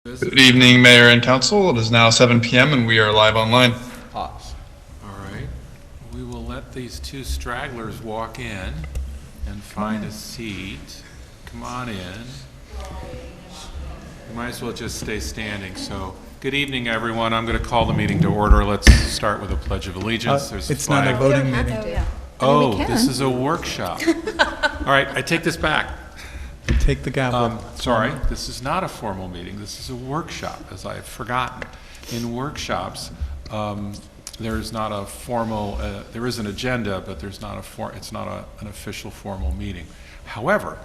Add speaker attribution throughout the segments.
Speaker 1: Good evening, Mayor and Council. It is now 7 p.m. and we are live online.
Speaker 2: Pause.
Speaker 3: All right. We will let these two stragglers walk in and find a seat. Come on in. You might as well just stay standing. So, good evening, everyone. I'm going to call the meeting to order. Let's start with a Pledge of Allegiance. There's
Speaker 2: It's not a voting meeting.
Speaker 3: Oh, this is a workshop. All right, I take this back.
Speaker 2: Take the gavel.
Speaker 3: Sorry, this is not a formal meeting. This is a workshop, as I've forgotten. In workshops, there is not a formal, there is an agenda, but there's not it's not an official formal meeting. However,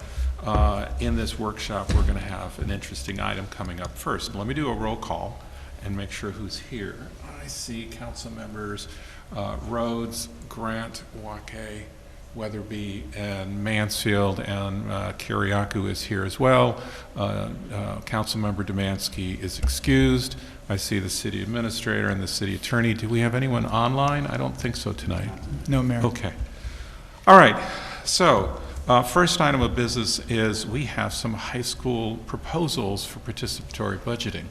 Speaker 3: in this workshop, we're going to have an interesting item coming up first. Let me do a roll call and make sure who's here. I see council members Rhodes, Grant, Wake, Weatherby, and Mansfield, and Kiriakou is here as well. Councilmember Domansky is excused. I see the city administrator and the city attorney. Do we have anyone online? I don't think so tonight.
Speaker 2: No, Mayor.
Speaker 3: Okay. All right. So, first item of business is we have some high school proposals for participatory budgeting.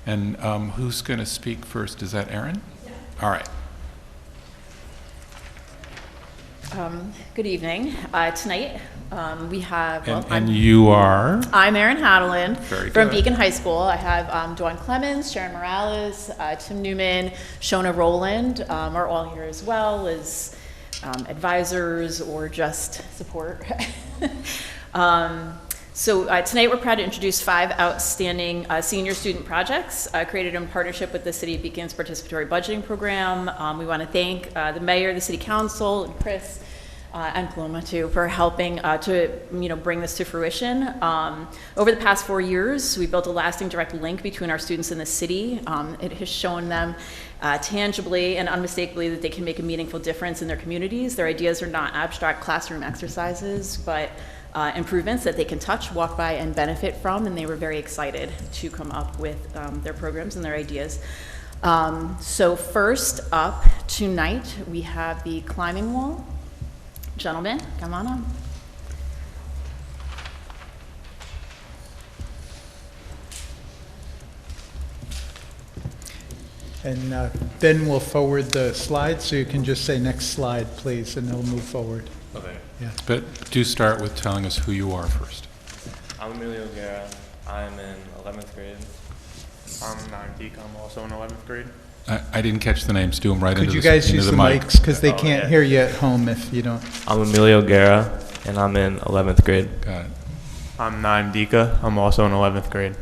Speaker 3: And who's going to speak first? Is that Erin? Yeah. All right.
Speaker 4: Good evening. Tonight we have.
Speaker 3: And you are?
Speaker 4: I'm Erin Hadeland
Speaker 3: Very
Speaker 4: from
Speaker 3: good.
Speaker 4: Beacon High School. I have Dawn Clemens, Sharon Morales, Tim Newman, Shona Rowland are all here as well as advisors or just support. So tonight we're proud to introduce 5 outstanding senior student projects created in partnership with the City of Beacon's Participatory Budgeting Program. We want to thank the mayor, the city council, and Chris and Paloma too for helping to bring this to fruition. Over the past 4 years, we built a lasting direct link between our students and the city. It has shown them tangibly and unmistakably that they can make a meaningful difference in their communities. Their ideas are not abstract classroom exercises, but improvements that they can touch, walk by, and benefit from, and they were very excited to come up with their programs and their ideas. So first up tonight, we have the climbing wall. Gentlemen, come on up.
Speaker 2: And then we'll forward the slides, so you can just say next slide, please, and they'll move forward.
Speaker 5: Okay.
Speaker 2: Yeah.
Speaker 3: But do start with telling us who you are first.
Speaker 5: I'm Emilio Guerra. I'm in 11th grade.
Speaker 6: I'm Naim I'm also in 11th grade.
Speaker 3: I didn't catch the names. Do them right
Speaker 2: Could
Speaker 3: into
Speaker 2: you
Speaker 3: the,
Speaker 2: guys
Speaker 3: into
Speaker 2: use
Speaker 3: the
Speaker 2: the
Speaker 3: mic.
Speaker 2: mics, because they
Speaker 5: Oh,
Speaker 2: can't
Speaker 5: yeah.
Speaker 2: hear you at home if you don't.
Speaker 5: I'm Emilio Guerra, and I'm in 11th grade.
Speaker 3: Got it.
Speaker 6: I'm Naim Dika. I'm also in 11th grade.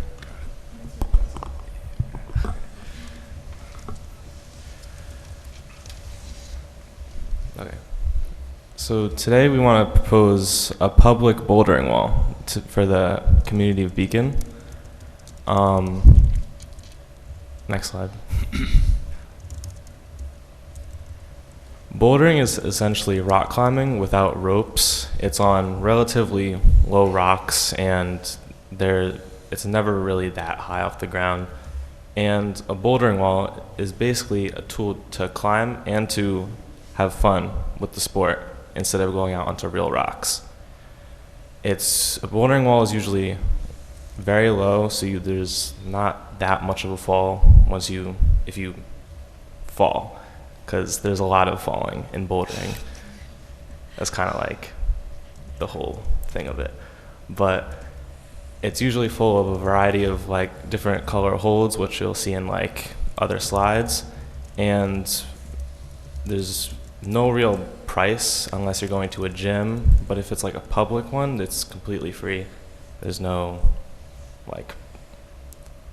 Speaker 5: Okay. So today we want to propose a public bouldering wall for the community of Beacon. Next slide. Bouldering is essentially rock climbing without ropes. It's on relatively low rocks, and it's never really that high off the ground. And a bouldering wall is basically a tool to climb and to have fun with the sport instead of going out onto real rocks. A bouldering wall is usually very low, so there's not that much of a fall if you fall, because there's a lot of falling in bouldering. That's kind of like the whole thing of it. But it's usually full of a variety of like different color holds, which you'll see in like other slides, and there's no real price unless you're going to a gym, but if it's like a public one, it's completely free. There's no like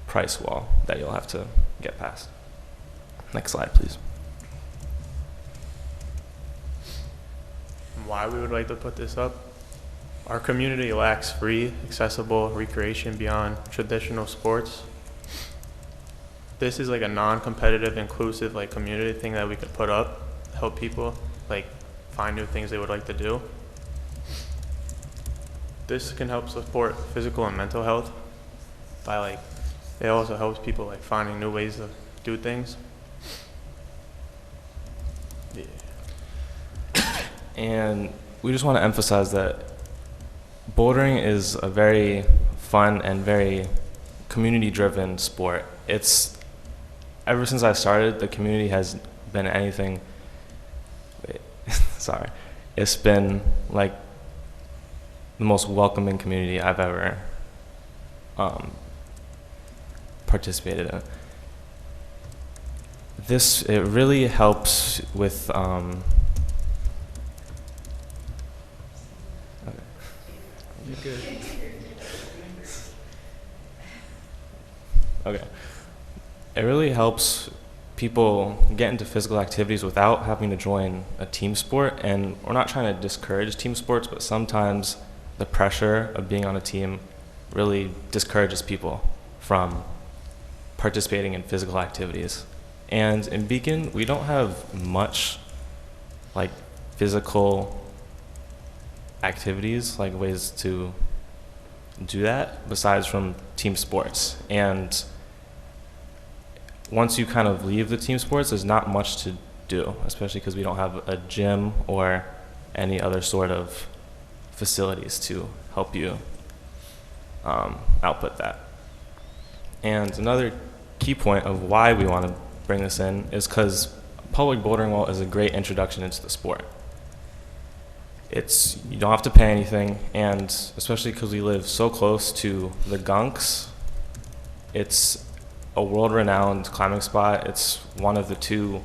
Speaker 5: price wall that you'll have to get past. Next slide, please.
Speaker 6: Why we would like to put this up? Our community lacks free, accessible recreation beyond traditional sports. This is like a non-competitive, inclusive like community thing that we could put up, help people like find new things they would like to do. This can help support physical and mental health by like, it also helps people like finding new ways to do things. Yeah.
Speaker 5: And we just want to emphasize that bouldering is a very fun and very community-driven sport. It's, ever since I started, the community has been anything, sorry, it's been like the most welcoming community I've ever participated in. It really helps with,
Speaker 2: You're good.
Speaker 5: okay. It really helps people get into physical activities without having to join a team sport. And we're not trying to discourage team sports, but sometimes the pressure of being on a team really discourages people from participating in physical activities. And in Beacon, we don't have much like physical activities, like ways to do that besides from team sports. And once you kind of leave the team sports, there's not much to do, especially because we don't have a gym or any other sort of facilities to help you output that. And another key point of why we want to bring this in is because public bouldering wall is a great introduction into the sport. You don't have to pay anything, and especially because we live so close to the Gunks, it's a world-renowned climbing spot. It's one of the two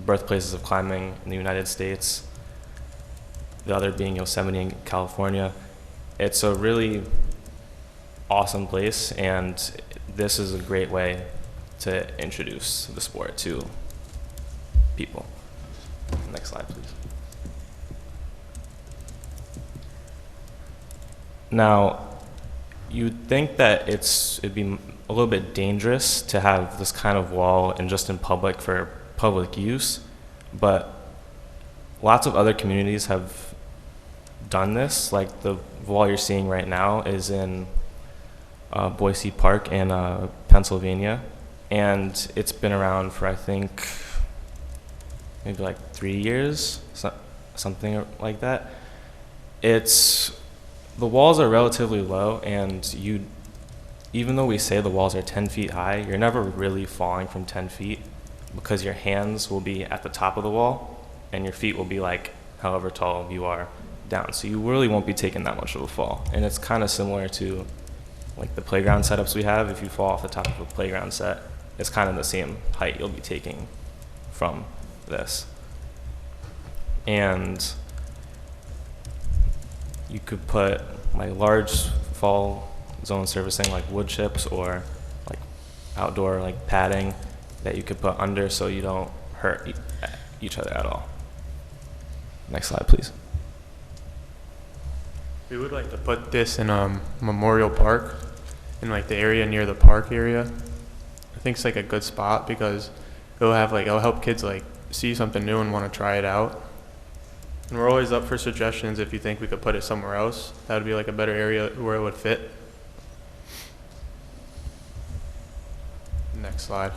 Speaker 5: birthplaces of climbing in the United States, the other being Yosemite in California. It's a really awesome place, and this is a great way to introduce the sport to people. Next slide, please. Now, you'd think that it'd be a little bit dangerous to have this kind of wall and just in public for public use, but lots of other communities have done this. Like the wall you're seeing right now is in Boise Park in Pennsylvania, and it's been around for I think maybe like 3 years, something like that. The walls are relatively low, and even though we say the walls are 10 feet high, you're never really falling from 10 feet because your hands will be at the top of the wall and your feet will be like however tall you are down. So you really won't be taking that much of a fall. And it's kind of similar to like the playground setups we have. If you fall off the top of a playground set, it's kind of the same height you'll be taking from this. And you could put like large fall zone surfacing like wood chips or like outdoor like padding that you could put under so you don't hurt each other at all. Next slide, please.
Speaker 6: We would like to put this in Memorial Park, in like the area near the park area. I think it's like a good spot because it'll help kids like see something new and want to try it out. And we're always up for suggestions if you think we could put it somewhere else. That would be like a better area where it would fit. Next slide.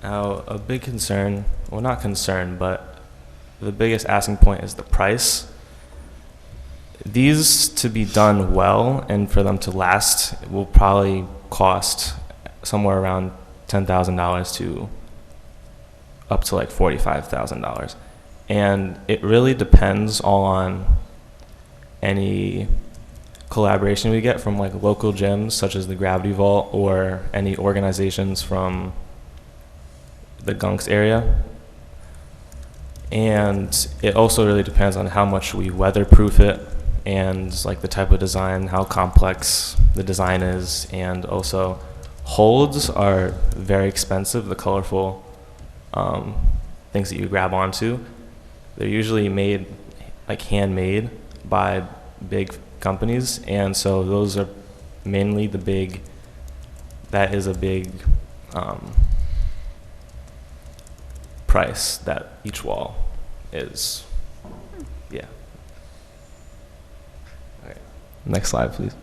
Speaker 5: Now, a big concern, well not concern, but the biggest asking point is the price. These to be done well and for them to last will probably cost somewhere around $10,000 to up to like $45,000. And it really depends all on any collaboration we get from like local gyms such as the Gravity Vault or any organizations from the Gunks area. And it also really depends on how much we weatherproof it and like the type of design, how complex the design is, and also holds are very expensive, the colorful things that you grab onto. They're usually made, like handmade by big companies, and so those are mainly that is a big price that each wall is. Yeah. All right. Next slide, please.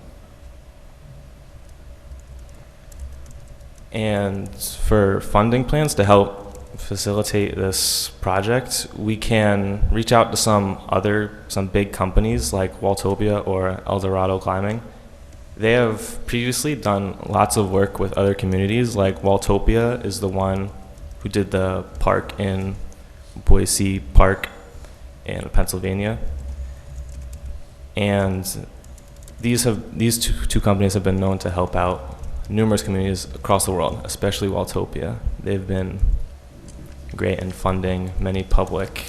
Speaker 5: And for funding plans to help facilitate this project, we can reach out to some big companies like Waltopia or Eldorado Climbing. They have previously done lots of work with other communities, like Waltopia is the one who did the park in Boise Park in Pennsylvania. And these two companies have been known to help out numerous communities across the world, especially Waltopia. They've been great in funding many public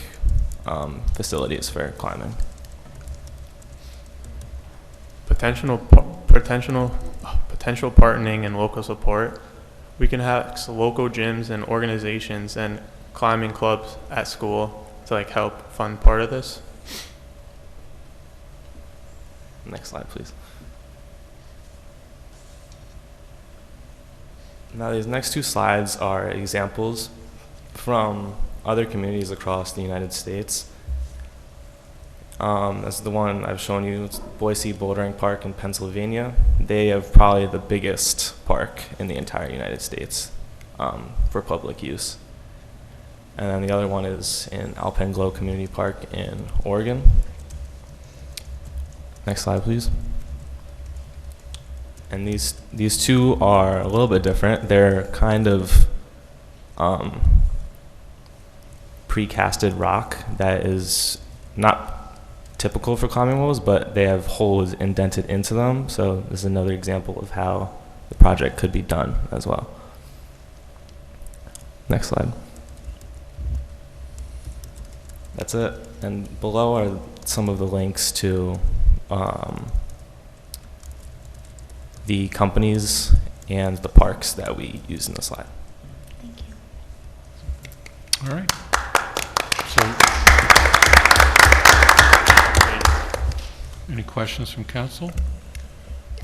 Speaker 5: facilities for climbing.
Speaker 6: Potential partnering and local support. We can have local gyms and organizations and climbing clubs at school to like help fund part of this.
Speaker 5: Next slide, please. Now, these next two slides are examples from other communities across the United States. That's the one I've shown you, it's Boise Bouldering Park in Pennsylvania. They have probably the biggest park in the entire United States for public use. And then the other one is in Alpenglow Community Park in Oregon. Next slide, please. And these two are a little bit different. They're kind of precasted rock that is not typical for climbing walls, but they have holes indented into them. So this is another example of how the project could be done as well. Next slide. That's it. And below are some of the links to the companies and the parks that we use in the slide.
Speaker 7: Thank you.
Speaker 3: All right. So, any questions from council?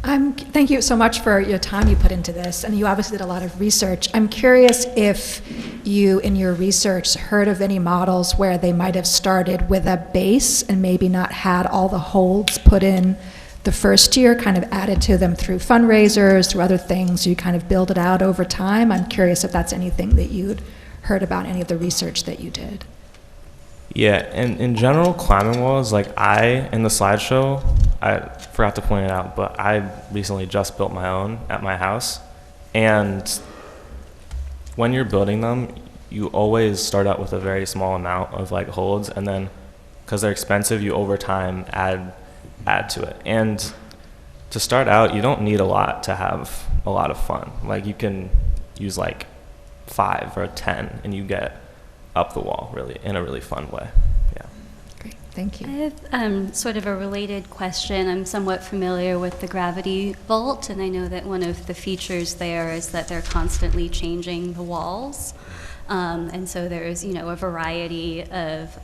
Speaker 7: Thank you so much for your time you put into this, and you obviously did a lot of research. I'm curious if you, in your research, heard of any models where they might have started with a base and maybe not had all the holds put in the first year, kind of added to them through fundraisers, through other things, you kind of build it out over time. I'm curious if that's anything that you'd heard about, any of the research that you did.
Speaker 5: Yeah, and in general, climbing walls, like in the slideshow, I forgot to point it out, but I recently just built my own at my house. And when you're building them, you always start out with a very small amount of like holds, and then because they're expensive, you over time add to it. And to start out, you don't need a lot to have a lot of fun. Like you can use like 5 or 10 and you get up the wall really in a really fun way. Yeah.
Speaker 7: Great, thank you.
Speaker 8: I have sort of a related question. I'm somewhat familiar with the Gravity Vault, and I know that one of the features there is that they're constantly changing the walls. And so there's, a variety of,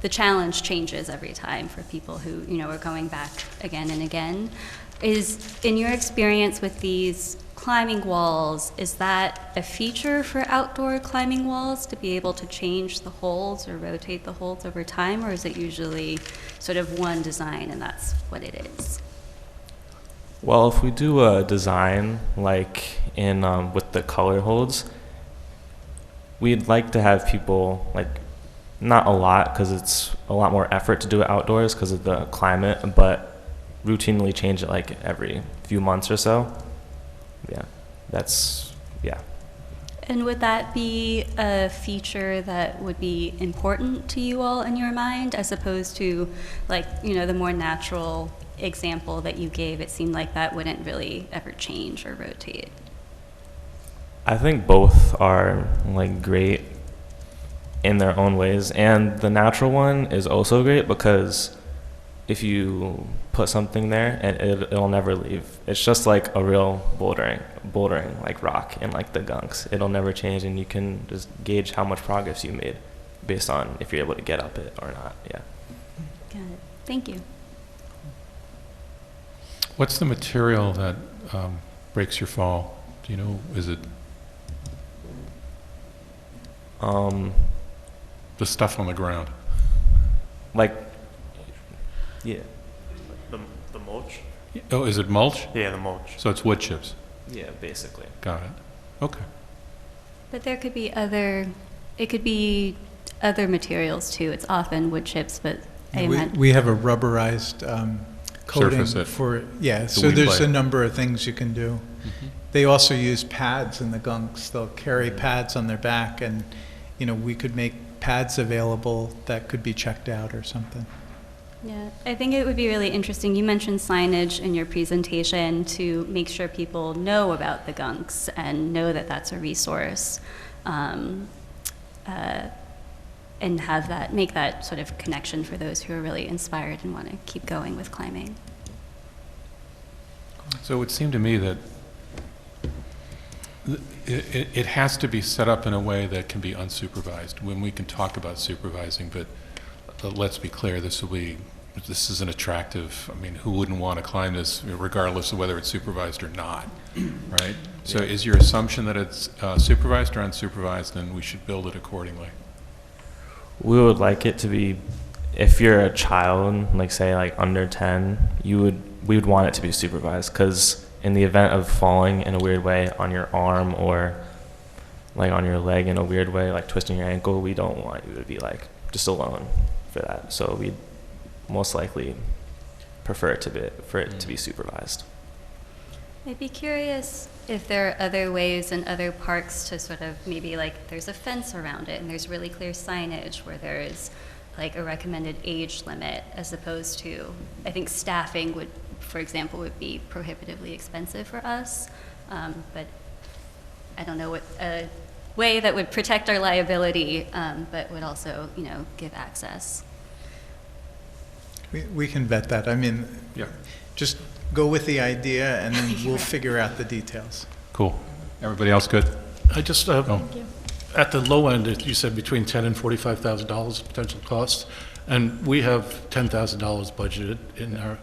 Speaker 8: the challenge changes every time for people who, are going back again and again. In your experience with these climbing walls, is that a feature for outdoor climbing walls to be able to change the holds or rotate the holds over time, or is it usually sort of one design and that's what it is?
Speaker 5: Well, if we do a design like in with the color holds, we'd like to have people not a lot, because it's a lot more effort to do it outdoors because of the climate, but routinely change it like every few months or so. Yeah.
Speaker 8: And would that be a feature that would be important to you all in your mind, as opposed to the more natural example that you gave? It seemed like that wouldn't really ever change or rotate.
Speaker 5: I think both are great in their own ways, and the natural one is also great because if you put something there and it'll never leave. It's just like a real bouldering like rock in the gunks. It'll never change, and you can just gauge how much progress you made based on if you're able to get up it or not. Yeah.
Speaker 8: Got it. Thank you.
Speaker 3: What's the material that breaks your fall? Do you know, is it the stuff on the ground?
Speaker 5: Yeah.
Speaker 6: The mulch?
Speaker 3: Oh, is it mulch?
Speaker 6: Yeah, the mulch.
Speaker 3: So it's wood chips?
Speaker 5: Yeah, basically.
Speaker 3: Got it. Okay.
Speaker 8: But there could be other, it could be other materials too. It's often wood chips, but I imagine.
Speaker 2: We have a rubberized coating
Speaker 3: Surface it.
Speaker 2: for, yeah,
Speaker 3: The
Speaker 2: so
Speaker 3: weed
Speaker 2: there's
Speaker 3: blade.
Speaker 2: a number of things you can do. They also use pads in the gunks. They'll carry pads on their back, and, you know, we could make pads available that could be checked out or something.
Speaker 8: Yeah, I think it would be really interesting. You mentioned signage in your presentation to make sure people know about the gunks and know that that's a resource, and have that, make that sort of connection for those who are really inspired and want to keep going with climbing.
Speaker 3: So it would seem to me that it has to be set up in a way that can be unsupervised. When we can talk about supervising, but let's be clear, this is an attractive, I mean, who wouldn't want to climb this regardless of whether it's supervised or not, right? So is your assumption that it's supervised or unsupervised, and we should build it accordingly?
Speaker 5: We would like it to be, if you're a child, like say like under 10, we would want it to be supervised, because in the event of falling in a weird way on your arm or like on your leg in a weird way, like twisting your ankle, we don't want you to be like just alone for that. So we'd most likely prefer it to be supervised.
Speaker 8: I'd be curious if there are other ways in other parks to sort of maybe like there's a fence around it and there's really clear signage where there is like a recommended age limit, as opposed to, I think staffing would, for example, would be prohibitively expensive for us. But I don't know what a way that would protect our liability, but would also, you know, give access.
Speaker 2: We can vet that. I mean,
Speaker 3: Yeah.
Speaker 2: just go with the idea, and then we'll figure out the details.
Speaker 3: Cool. Everybody else good?
Speaker 9: I just,
Speaker 3: Oh.
Speaker 9: at the low end, you said between $10,000 and $45,000 potential cost, and we have $10,000 budgeted in our,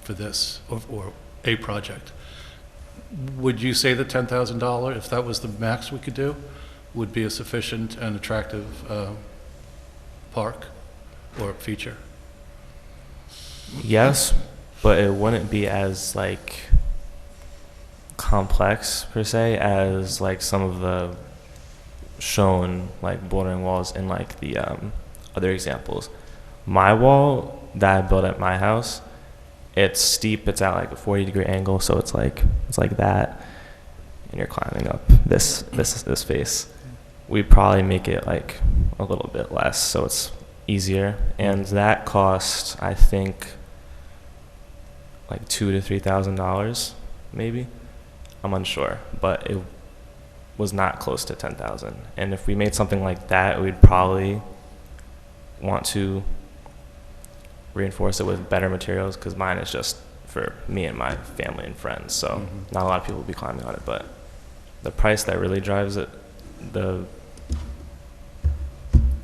Speaker 9: for this, or a project. Would you say that $10,000, if that was the max we could do, would be a sufficient and attractive park or feature?
Speaker 5: Yes, but it wouldn't be as like complex per se as like some of the shown like bouldering walls in like the other examples. My wall that I built at my house, it's steep. It's at like a 40-degree angle, so it's like that, and you're climbing up this face. We'd probably make it like a little bit less, so it's easier, and that cost I think like $2,000 to $3,000 maybe. I'm unsure, but it was not close to 10,000. And if we made something like that, we'd probably want to reinforce it with better materials, because mine is just for me and my family and friends, so not a lot of people will be climbing on it. But the price that really drives it, the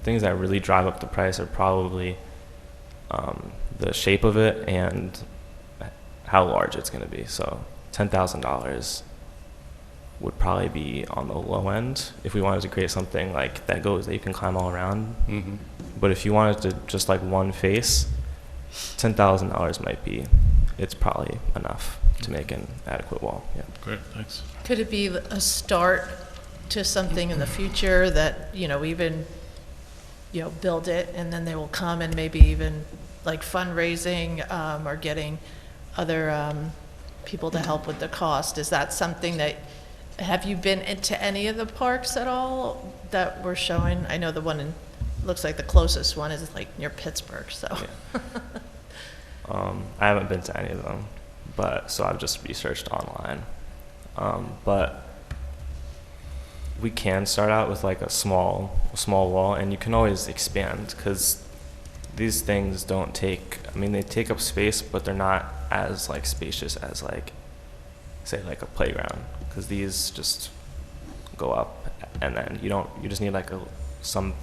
Speaker 5: things that really drive up the price are probably the shape of it and how large it's going to be. So $10,000 would probably be on the low end if we wanted to create something like that you can climb all around. But if you wanted to just like one face, $10,000 might be, it's probably enough to make an adequate wall. Yeah.
Speaker 9: Great, thanks.
Speaker 10: Could it be a start to something in the future that, you know, even, you know, build it and then they will come and maybe even like fundraising or getting other people to help with the cost? Is that something that, have you been into any of the parks at all that we're showing? I know the one in, looks like the closest one is like near Pittsburgh, so.
Speaker 5: Yeah. I haven't been to any of them, but so I've just researched online. But we can start out with like a small wall, and you can always expand, because these things don't take, I mean, they take up space, but they're not as like spacious as like, say like a playground, because these just go up, and then you just need like some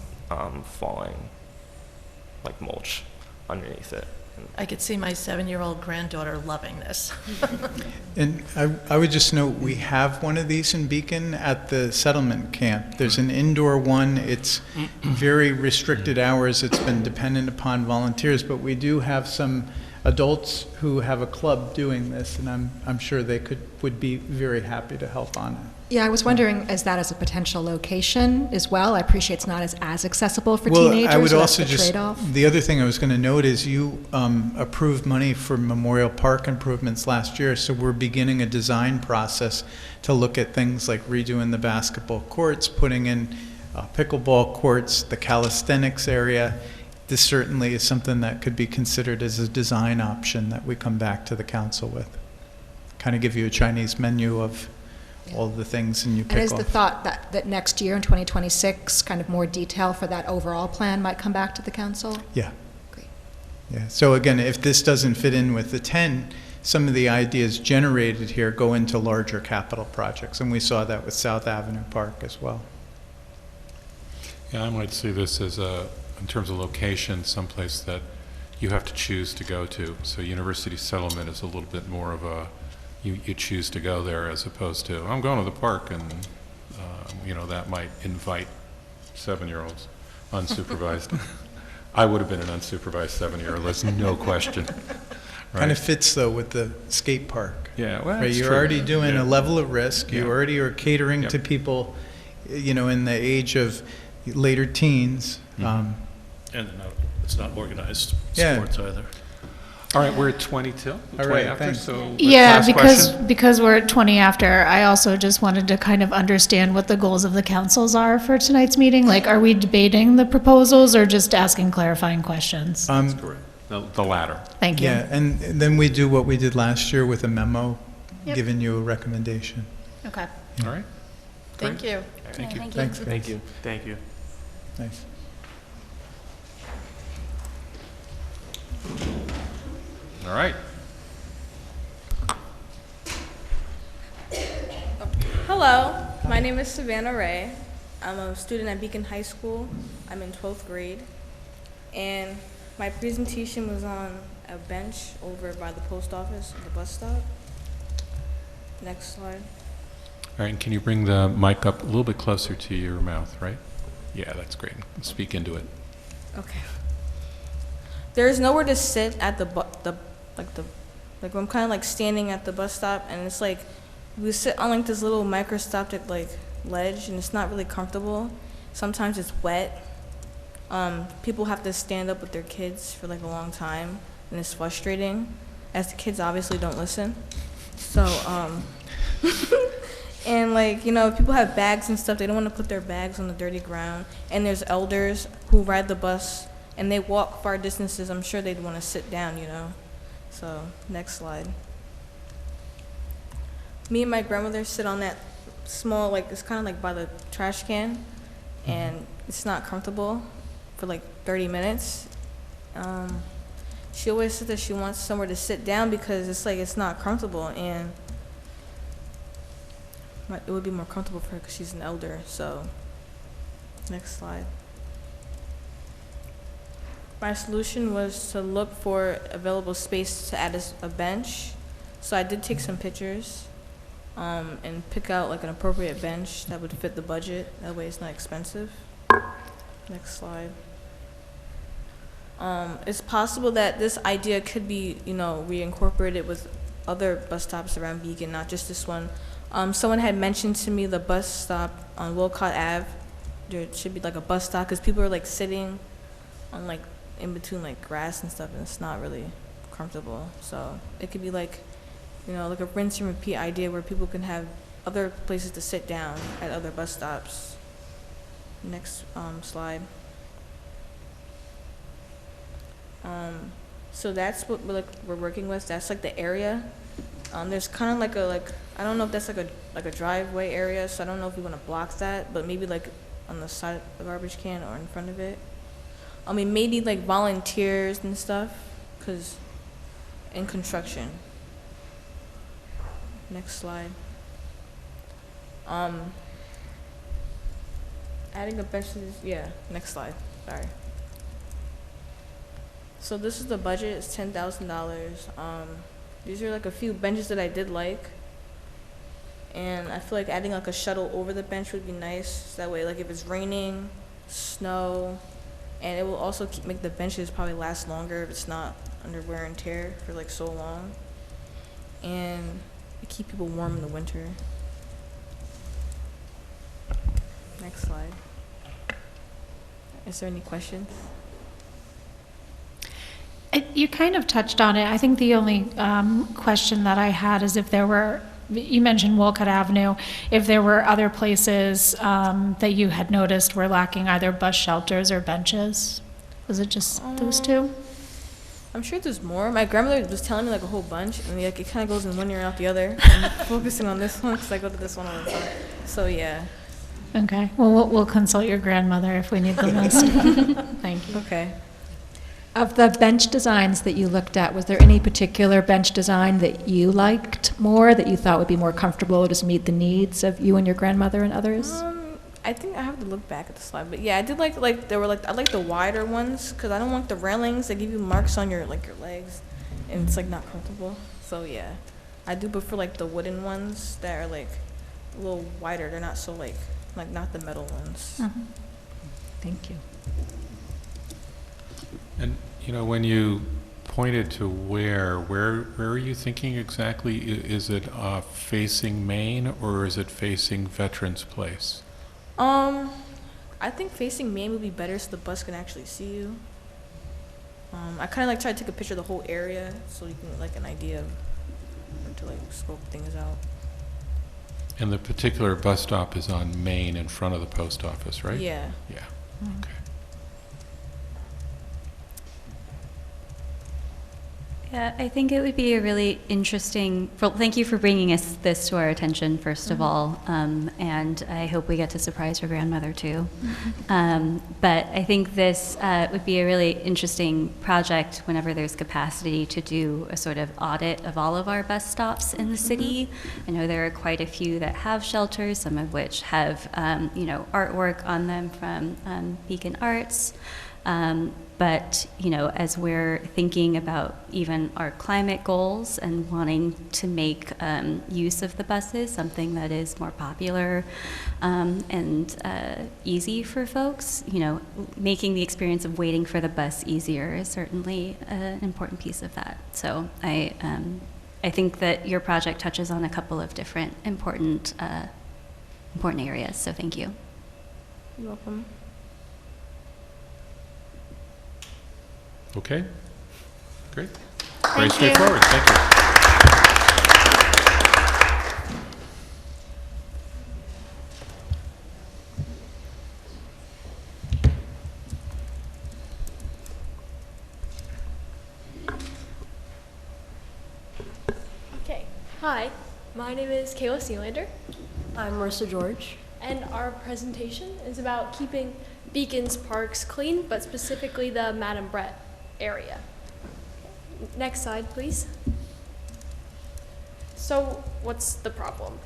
Speaker 5: falling like mulch underneath it.
Speaker 10: I could see my 7-year-old granddaughter loving this.
Speaker 2: And I would just note, we have one of these in Beacon at the settlement camp. There's an indoor one. It's very restricted hours. It's been dependent upon volunteers, but we do have some adults who have a club doing this, and I'm sure they would be very happy to help on it.
Speaker 7: Yeah, I was wondering, is that as a potential location as well? I appreciate it's not as accessible for
Speaker 2: Well,
Speaker 7: teenagers,
Speaker 2: I would
Speaker 7: so that's
Speaker 2: also
Speaker 7: the
Speaker 2: just,
Speaker 7: trade-off.
Speaker 2: the other thing I was going to note is you approved money for Memorial Park improvements last year, so we're beginning a design process to look at things like redoing the basketball courts, putting in pickleball courts, the calisthenics area. This certainly is something that could be considered as a design option that we come back to the council with. Kind of give you a Chinese menu of all the things and you
Speaker 7: And
Speaker 2: pick
Speaker 7: is
Speaker 2: off.
Speaker 7: the thought that next year in 2026, kind of more detail for that overall plan might come back to the council?
Speaker 2: Yeah.
Speaker 7: Great.
Speaker 2: Yeah. So again, if this doesn't fit in with the 10, some of the ideas generated here go into larger capital projects, and we saw that with South Avenue Park as well.
Speaker 3: Yeah, I might see this as in terms of location, someplace that you have to choose to go to. So University Settlement is a little bit more of a, you choose to go there as opposed to, I'm going to the park, and, that might invite 7-year-olds unsupervised. I would have been an unsupervised 7-year-old, there's no question.
Speaker 2: Kind
Speaker 3: Right?
Speaker 2: of fits though with the skate park.
Speaker 3: Yeah, well,
Speaker 2: Right,
Speaker 3: it's
Speaker 2: you're
Speaker 3: true.
Speaker 2: already doing
Speaker 3: Yeah.
Speaker 2: a level of risk. You
Speaker 3: Yeah.
Speaker 2: already are catering to
Speaker 3: Yep.
Speaker 2: people, in the age of later teens.
Speaker 3: Mm-hmm.
Speaker 9: And it's not organized
Speaker 2: Yeah.
Speaker 9: sports either.
Speaker 3: All right, we're at 22,
Speaker 2: All
Speaker 3: 20
Speaker 2: right,
Speaker 3: after,
Speaker 2: thanks.
Speaker 3: so.
Speaker 11: Yeah,
Speaker 3: last
Speaker 11: because
Speaker 3: question?
Speaker 11: we're at 20 after, I also just wanted to kind of understand what the goals of the councils are for tonight's meeting. Like, are we debating the proposals or just asking clarifying questions?
Speaker 3: Correct. The latter.
Speaker 11: Thank you.
Speaker 2: Yeah, and then we do what we did last year with a memo,
Speaker 11: Yep.
Speaker 2: giving you a recommendation.
Speaker 11: Okay.
Speaker 3: All right,
Speaker 10: Thank you.
Speaker 3: thank you.
Speaker 2: Thanks.
Speaker 5: Thank you.
Speaker 6: Thank you.
Speaker 2: Nice.
Speaker 3: All right.
Speaker 12: Hello, my name is Savannah Ray. I'm a student at Beacon High School. I'm in 12th grade. And my presentation was on a bench over by the post office, the bus stop. Next slide.
Speaker 3: All right, and can you bring the mic up a little bit closer to your mouth, right? Yeah, that's great. Speak into it.
Speaker 12: Okay. There's nowhere to sit at I'm kind of like standing at the bus stop, and it's like we sit on like this little microscopic like ledge, and it's not really comfortable. Sometimes it's wet. People have to stand up with their kids for like a long time, and it's frustrating, as the kids obviously don't listen. So, and like, people have bags and stuff, they don't want to put their bags on the dirty ground, and there's elders who ride the bus, and they walk far distances. I'm sure they'd want to sit down, So, next slide. Me and my grandmother sit on that small, like, it's kind of like by the trash can, and it's not comfortable for like 30 minutes. She always says that she wants somewhere to sit down because it's like it's not comfortable, and it would be more comfortable for her because she's an elder. So, next slide. My solution was to look for available space to add a bench. So I did take some pictures and pick out like an appropriate bench that would fit the budget. That way it's not expensive. Next slide. It's possible that this idea could be, reincorporated with other bus stops around Beacon, not just this one. Someone had mentioned to me the bus stop on Wolcott Ave. There should be like a bus stop because people are like sitting on like in between like grass and stuff, and it's not really comfortable. So it could be like, like a rinse and repeat idea where people can have other places to sit down at other bus stops. Next slide. So that's what we're working with. That's like the area. There's kind of like I don't know if that's like a driveway area, so I don't know if we want to block that, but maybe like on the side of the garbage can or in front of it. I mean, maybe like volunteers and stuff, because in construction. Next slide. Adding a bench to this, yeah, next slide, sorry. So this is the budget, it's $10,000. These are like a few benches that I did like. And I feel like adding like a shuttle over the bench would be nice. So that way, like if it's raining, snow, and it will also make the benches probably last longer if it's not under wear and tear for like so long, and they keep people warm in the winter. Next slide. Is there any questions?
Speaker 11: You kind of touched on it. I think the only question that I had is if there were, you mentioned Wolcott Avenue, if there were other places that you had noticed were lacking either bus shelters or benches. Was it just those two?
Speaker 12: I'm sure there's more. My grandmother was telling me like a whole bunch, and like it kind of goes in one ear and out the other. I'm focusing on this one because I go to this one all the time. So yeah.
Speaker 11: Okay. Well, we'll consult your grandmother if we need the list. Thank you.
Speaker 12: Okay.
Speaker 7: Of the bench designs that you looked at, was there any particular bench design that you liked more, that you thought would be more comfortable, just meet the needs of you and your grandmother and others?
Speaker 12: I think I have to look back at the slide, but yeah, I did like they were like I like the wider ones because I don't want the railings that give you marks on your like your legs, and it's like not comfortable. So yeah, I do prefer like the wooden ones that are like a little wider. They're not so like not the metal ones.
Speaker 7: Thank you.
Speaker 3: And, you know, when you pointed to where are you thinking exactly? Is it facing Main or is it facing Veterans Place?
Speaker 12: I think facing Main would be better so the bus can actually see you. I kind of like try to take a picture of the whole area so you can get like an idea of where to like scope things out.
Speaker 3: And the particular bus stop is on Main in front of the post office, right?
Speaker 12: Yeah.
Speaker 3: Yeah, okay.
Speaker 8: Yeah, I think it would be a really interesting, well, thank you for bringing us this to our attention, first of all, and I hope we get to surprise your grandmother too. But I think this would be a really interesting project whenever there's capacity to do a sort of audit of all of our bus stops in the city. I know there are quite a few that have shelters, some of which have, you know, artwork on them from Beacon Arts. But, you know, as we're thinking about even our climate goals and wanting to make use of the buses, something that is more popular and easy for folks, you know, making the experience of waiting for the bus easier is certainly an important piece of that. So I think that your project touches on a couple of different important areas, so thank you.
Speaker 12: You're welcome.
Speaker 3: Okay, great. Very straightforward, thank you.
Speaker 13: Okay, hi, my name is Kayla Sealander.
Speaker 14: I'm Marissa George.
Speaker 13: And our presentation is about keeping Beacon's parks clean, but specifically the Madam Brett area. Next slide, please. So what's the problem?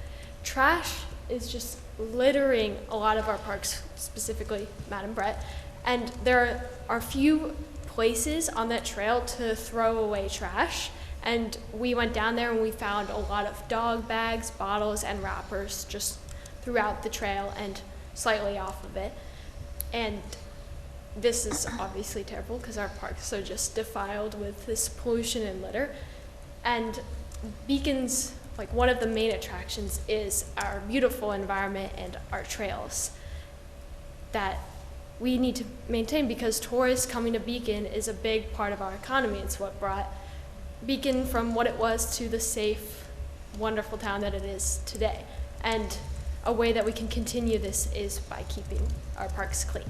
Speaker 13: Trash is just littering a lot of our parks, specifically Madam Brett, and there are few places on that trail to throw away trash. And we went down there and we found a lot of dog bags, bottles, and wrappers just throughout the trail and slightly off of it. And this is obviously terrible because our parks are just defiled with this pollution and litter. And Beacon's, like, one of the main attractions is our beautiful environment and our trails that we need to maintain because tourists coming to Beacon is a big part of our economy. It's what brought Beacon from what it was to the safe, wonderful town that it is today. And a way that we can continue this is by keeping our parks clean.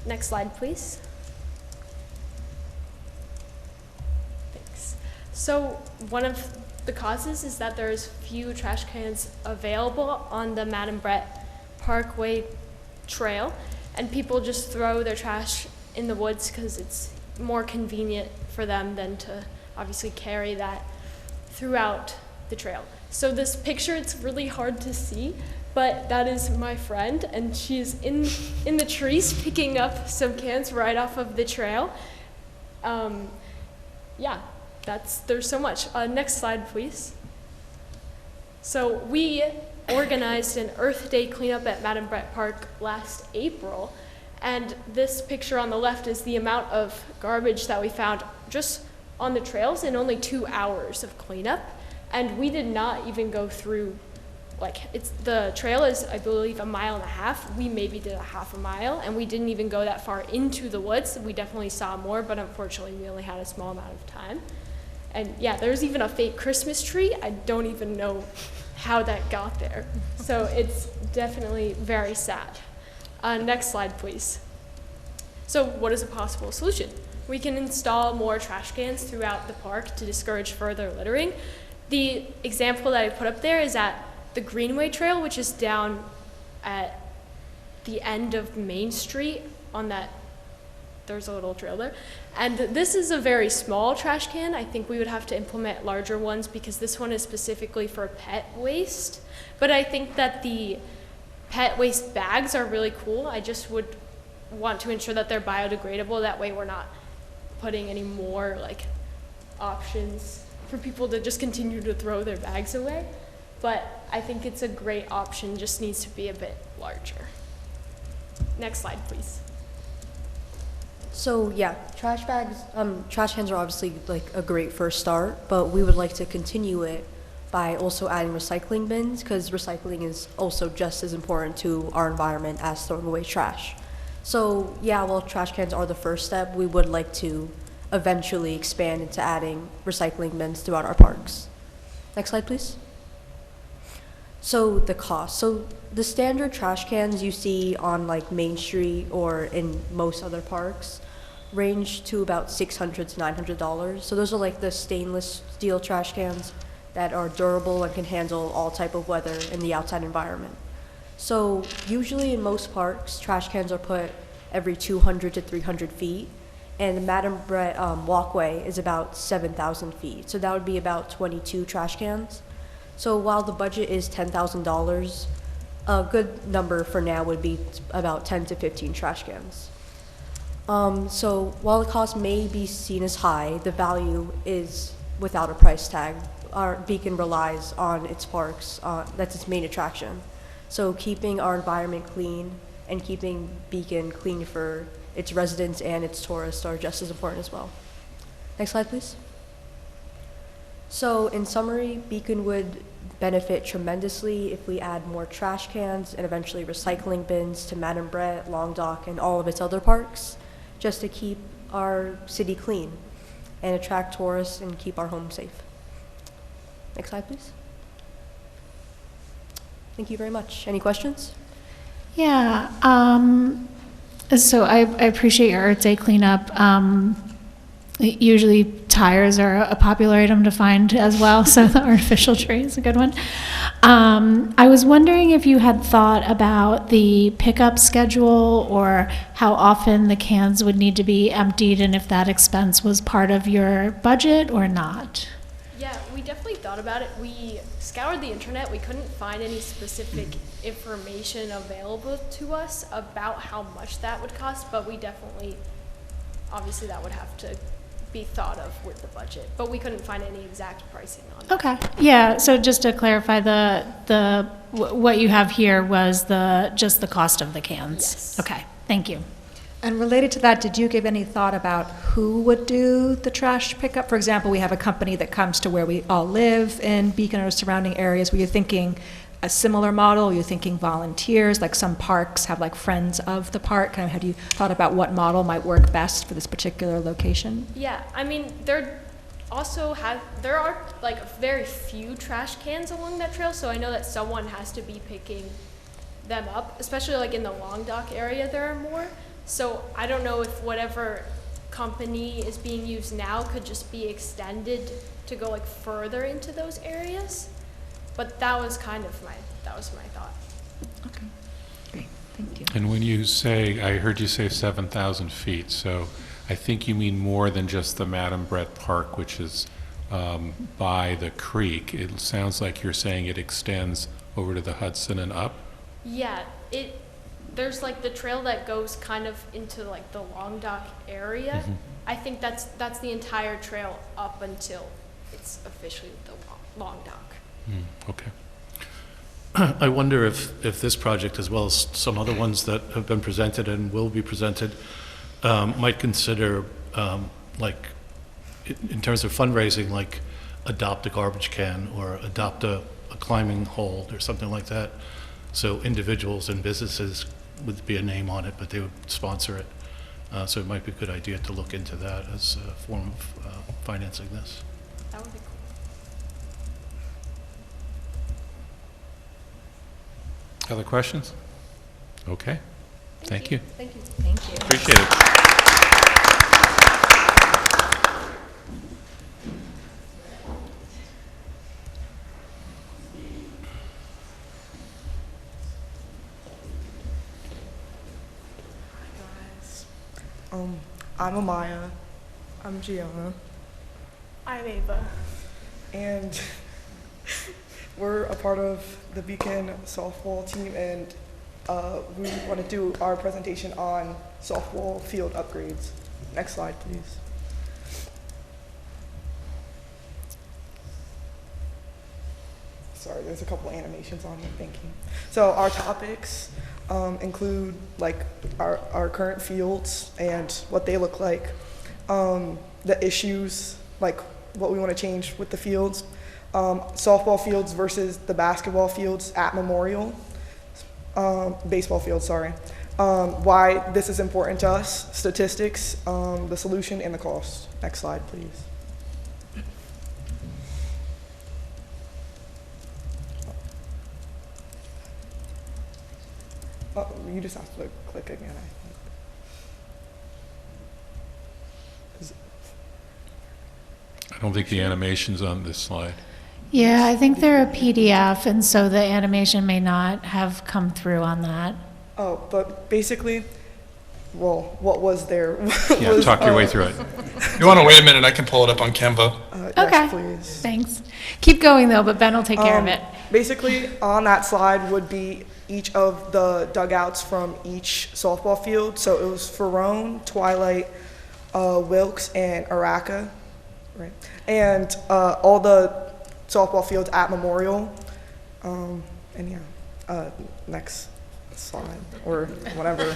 Speaker 13: Next slide, please. Thanks. So one of the causes is that there's few trash cans available on the Madam Brett Parkway Trail, and people just throw their trash in the woods because it's more convenient for them than to obviously carry that throughout the trail. So this picture, it's really hard to see, but that is my friend, and she's in the trees picking up some cans right off of the trail. Yeah, there's so much. Next slide, please. So we organized an Earth Day cleanup at Madam Brett Park last April, and this picture on the left is the amount of garbage that we found just on the trails in only 2 hours of cleanup. And we did not even go through, like, the trail is, I believe, 1.5 miles. We maybe did a half a mile, and we didn't even go that far into the woods. We definitely saw more, but unfortunately we only had a small amount of time. And yeah, there's even a fake Christmas tree. I don't even know how that got there. So it's definitely very sad. Next slide, please. So what is a possible solution? We can install more trash cans throughout the park to discourage further littering. The example that I put up there is at the Greenway Trail, which is down at the end of Main Street on that, there's a little trail there. And this is a very small trash can. I think we would have to implement larger ones because this one is specifically for pet waste. But I think that the pet waste bags are really cool. I just would want to ensure that they're biodegradable. That way we're not putting any more like options for people to just continue to throw their bags away. But I think it's a great option, just needs to be a bit larger. Next slide, please.
Speaker 14: So yeah, trash cans are obviously like a great first start, but we would like to continue it by also adding recycling bins, because recycling is also just as important to our environment as throwing away trash. So yeah, while trash cans are the first step, we would like to eventually expand into adding recycling bins throughout our parks. Next slide, please. So the cost. So the standard trash cans you see on like Main Street or in most other parks range to about $600 to $900. So those are like the stainless steel trash cans that are durable and can handle all type of weather in the outside environment. So usually in most parks, trash cans are put every 200 to 300 feet, and the Madam Brett walkway is about 7,000 feet. So that would be about 22 trash cans. So while the budget is $10,000, a good number for now would be about 10 to 15 trash cans. So while the cost may be seen as high, the value is without a price tag. Our Beacon relies on its parks, that's its main attraction. So keeping our environment clean and keeping Beacon clean for its residents and its tourists are just as important as well. Next slide, please. So in summary, Beacon would benefit tremendously if we add more trash cans and eventually recycling bins to Madam Brett, Long Dock, and all of its other parks, just to keep our city clean and attract tourists and keep our homes safe. Next slide, please. Thank you very much. Any questions?
Speaker 11: Yeah, so I appreciate your Earth Day cleanup. Usually tires are a popular item to find as well, so the artificial tree is a good one. I was wondering if you had thought about the pickup schedule or how often the cans would need to be emptied and if that expense was part of your budget or not.
Speaker 13: Yeah, we definitely thought about it. We scoured the internet. We couldn't find any specific information available to us about how much that would cost, but we definitely, obviously that would have to be thought of with the budget, but we couldn't find any exact pricing on it.
Speaker 11: Okay. Yeah, so just to clarify, what you have here was just the cost of the cans?
Speaker 13: Yes.
Speaker 11: Okay, thank you.
Speaker 7: And related to that, did you give any thought about who would do the trash pickup? For example, we have a company that comes to where we all live in Beacon or surrounding areas. Were you thinking a similar model? Were you thinking volunteers? Like some parks have like friends of the park. Kind of, had you thought about what model might work best for this particular location?
Speaker 13: Yeah, I mean, there are like very few trash cans along that trail, so I know that someone has to be picking them up, especially like in the Long Dock area there are more. So I don't know if whatever company is being used now could just be extended to go like further into those areas. But that was kind of my thought.
Speaker 7: Okay, great, thank you.
Speaker 3: And when you say, I heard you say 7,000 feet, so I think you mean more than just the Madam Brett Park, which is by the creek. It sounds like you're saying it extends over to the Hudson and up?
Speaker 13: Yeah, there's like the trail that goes kind of into like the Long Dock area.
Speaker 3: Mm-hmm.
Speaker 13: I think that's the entire trail up until it's officially the Long Dock.
Speaker 3: Okay.
Speaker 9: I wonder if this project, as well as some other ones that have been presented and will be presented, might consider like in terms of fundraising, like adopt a garbage can or adopt a climbing hold or something like that. So individuals and businesses would be a name on it, but they would sponsor it. So it might be a good idea to look into that as a form of financing this.
Speaker 13: That would be cool.
Speaker 3: Other questions? Okay. Thank you.
Speaker 14: Thank you.
Speaker 7: Thank you.
Speaker 3: Appreciate it.
Speaker 15: I'm Amaya. I'm Gianna.
Speaker 13: I'm Ava.
Speaker 15: And we're a part of the Beacon softball team, and we want to do our presentation on softball field upgrades. Next slide, please. Sorry, there's a couple animations on here. Thank you. So our topics include like our current fields and what they look like, the issues, like what we want to change with the fields, softball fields versus the basketball fields at Memorial, baseball fields, sorry, why this is important to us, statistics, the solution, and the cost. Next slide, please. Oh, you just have to click again, I think.
Speaker 3: I don't think the animation's on this slide.
Speaker 11: Yeah, I think they're a PDF, and so the animation may not have come through on that.
Speaker 15: Oh, but basically, well, what was there?
Speaker 3: Yeah,
Speaker 15: was,
Speaker 3: talk your way through it.
Speaker 1: You want to wait a minute? I can pull it up on Canva.
Speaker 11: Okay,
Speaker 15: Yes, please.
Speaker 11: thanks. Keep going though, but Ben will take care of it.
Speaker 15: Basically, on that slide would be each of the dugouts from each softball field. So it was Ferrone, Twilight, Wilkes, and Araca, right? And all the softball fields at Memorial. And yeah, next slide or whatever.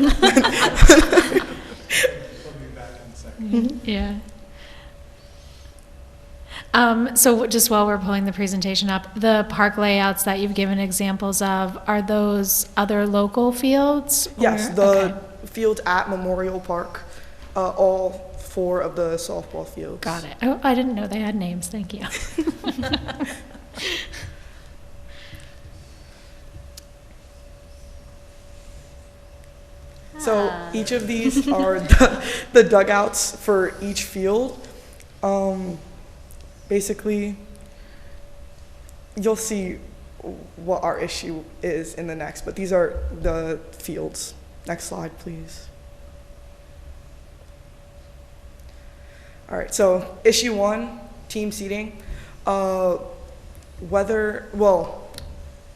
Speaker 11: Yeah. So just while we're pulling the presentation up, the park layouts that you've given examples of, are those other local fields?
Speaker 15: Yes,
Speaker 11: or-
Speaker 15: the
Speaker 11: okay.
Speaker 15: fields at Memorial Park, all 4 of the softball fields.
Speaker 11: Got it. Oh, I didn't know they had names. Thank you.
Speaker 15: So each of these are the dugouts for each field. Basically, you'll see what our issue is in the next, but these are the fields. Next slide, please. All right, so issue 1, team seating.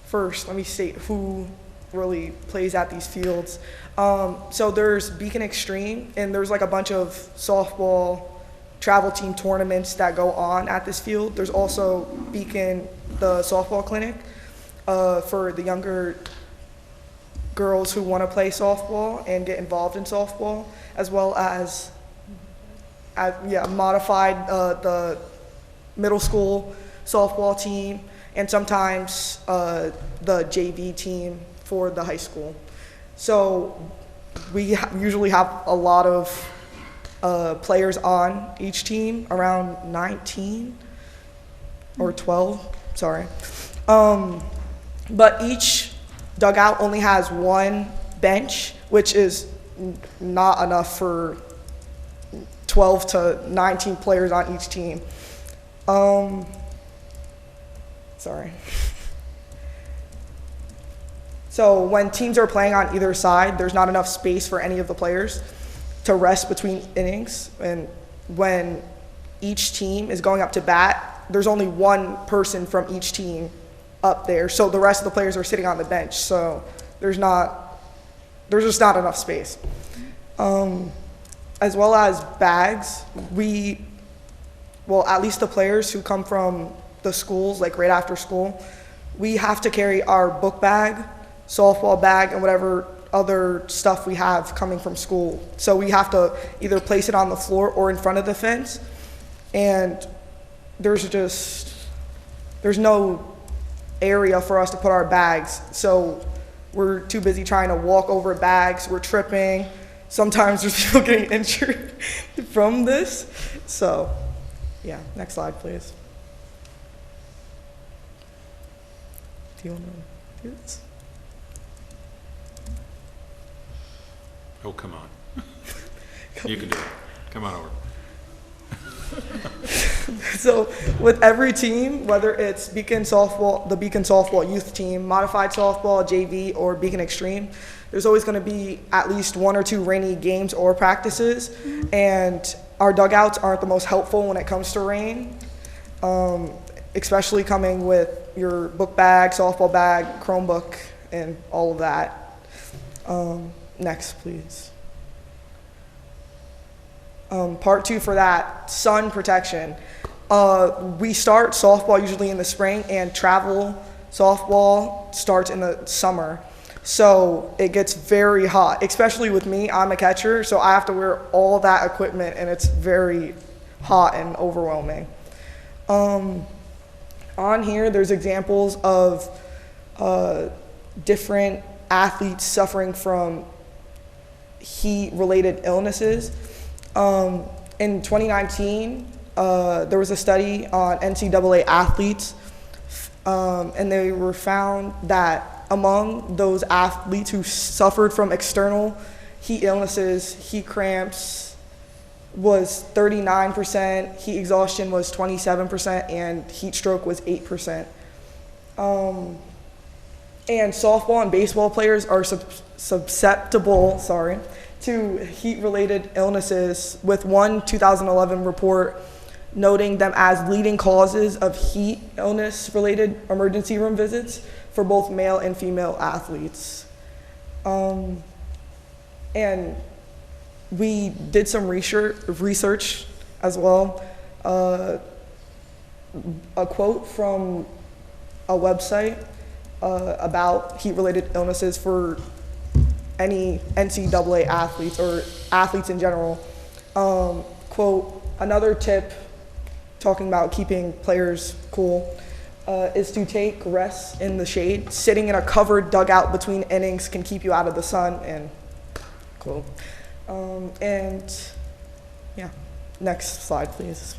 Speaker 15: First, let me state who really plays at these fields. So there's Beacon Extreme, and there's like a bunch of softball travel team tournaments that go on at this field. There's also Beacon, the softball clinic, for the younger girls who want to play softball and get involved in softball, as well as modified the middle school softball team, and sometimes the JV team for the high school. So we usually have a lot of players on each team, around 19 or 12, sorry. But each dugout only has 1 bench, which is not enough for 12 to 19 players on each team. Sorry. So when teams are playing on either side, there's not enough space for any of the players to rest between innings. And when each team is going up to bat, there's only 1 person from each team up there. So the rest of the players are sitting on the bench. So there's just not enough space. As well as bags, at least the players who come from the schools, like right after school, we have to carry our book bag, softball bag, and whatever other stuff we have coming from school. So we have to either place it on the floor or in front of the fence. and there's no area for us to put our bags. So we're too busy trying to walk over bags. We're tripping. Sometimes there's people getting injured from this. So, yeah, next slide, please. Do you want to do this?
Speaker 3: Oh, come on. You can do it. Come on over.
Speaker 15: So with every team, whether it's Beacon Softball, the Beacon Softball youth team, Modified Softball, JV, or Beacon Extreme, there's always going to be at least 1 or 2 rainy games or practices, and our dugouts aren't the most helpful when it comes to rain, especially coming with your book bag, softball bag, Chromebook, and all of that. Next, please. Part 2 for that, sun protection. We start softball usually in the spring, and travel softball starts in the summer. So it gets very hot, especially with me. I'm a catcher, so I have to wear all that equipment, and it's very hot and overwhelming. On here, there's examples of different athletes suffering from heat-related illnesses. In 2019, there was a study on NCAA athletes, and they were found that among those athletes who suffered from external heat illnesses, heat cramps was 39%, heat exhaustion was 27%, and heat stroke was 8%. And softball and baseball players are susceptible, to heat-related illnesses, with one 2011 report noting them as leading causes of heat illness-related emergency room visits for both male and female athletes. And we did some research as well. A quote from a website about heat-related illnesses for any NCAA athletes or athletes in general. Quote, another tip talking about keeping players cool is to take rests in the shade. Sitting in a covered dugout between innings can keep you out of the sun, and quote. And yeah, next slide, please.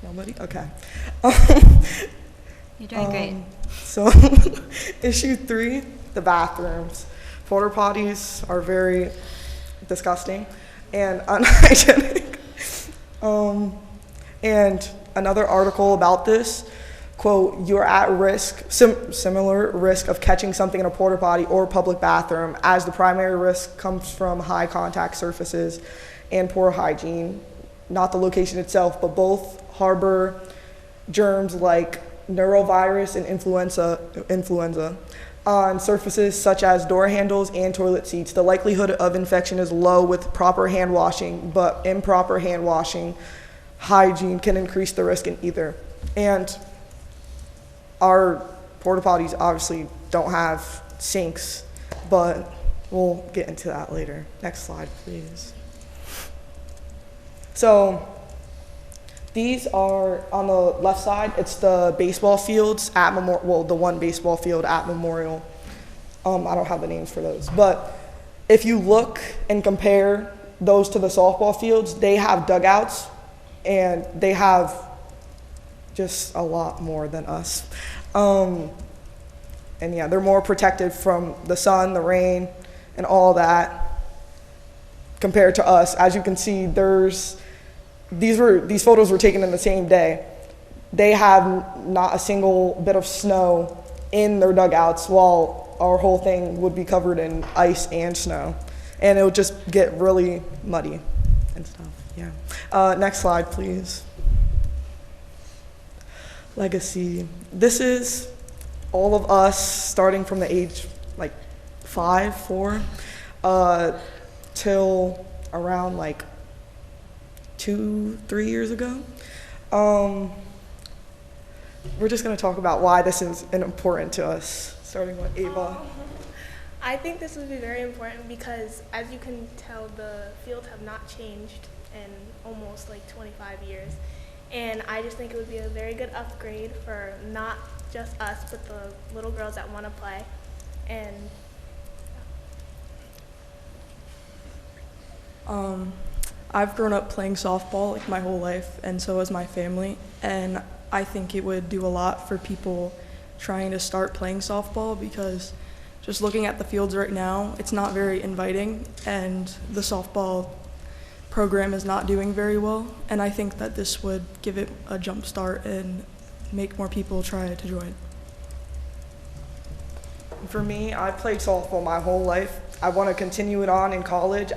Speaker 15: Nobody? Okay.
Speaker 8: You're doing great.
Speaker 15: So, issue 3, the bathrooms. Porta potties are very disgusting and unhygienic. And another article about this, quote, you're at risk, similar risk of catching something in a porta potty or public bathroom, as the primary risk comes from high contact surfaces and poor hygiene, not the location itself, but both harbor germs like neurovirus and influenza on surfaces such as door handles and toilet seats. The likelihood of infection is low with proper hand washing, but improper hand washing hygiene can increase the risk in either. And our porta potties obviously don't have sinks, but we'll get into that later. Next slide, please. So these are, on the left side, it's the baseball fields at Memorial, well, the one baseball field at Memorial. I don't have the names for those, but if you look and compare those to the softball fields, they have dugouts, and they have just a lot more than us. And yeah, they're more protected from the sun, the rain, and all that compared to us. As you can see, these photos were taken in the same day. They have not a single bit of snow in their dugouts, while our whole thing would be covered in ice and snow. And it would just get really muddy and stuff, yeah. Next slide, please. Legacy. This is all of us starting from the age like 4, till around like 2-3 years ago. We're just going to talk about why this is important to us, starting with Ava.
Speaker 16: I think this would be very important because, as you can tell, the fields have not changed in almost like 25 years. And I just think it would be a very good upgrade for not just us, but the little girls that want to play. And
Speaker 17: I've grown up playing softball like my whole life, and so has my family. And I think it would do a lot for people trying to start playing softball because just looking at the fields right now, it's not very inviting, and the softball program is not doing very well. And I think that this would give it a jump start and make more people try to join.
Speaker 15: For me, I've played softball my whole life. I want to continue it on in college.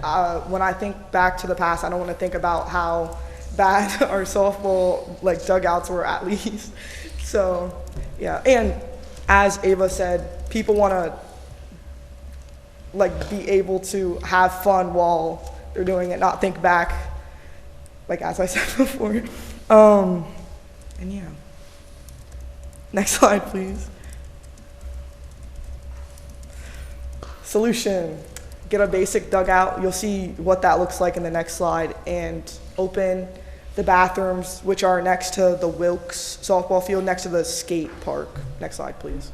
Speaker 15: When I think back to the past, I don't want to think about how bad our softball dugouts were, at least. So, yeah. And as Ava said, people want to be able to have fun while they're doing it, not think back, as I said before. And yeah. Next slide, please. Solution: get a basic dugout. You'll see what that looks like in the next slide, and open the bathrooms, which are next to the Wilkes softball field, next to the skate park. Next slide, please.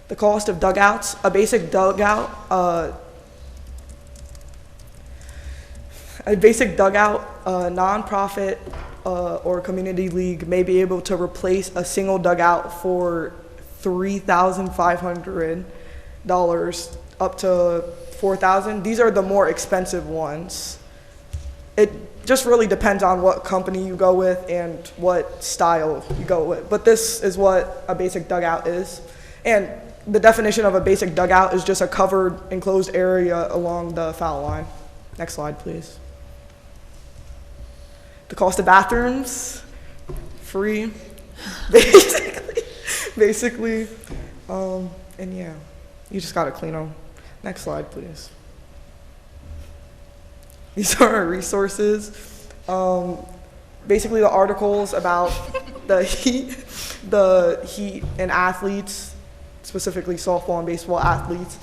Speaker 15: The cost of dugouts: a basic dugout, nonprofit or community league may be able to replace a single dugout for $3,500 up to $4,000. These are the more expensive ones. It just really depends on what company you go with and what style you go with. But this is what a basic dugout is. And the definition of a basic dugout is just a covered, enclosed area along the foul line. Next slide, please. The cost of bathrooms: free, basically. And yeah, you just gotta clean them. Next slide, please. These are our resources. Basically the articles about the heat and athletes, specifically softball and baseball athletes,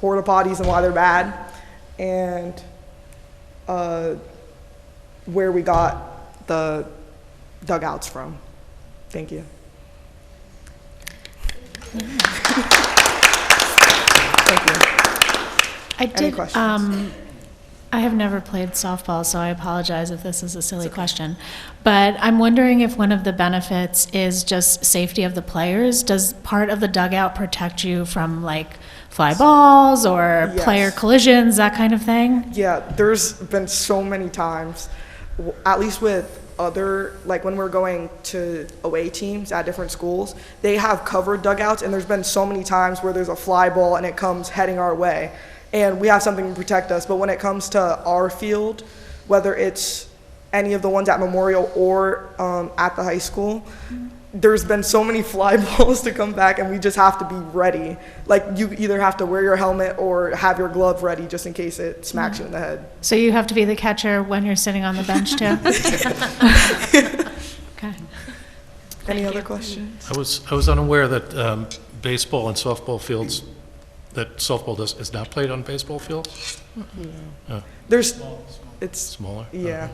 Speaker 15: porta potties and why they're bad, and where we got the dugouts from. Thank you. Thank you. Any questions?
Speaker 11: I have never played softball, so I apologize if this is a silly question. But I'm wondering if one of the benefits is just safety of the players. Does part of the dugout protect you from fly balls or player collisions, that kind of thing?
Speaker 15: Yeah, there's been so many times, at least with other, when we're going to away teams at different schools, they have covered dugouts, and there's been so many times where there's a fly ball and it comes heading our way, and we have something to protect us. But when it comes to our field, whether it's any of the ones at Memorial or at the high school, there's been so many fly balls to come back, and we just have to be ready. You either have to wear your helmet or have your glove ready just in case it smacks you in the head.
Speaker 11: So you have to be the catcher when you're sitting on the bench too? Okay.
Speaker 15: Any other questions?
Speaker 9: I was unaware that baseball and softball fields, that softball is not played on baseball fields?
Speaker 15: No.
Speaker 9: It's
Speaker 15: It's
Speaker 9: smaller?
Speaker 15: Yeah.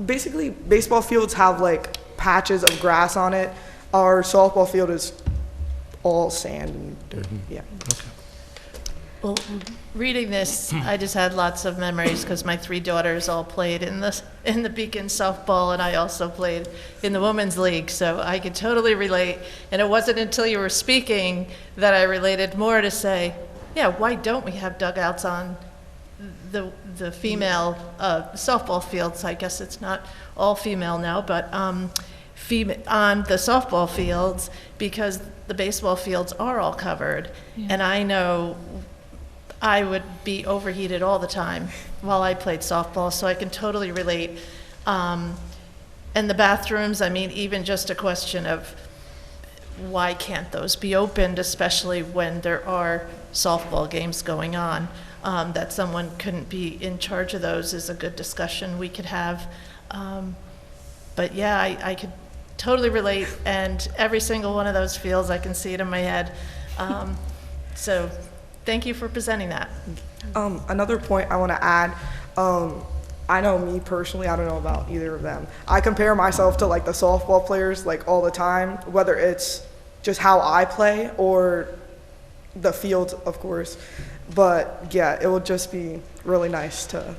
Speaker 15: Basically, baseball fields have patches of grass on it. Our softball field is all sand and dirt. Yeah.
Speaker 9: Okay.
Speaker 10: Well, reading this, I just had lots of memories because my 3 daughters all played in the Beacon softball, and I also played in the women's league, so I could totally relate. And it wasn't until you were speaking that I related more to say, yeah, why don't we have dugouts on the female softball fields? I guess it's not all female now, but on the softball fields, because the baseball fields are all covered. Yeah. And I know I would be overheated all the time while I played softball, so I can totally relate. And the bathrooms, even just a question of why can't those be opened, especially when there are softball games going on, that someone couldn't be in charge of those is a good discussion we could have. But yeah, I could totally relate, and every single one of those fields, I can see it in my head. So thank you for presenting that.
Speaker 15: Another point I want to add, I know me personally, I don't know about either of them. I compare myself to like the softball players like all the time, whether it's just how I play or the field, of course. But yeah, it would just be really nice to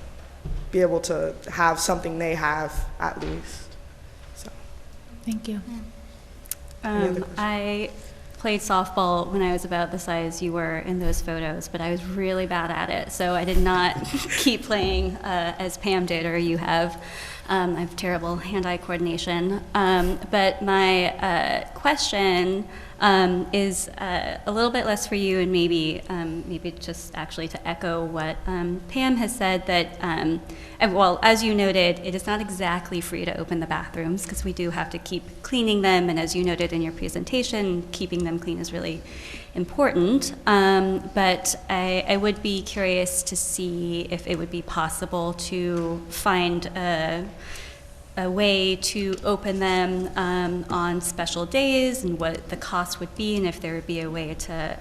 Speaker 15: be able to have something they have at least. So.
Speaker 11: Thank you.
Speaker 8: I played softball when I was about the size you were in those photos, but I was really bad at it, so I did not keep playing as Pam did or you have. I have terrible hand-eye coordination. But my question is a little bit less for you, and maybe just actually to echo what Pam has said, that, well, as you noted, it is not exactly free to open the bathrooms because we do have to keep cleaning them, and as you noted in your presentation, keeping them clean is really important. But I would be curious to see if it would be possible to find a way to open them on special days, and what the cost would be, and if there would be a way to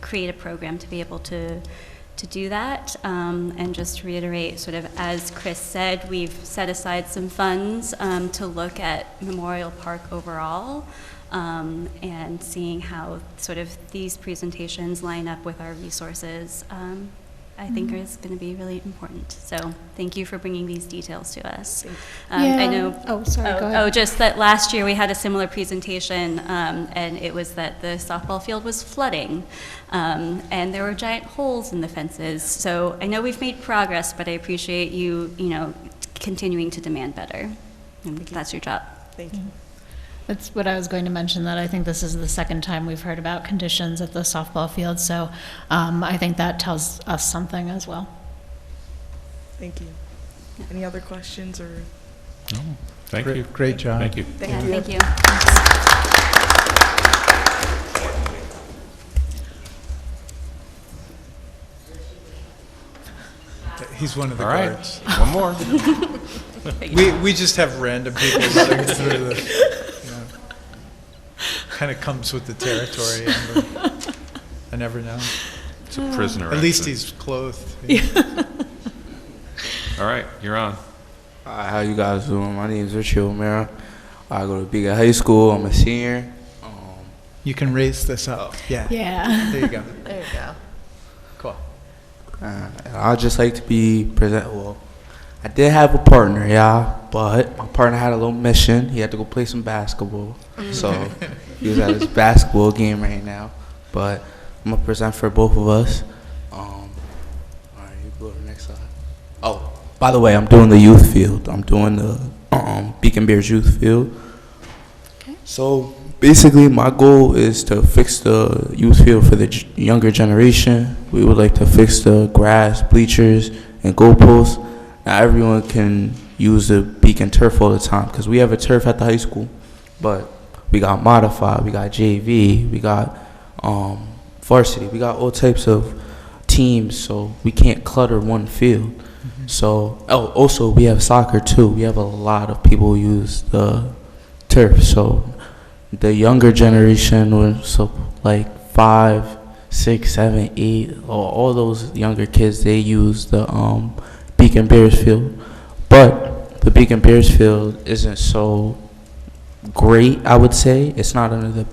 Speaker 8: create a program to be able to do that. And just reiterate, sort of as Chris said, we've set aside some funds to look at Memorial Park overall, and seeing how sort of these presentations line up with our resources, I think is going to be really important. So thank you for bringing these details to us. I know.
Speaker 11: Oh, sorry, go ahead.
Speaker 8: Oh, just that last year we had a similar presentation, and it was that the softball field was flooding, and there were giant holes in the fences. So I know we've made progress, but I appreciate you, continuing to demand better. And that's your job.
Speaker 15: Thank you.
Speaker 11: That's what I was going to mention, that I think this is the second time we've heard about conditions at the softball field, so I think that tells us something as well.
Speaker 15: Thank you. Any other questions or?
Speaker 3: No. Thank
Speaker 2: Great,
Speaker 3: you.
Speaker 2: great job.
Speaker 3: Thank you.
Speaker 15: Thank you.
Speaker 8: Thank you.
Speaker 2: He's one of the
Speaker 3: All right.
Speaker 2: guards.
Speaker 3: One more.
Speaker 2: We just have random people running through the, kind of comes with the territory. I never know.
Speaker 3: It's a prisoner.
Speaker 2: At least
Speaker 3: exit.
Speaker 2: he's clothed.
Speaker 3: All right, you're on.
Speaker 18: How you guys doing? My name is Richie O'Mara. I go to Beacon High School. I'm a senior.
Speaker 2: You can raise this up. Yeah.
Speaker 11: Yeah.
Speaker 2: There you go.
Speaker 10: There you go.
Speaker 2: Cool.
Speaker 18: I'd just like to be present. Well, I did have a partner, yeah, but my partner had a little mission. He had to go play some basketball. So he was at his basketball game right now. But I'm going to present for both of us. All right, you go to the next slide. Oh, by the way, I'm doing the youth field. I'm doing the Beacon Bears youth field.
Speaker 11: Okay.
Speaker 18: So basically, my goal is to fix the youth field for the younger generation. We would like to fix the grass, bleachers, and goalposts. Now everyone can use the Beacon turf all the time because we have a turf at the high school, but we got modified, we got JV, we got varsity, we got all types of teams, so we can't clutter one field. Mm-hmm. So also we have soccer too. We have a lot of people who use the turf. So the younger generation was like 5, 6, 7, 8, all those younger kids, they use the Beacon Bears field. But the Beacon Bears field isn't so great, I would say. It's not under the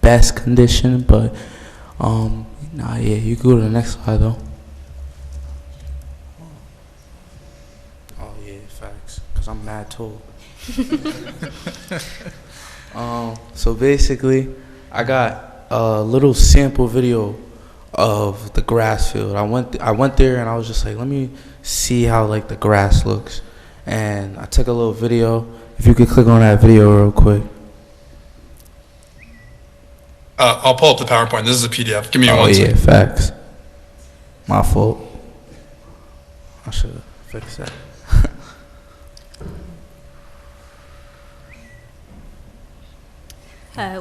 Speaker 18: best condition, but yeah, you can go to the next slide though. Oh yeah, facts, because I'm mad too. So basically, I got a little sample video of the grass field. I went there and I was just like, let me see how like the grass looks, and I took a little video. If you could click on that video real quick.
Speaker 1: I'll pull up the PowerPoint. This is a PDF. Give me
Speaker 18: Oh
Speaker 1: one
Speaker 18: yeah,
Speaker 1: second.
Speaker 18: facts. My fault. I should have fixed that.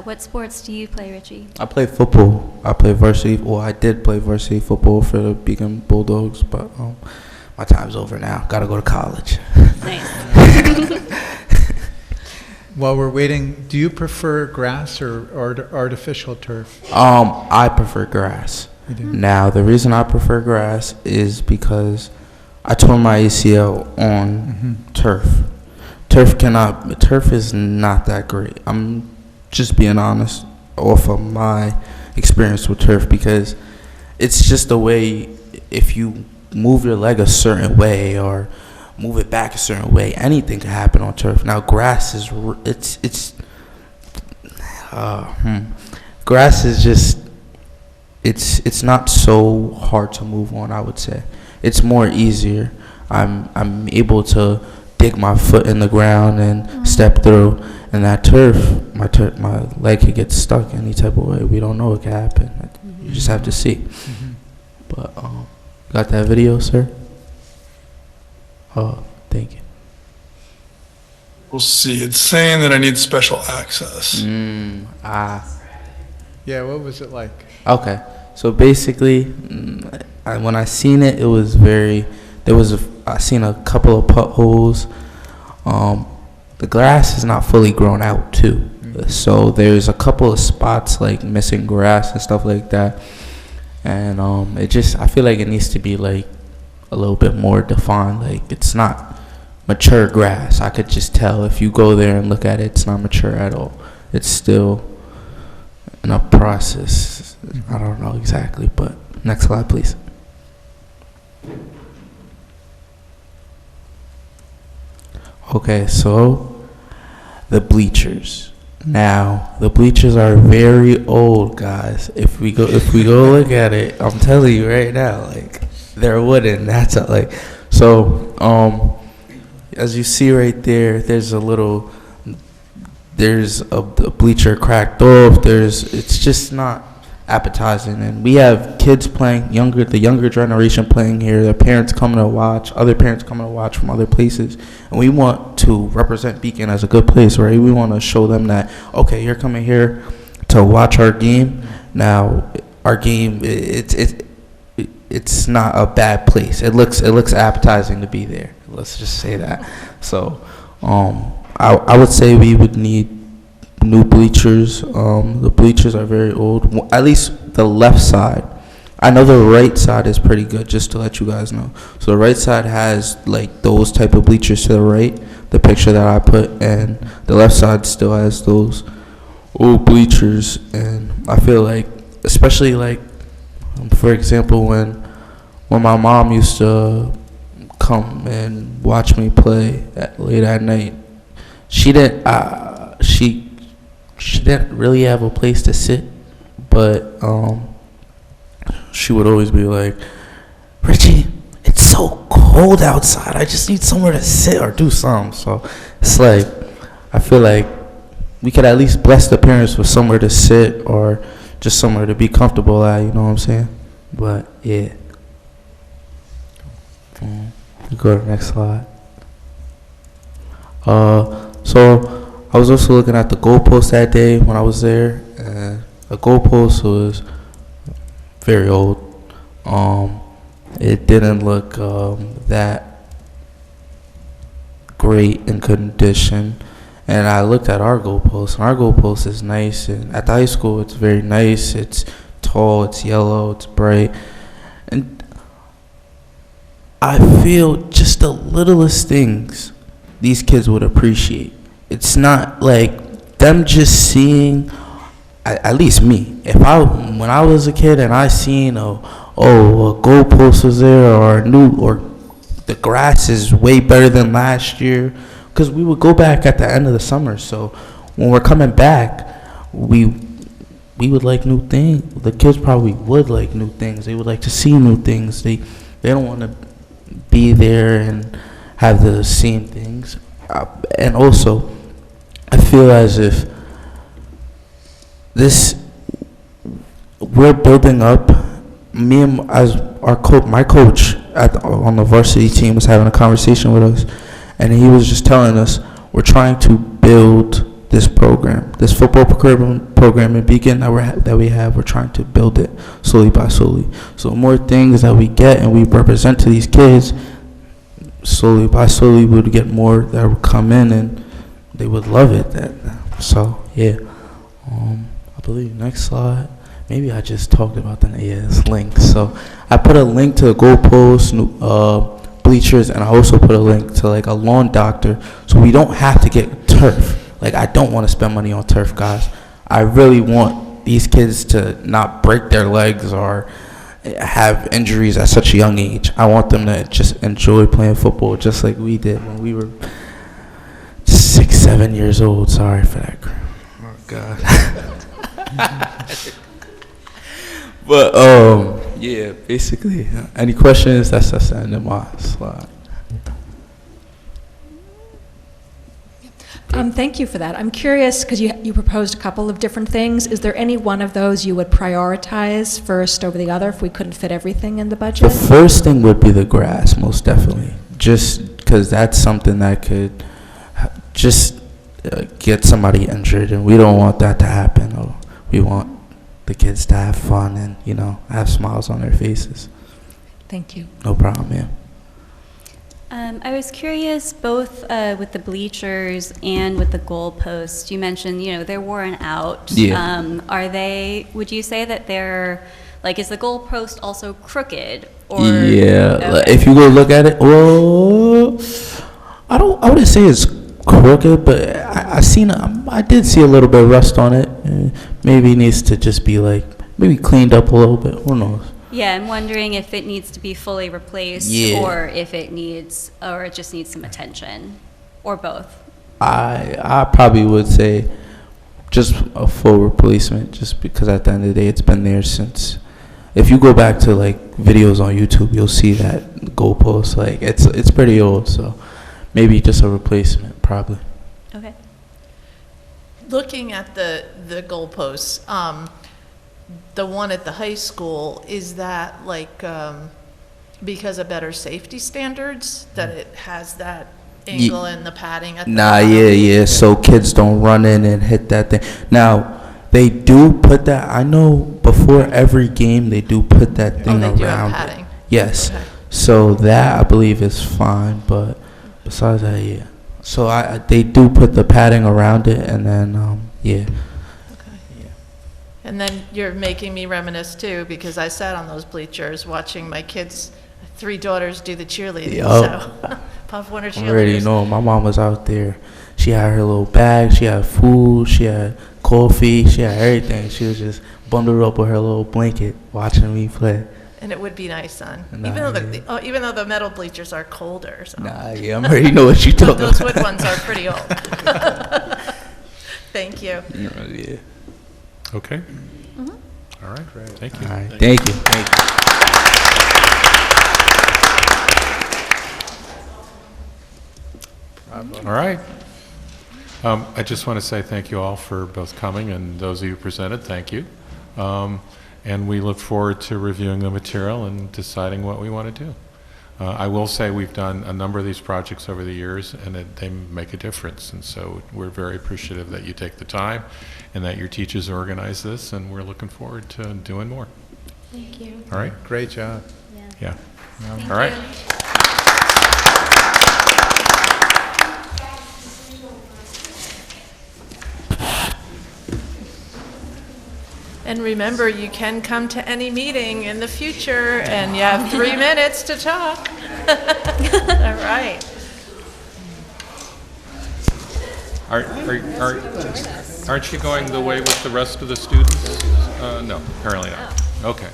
Speaker 8: What sports do you play, Richie?
Speaker 18: I play football. I play varsity. Well, I did play varsity football for the Beacon Bulldogs, but my time's over now. Gotta go to college.
Speaker 8: Nice.
Speaker 2: While we're waiting, do you prefer grass or artificial turf?
Speaker 18: I prefer grass.
Speaker 2: You do?
Speaker 18: Now, the reason I prefer grass is because I tore my ACL on turf. Turf is not that great. I'm just being honest off of my experience with turf, because it's just a way, if you move your leg a certain way or move it back a certain way, anything can happen on turf. Now, grass is, grass is just, it's not so hard to move on, I would say. It's more easier. I'm able to dig my foot in the ground and step through. And that turf, my leg could get stuck any type of way. We don't know what can happen. You just have to see. But got that video, sir? Oh, thank you.
Speaker 1: We'll see. It's saying that I need special access.
Speaker 2: Yeah, what was it like?
Speaker 18: Okay, so basically, when I seen it, it was I seen a couple of potholes. The grass is not fully grown out too, so there's a couple of spots like missing grass and stuff like that, and I feel like it needs to be like a little bit more defined. Like, it's not mature grass. I could just tell if you go there and look at it, it's not mature at all. It's still in a process. I don't know exactly, but next slide, please. Okay, so the bleachers. Now, the bleachers are very old, guys. If we go look at it, I'm telling you right now, like, they're wooden. That's so. As you see right there, there's a bleacher cracked off. It's just not appetizing, and we have kids playing, the younger generation playing here, their parents coming to watch, other parents coming to watch from other places, and we want to represent Beacon as a good place, right? We want to show them that, okay, you're coming here to watch our game. Now, our game, it's not a bad place. It looks appetizing to be there. Let's just say that. So, I would say we would need new bleachers. The bleachers are very old. At least the left side. I know the right side is pretty good, just to let you guys know. So the right side has like those type of bleachers to the right, the picture that I put, and the left side still has those old bleachers. And I feel like, especially like, for example, when my mom used to come and watch me play late at night, she didn't really have a place to sit, but she would always be like, Richie, it's so cold outside, I just need somewhere to sit or do something. So it's like, I feel like we could at least bless the parents with somewhere to sit or just somewhere to be comfortable at, you know what I'm saying? But yeah. Go to the next slide. So I was also looking at the goalpost that day when I was there, and the goalpost was very old. It didn't look that great in condition. And I looked at our goalpost, and our goalpost is nice. And at the high school, it's very nice. It's tall, it's yellow, it's bright. And I feel just the littlest things these kids would appreciate. It's not like them just seeing, at least me, when I was a kid and I seen a goalpost was there, or the grass is way better than last year, because we would go back at the end of the summer. So when we're coming back, we would like new things. The kids probably would like new things. They would like to see new things. They don't want to be there and have the same things. And also, I feel as if we're building up. Me and my coach on the varsity team was having a conversation with us, and he was just telling us we're trying to build this program, this football program in Beacon that we have. We're trying to build it slowly by slowly. So more things that we get and we represent to these kids, slowly by slowly we would get more that would come in and they would love it. So yeah, I believe next slide. Maybe I just talked about that. Yeah, it's links. So I put a link to the goalpost, bleachers, and I also put a link to like a lawn doctor, so we don't have to get turf. Like, I don't want to spend money on turf, guys. I really want these kids to not break their legs or have injuries at such a young age. I want them to just enjoy playing football just like we did when we were 6, 7 years old. Sorry for that. Oh God. But yeah, basically, any questions? That's the end of my slide.
Speaker 7: Thank you for that. I'm curious, because you proposed a couple of different things. Is there any one of those you would prioritize first over the other if we couldn't fit everything in the budget?
Speaker 18: The first thing would be the grass, most definitely. Just because that's something that could just get somebody injured, and we don't want that to happen. Or we want the kids to have fun and, you know, have smiles on their faces.
Speaker 7: Thank you.
Speaker 18: No problem, yeah.
Speaker 8: I was curious, both with the bleachers and with the goalposts, you mentioned, you know, they're worn out.
Speaker 18: Yeah.
Speaker 8: Are they, would you say that they're, like, is the goalpost also crooked? Or,
Speaker 18: Yeah,
Speaker 8: okay.
Speaker 18: if you go look at it, well, I wouldn't say it's crooked, but I did see a little bit of rust on it. Maybe it needs to just be like, maybe cleaned up a little bit, who knows?
Speaker 8: Yeah, I'm wondering if it needs to be fully replaced,
Speaker 18: Yeah.
Speaker 8: or if it needs, or it just needs some attention, or both.
Speaker 18: I probably would say just a full replacement, just because at the end of the day, it's been there since. If you go back to like videos on YouTube, you'll see that goalpost. Like, it's pretty old, so maybe just a replacement, probably.
Speaker 8: Okay.
Speaker 10: Looking at the goalposts, the one at the high school, is that like because of better safety standards that it has that angle and the padding at the
Speaker 18: Nah,
Speaker 10: bottom?
Speaker 18: yeah. So kids don't run in and hit that thing. Now, they do put that. I know before every game they do put that thing
Speaker 10: they do have
Speaker 18: around.
Speaker 10: padding.
Speaker 18: Yes.
Speaker 10: Okay.
Speaker 18: So that I believe is fine, but besides that, yeah. So they do put the padding around it, and then yeah.
Speaker 10: And then you're making me reminisce too, because I sat on those bleachers watching my kids, 3 daughters, do the cheerleading.
Speaker 18: Yup.
Speaker 10: So Pop Warner
Speaker 18: I
Speaker 10: cheerleaders.
Speaker 18: already know. My mom was out there. She had her little bag. She had food. She had coffee. She had everything. She was just bundled up with her little blanket, watching me play.
Speaker 10: And it would be nice, son.
Speaker 18: Nah,
Speaker 10: Even though the metal bleachers are colder. So.
Speaker 18: Nah, yeah, I already know what you're talking about.
Speaker 10: Those wood ones are pretty old. Thank you.
Speaker 18: Yeah.
Speaker 3: Okay. All right, thank you.
Speaker 18: All right, thank you. Thank you.
Speaker 3: All right. I just want to say thank you all for both coming, and those of you who presented, thank you. And we look forward to reviewing the material and deciding what we want to do. I will say we've done a number of these projects over the years, and they make a difference. And so we're very appreciative that you take the time and that your teachers organize this, and we're looking forward to doing more.
Speaker 13: Thank you.
Speaker 3: All right?
Speaker 2: Great job.
Speaker 3: Yeah.
Speaker 13: Thank
Speaker 3: All right.
Speaker 13: you.
Speaker 10: And remember, you can come to any meeting in the future, and you have 3 minutes to talk. All right.
Speaker 3: Aren't you going the way with the rest of the students? No, apparently not. Okay.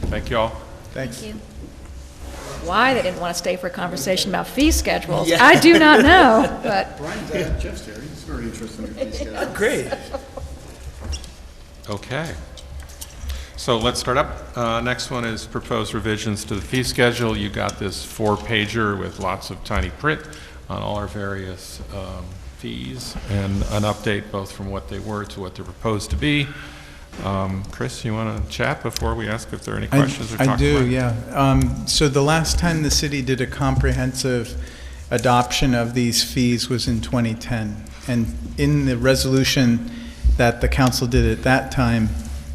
Speaker 3: Thank you all.
Speaker 2: Thanks.
Speaker 7: Why they didn't want to stay for a conversation about fee schedules, I do not know, but.
Speaker 9: Jeff's there, he's very interested in these guys.
Speaker 2: Great.
Speaker 3: Okay. So let's start up. Next one is proposed revisions to the fee schedule. You got this 4-pager with lots of tiny print on all our various fees and an update both from what they were to what they're proposed to be. Chris, you want to chat before we ask if there are any questions or talk
Speaker 2: I do,
Speaker 3: about it?
Speaker 2: yeah. So the last time the city did a comprehensive adoption of these fees was in 2010. And in the resolution that the council did at that time,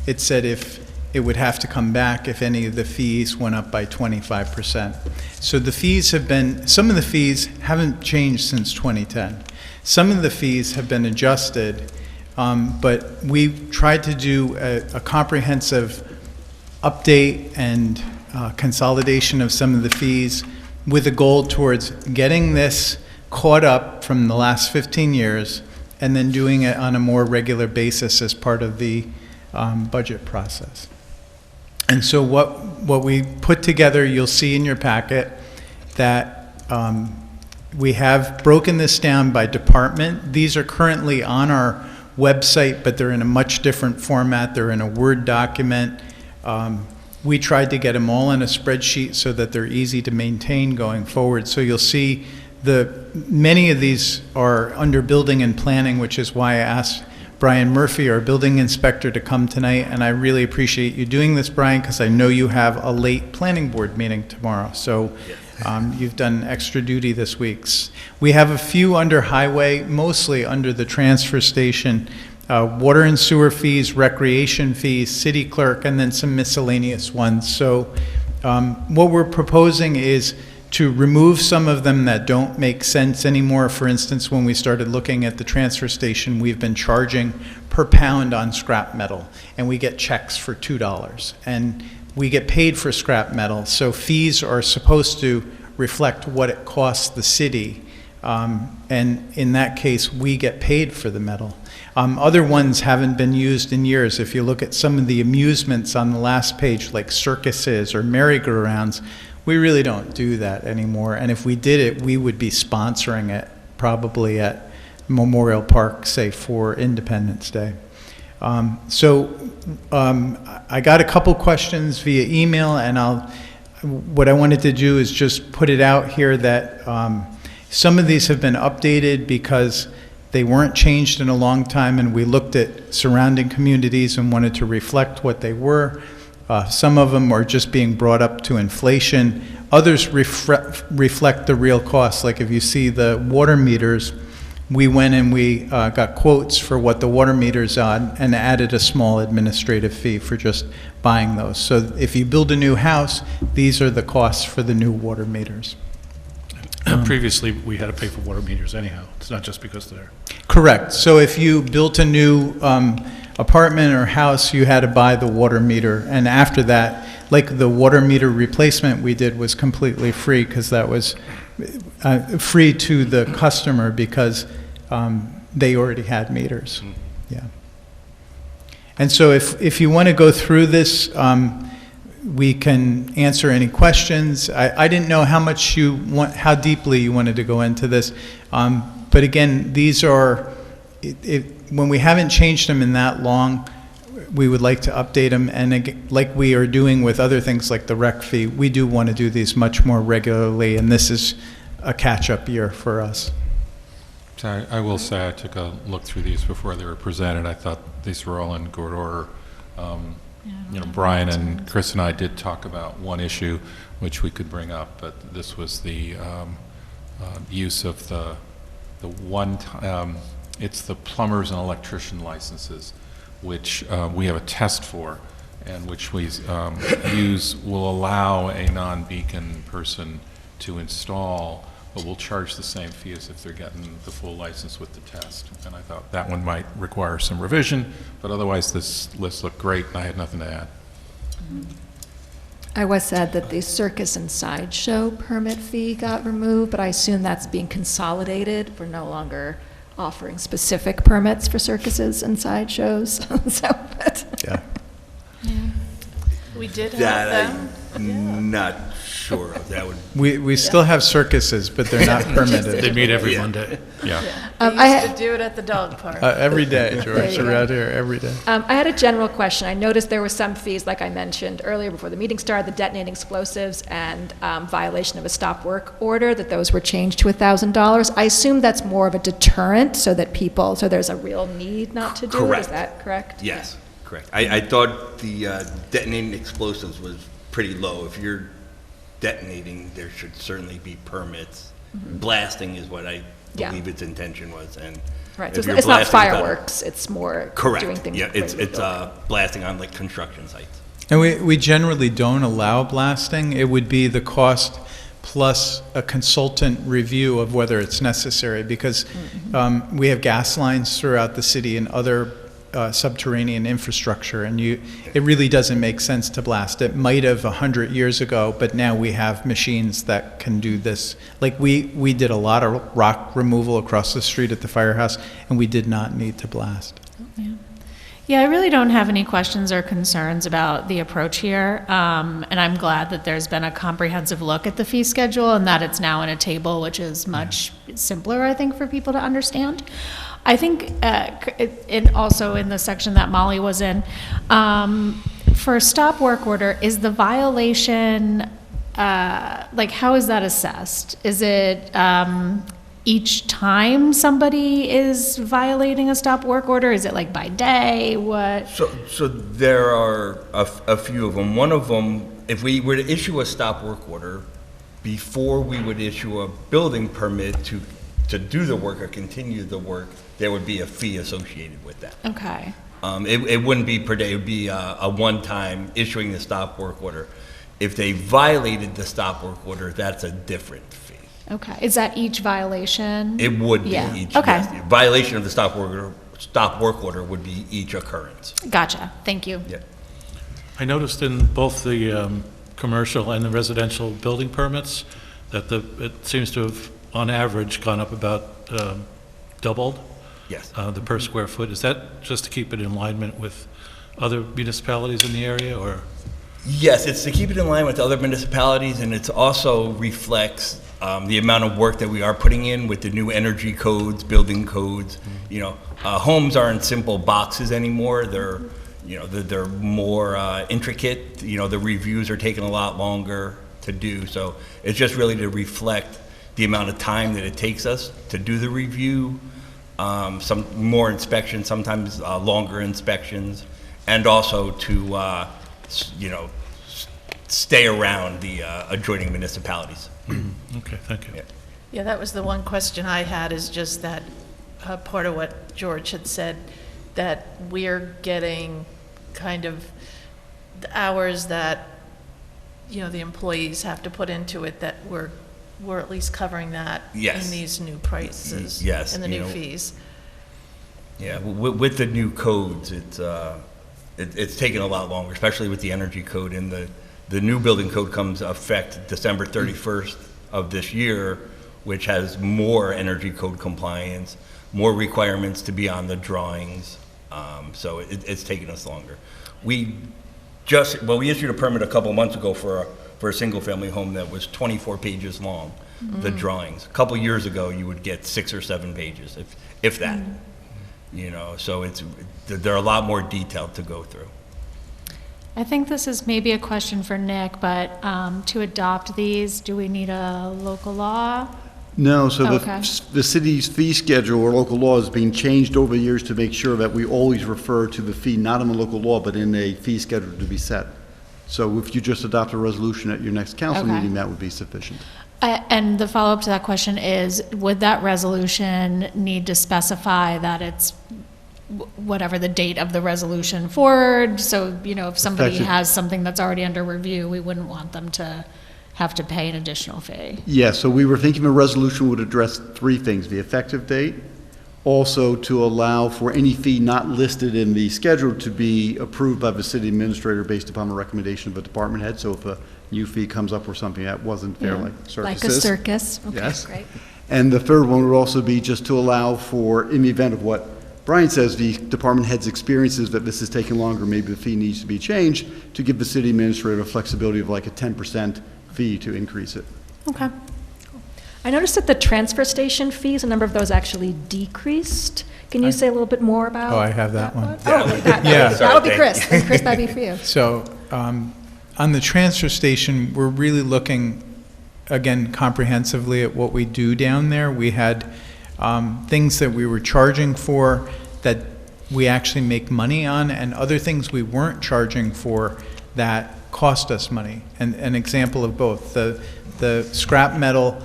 Speaker 2: it said if it would have to come back if any of the fees went up by 25%. So the fees have been, some of the fees haven't changed since 2010. Some of the fees have been adjusted, but we've tried to do a comprehensive update and consolidation of some of the fees with a goal towards getting this caught up from the last 15 years and then doing it on a more regular basis as part of the budget process. And so what we put together, you'll see in your packet that we have broken this down by department. These are currently on our website, but they're in a much different format. They're in a Word document. We tried to get them all in a spreadsheet so that they're easy to maintain going forward. So you'll see many of these are under building and planning, which is why I asked Brian Murphy, our building inspector, to come tonight. And I really appreciate you doing this, Brian, because I know you have a late planning board meeting tomorrow. So you've done extra duty this week. We have a few under highway, mostly under the transfer station, water and sewer fees, recreation fees, city clerk, and then some miscellaneous ones. So what we're proposing is to remove some of them that don't make sense anymore. For instance, when we started looking at the transfer station, we've been charging per pound on scrap metal, and we get checks for $2. And we get paid for scrap metal, so fees are supposed to reflect what it costs the city. And in that case, we get paid for the metal. Other ones haven't been used in years. If you look at some of the amusements on the last page, like circuses or merry-go-rounds, we really don't do that anymore. And if we did it, we would be sponsoring it probably at Memorial Park, say, for Independence Day. I got a couple questions via email, and what I wanted to do is just put it out here that some of these have been updated because they weren't changed in a long time, and we looked at surrounding communities and wanted to reflect what they were. Some of them are just being brought up to inflation. Others reflect the real costs. Like if you see the water meters, we went and we got quotes for what the water meters are and added a small administrative fee for just buying those. So if you build a new house, these are the costs for the new water meters.
Speaker 9: Previously, we had to pay for water meters anyhow. It's not just because they're...
Speaker 2: Correct. So if you built a new apartment or house, you had to buy the water meter. And after that, like the water meter replacement we did was completely free because that was free to the customer because they already had meters. Yeah. And so if you want to go through this, we can answer any questions. I didn't know how much how deeply you wanted to go into this. But again, these are, when we haven't changed them in that long, we would like to update them. And again, like we are doing with other things like the rec fee, we do want to do these much more regularly. And this is a catch-up year for us.
Speaker 3: So I will say I took a look through these before they were presented. I thought these were all in good order. Brian and Chris and I did talk about one issue which we could bring up, but this was the use of the one, it's the plumbers and electrician licenses, which we have a test for, and which we will allow a non-Beacon person to install, but we'll charge the same fee as if they're getting the full license with the test. And I thought that one might require some revision, but otherwise this list looked great, and I had nothing to add.
Speaker 7: I was sad that the circus and sideshow permit fee got removed, but I assume that's being consolidated. We're no longer offering specific permits for circuses and sideshows.
Speaker 2: Yeah.
Speaker 10: We did have
Speaker 19: That
Speaker 10: them.
Speaker 19: I'm not sure of. That would.
Speaker 2: We still have circuses, but they're not permitted.
Speaker 9: They meet every Monday.
Speaker 3: Yeah.
Speaker 10: We used to do it at the dog park.
Speaker 2: Every day,
Speaker 7: There
Speaker 2: George,
Speaker 7: you go.
Speaker 2: around here, every day.
Speaker 7: I had a general question. I noticed there were some fees, like I mentioned earlier before the meeting started, the detonating explosives and violation of a stop work order, that those were changed to $1,000. I assume that's more of a deterrent so that so there's a real need not to do it. Is that correct?
Speaker 19: Yes, correct. I thought the detonating explosives was pretty low. If you're detonating, there should certainly be permits. Blasting is what I believe its intention was, and
Speaker 7: Right,
Speaker 19: if
Speaker 7: so
Speaker 19: you're
Speaker 7: it's not
Speaker 19: blasting
Speaker 7: fireworks, it's more
Speaker 19: correct.
Speaker 7: doing things.
Speaker 19: Yeah, it's
Speaker 7: regularly.
Speaker 19: blasting on like construction sites.
Speaker 2: And we generally don't allow blasting. It would be the cost plus a consultant review of whether it's necessary, because we have gas lines throughout the city and other subterranean infrastructure, and it really doesn't make sense to blast. It might have 100 years ago, but now we have machines that can do this. Like we did a lot of rock removal across the street at the firehouse, and we did not need to blast.
Speaker 11: Yeah, I really don't have any questions or concerns about the approach here, and I'm glad that there's been a comprehensive look at the fee schedule and that it's now in a table, which is much simpler, I think, for people to understand. I think, also in the section that Molly was in, for stop work order, is the violation, like, how is that assessed? Is it each time somebody is violating a stop work order? Is it like by day? What?
Speaker 19: So there are a few of them. One of them, if we were to issue a stop work order, before we would issue a building permit to do the work or continue the work, there would be a fee associated with that.
Speaker 11: Okay.
Speaker 19: It wouldn't be per day, it would be a one-time issuing the stop work order. If they violated the stop work order, that's a different fee.
Speaker 11: Okay. Is that each violation?
Speaker 19: It would be
Speaker 11: Yeah.
Speaker 19: each.
Speaker 11: Okay.
Speaker 19: Yes. Violation of the stop work order would be each occurrence.
Speaker 11: Gotcha. Thank you.
Speaker 19: Yeah.
Speaker 9: I noticed in both the commercial and the residential building permits that it seems to have, on average, gone up about doubled.
Speaker 19: Yes.
Speaker 9: The per square foot. Is that just to keep it in alignment with other municipalities in the area, or?
Speaker 19: Yes, it's to keep it in line with other municipalities, and it also reflects the amount of work that we are putting in with the new energy codes, building codes. You know, homes aren't simple boxes anymore. They're, they're more intricate. You know, the reviews are taking a lot longer to do. So it's just really to reflect the amount of time that it takes us to do the review. Some more inspections, sometimes longer inspections, and also to, stay around the adjoining municipalities.
Speaker 9: Okay, thank you.
Speaker 10: Yeah, that was the one question I had, is just that part of what George had said, that we're getting kind of the hours that, the employees have to put into it, that we're at least covering that
Speaker 19: Yes.
Speaker 10: in these new prices.
Speaker 19: Yes,
Speaker 10: And the new fees.
Speaker 19: Yeah, with the new codes, it's taken a lot longer, especially with the energy code. And the new building code comes effect December 31st of this year, which has more energy code compliance, more requirements to be on the drawings. So it's taken us longer. We issued a permit a couple months ago for a single-family home that was 24 pages long, the drawings. A couple years ago, you would get 6 or 7 pages, if that. So they're a lot more detailed to go through.
Speaker 11: I think this is maybe a question for Nick, but to adopt these, do we need a local law?
Speaker 20: No, so
Speaker 11: Okay.
Speaker 20: the city's fee schedule or local law is being changed over the years to make sure that we always refer to the fee, not in the local law, but in a fee schedule to be set. So if you just adopt a resolution at your next council
Speaker 11: Okay.
Speaker 20: meeting, that would be sufficient.
Speaker 11: And the follow-up to that question is, would that resolution need to specify that it's whatever the date of the resolution forward? So, if somebody
Speaker 20: Effective.
Speaker 11: has something that's already under review, we wouldn't want them to have to pay an additional fee.
Speaker 20: Yeah, so we were thinking a resolution would address 3 things: the effective date, also to allow for any fee not listed in the schedule to be approved by the city administrator based upon a recommendation of a department head. So if a new fee comes up or something that wasn't fair,
Speaker 11: Yeah.
Speaker 20: like circuses.
Speaker 7: Like a circus? Okay,
Speaker 20: Yes.
Speaker 7: great.
Speaker 20: And the third one would also be just to allow for, in the event of what Brian says, the department head's experiences that this is taking longer, maybe the fee needs to be changed, to give the city administrator flexibility of like a 10% fee to increase it.
Speaker 7: Okay. I noticed that the transfer station fees, a number of those actually decreased. Can you say a little bit more about?
Speaker 2: Oh, I have that one.
Speaker 7: That would be Chris. And Chris, that'd be for you.
Speaker 2: So, on the transfer station, we're really looking, again, comprehensively at what we do down there. We had things that we were charging for that we actually make money on, and other things we weren't charging for that cost us money. And an example of both. The scrap metal,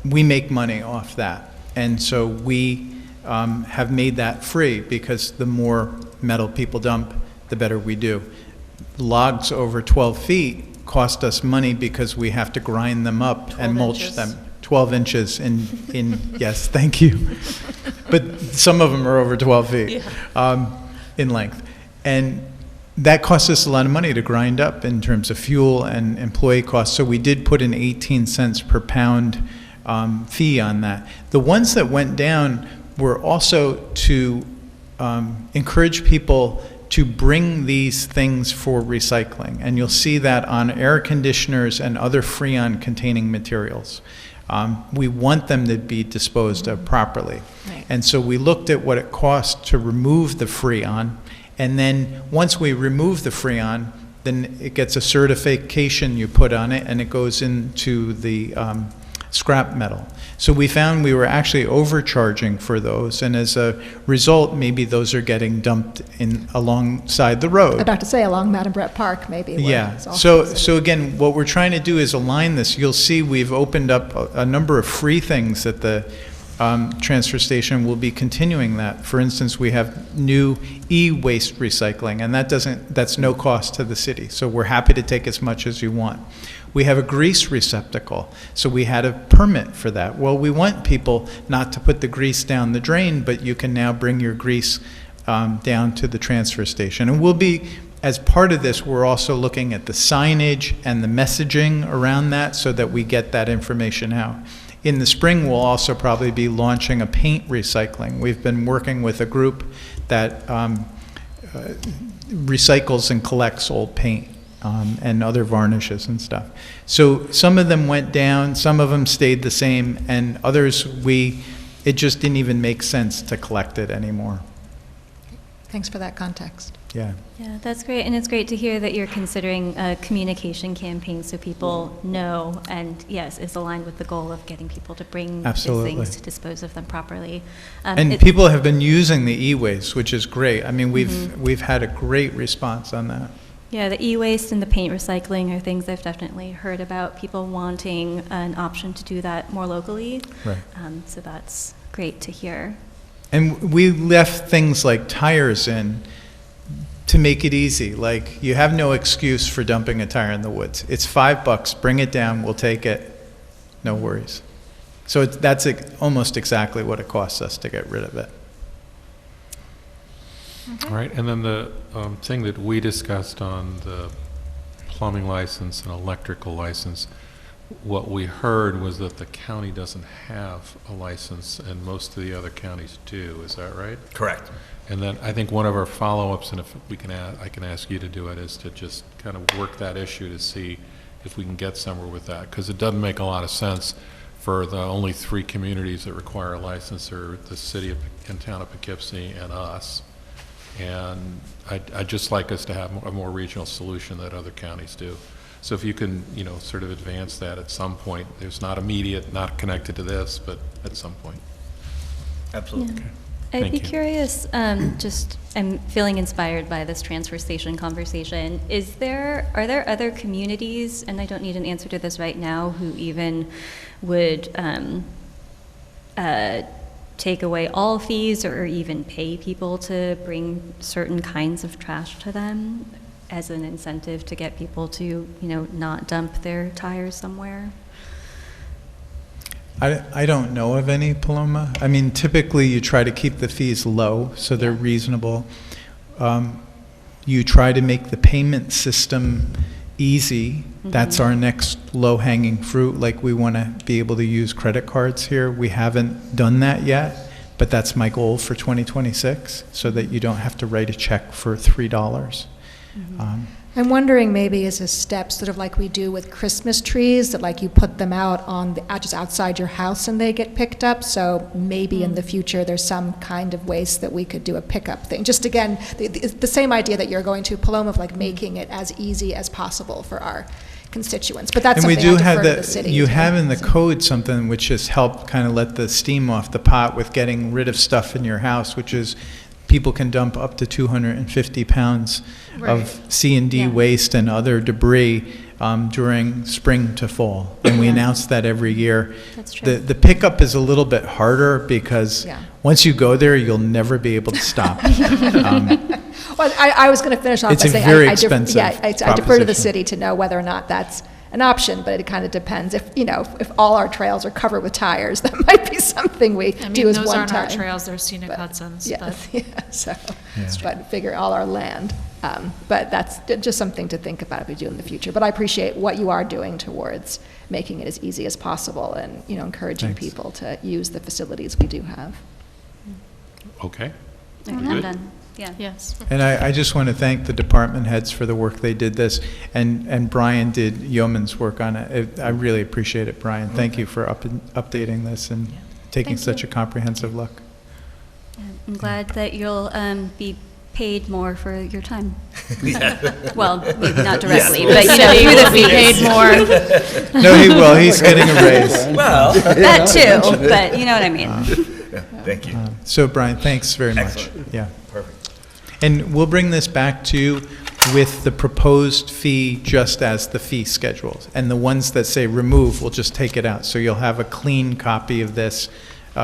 Speaker 2: we make money off that. And so we have made that free, because the more metal people dump, the better we do. logs over 12 feet cost us money because we have to grind them up and mulch
Speaker 10: inches.
Speaker 2: them. 12 inches in yes, thank you. But some of them are over 12 feet in length. And that costs us a lot of money to grind up in terms of fuel and employee costs. So we did put an 18 cents per pound fee on that. The ones that went down were also to encourage people to bring these things for recycling. And you'll see that on air conditioners and other Freon containing materials. We want them to be disposed of properly.
Speaker 7: Right.
Speaker 2: And so we looked at what it costs to remove the Freon. And then once we remove the Freon, then it gets a certification you put on it, and it goes into the scrap metal. So we found we were actually overcharging for those, and as a result, maybe those are getting dumped in alongside the road.
Speaker 7: I'd like to say along Madam Brett Park, maybe. where
Speaker 2: Yeah.
Speaker 7: it's all-
Speaker 2: So again, what we're trying to do is align this. You'll see we've opened up a number of free things at the transfer station. We'll be continuing that. For instance, we have new e-waste recycling, and that's no cost to the city. So we're happy to take as much as you want. We have a grease receptacle, so we had a permit for that. Well, we want people not to put the grease down the drain, but you can now bring your grease down to the transfer station. And we'll be, as part of this, we're also looking at the signage and the messaging around that so that we get that information out. In the spring, we'll also probably be launching a paint recycling. We've been working with a group that recycles and collects old paint and other varnishes and stuff. So some of them went down, some of them stayed the same, and others it just didn't even make sense to collect it anymore.
Speaker 7: Thanks for that context.
Speaker 2: Yeah.
Speaker 8: Yeah, that's great, and it's great to hear that you're considering a communication campaign so people know, and yes, is aligned with the goal of getting people to bring
Speaker 2: Absolutely.
Speaker 8: these things to dispose of them properly.
Speaker 2: And people have been using the e-waste, which is great. I mean, we've had a great response on that.
Speaker 8: Yeah, the e-waste and the paint recycling are things I've definitely heard about, people wanting an option to do that more locally.
Speaker 2: Right.
Speaker 8: So that's great to hear.
Speaker 2: And we left things like tires in to make it easy. Like, you have no excuse for dumping a tire in the woods. It's $5, bring it down, we'll take it, no worries. So that's almost exactly what it costs us to get rid of it.
Speaker 3: All right, and then the thing that we discussed on the plumbing license and electrical license, what we heard was that the county doesn't have a license and most of the other counties do. Is that right?
Speaker 19: Correct.
Speaker 3: And then I think one of our follow-ups, and if we can, I can ask you to do it, is to just kind of work that issue to see if we can get somewhere with that, because it doesn't make a lot of sense for the only 3 communities that require a license are the city and town of Poughkeepsie and us. And I'd just like us to have a more regional solution that other counties do. So if you can, sort of advance that at some point. There's not immediate, not connected to this, but at some point.
Speaker 19: Absolutely.
Speaker 8: Yeah.
Speaker 3: Thank
Speaker 8: I'd be
Speaker 3: you.
Speaker 8: curious, I'm feeling inspired by this transfer station conversation. Are there other communities, and I don't need an answer to this right now, who even would take away all fees or even pay people to bring certain kinds of trash to them as an incentive to get people to, not dump their tires somewhere?
Speaker 2: I don't know of any, Paloma. I mean, typically you try to keep the fees low so they're reasonable. You try to make the payment system easy. That's our next low-hanging fruit. Like, we want to be able to use credit cards here. We haven't done that yet, but that's my goal for 2026, so that you don't have to write a check for $3.
Speaker 7: I'm wondering maybe as a step, sort of like we do with Christmas trees, that like you put them out on just outside your house and they get picked up. So maybe in the future there's some kind of ways that we could do a pickup thing. Just again, the same idea that you're going to, Paloma, of like making it as easy as possible for our constituents. But that's
Speaker 2: And we
Speaker 7: something
Speaker 2: do
Speaker 7: I
Speaker 2: have
Speaker 7: defer to the city.
Speaker 2: you have in the code something which has helped kind of let the steam off the pot with getting rid of stuff in your house, which is people can dump up to 250 pounds of C&D waste and other debris during spring to fall. And we announce that every year.
Speaker 8: That's true.
Speaker 2: The pickup is a little bit harder because once you go there, you'll never be able to stop.
Speaker 7: Well, I was going to finish off
Speaker 2: It's
Speaker 7: by
Speaker 2: a
Speaker 7: saying,
Speaker 2: very
Speaker 7: I defer
Speaker 2: expensive
Speaker 7: to the
Speaker 2: proposition.
Speaker 7: city to know whether or not that's an option, but it kind of depends. If, if all our trails are covered with tires, that might be something we
Speaker 11: I mean,
Speaker 7: do as
Speaker 11: those
Speaker 7: one
Speaker 11: aren't
Speaker 7: time.
Speaker 11: our trails, they're scenic Hudsons.
Speaker 7: Yeah,
Speaker 11: But
Speaker 7: yeah, so, but figure all our land. But that's just something to think about if we do in the future. But I appreciate what you are doing towards making it as easy as possible and, encouraging
Speaker 2: Thanks. people
Speaker 7: to use the facilities we do have.
Speaker 3: Okay.
Speaker 8: I'm
Speaker 3: Good.
Speaker 8: done. Yeah.
Speaker 11: Yes.
Speaker 2: And I just want to thank the department heads for the work they did this, and Brian did yeoman's work on it. I really appreciate it, Brian. Thank you for updating this and taking
Speaker 8: Thank
Speaker 2: such
Speaker 8: you.
Speaker 2: a comprehensive look.
Speaker 8: I'm glad that you'll be paid more for your time.
Speaker 19: Yeah.
Speaker 8: Well, maybe not directly,
Speaker 19: Yes.
Speaker 8: but
Speaker 11: City
Speaker 8: through the
Speaker 11: will be
Speaker 8: fees.
Speaker 11: paid more.
Speaker 2: No, he will. He's getting a raise.
Speaker 19: Well.
Speaker 8: That too, but you know what I mean.
Speaker 19: Yeah, thank you.
Speaker 2: So, Brian, thanks very much.
Speaker 19: Excellent.
Speaker 2: Yeah.
Speaker 19: Perfect.
Speaker 2: And we'll bring this back to you with the proposed fee just as the fee schedules. And the ones that say remove, we'll just take it out. So you'll have a clean copy of this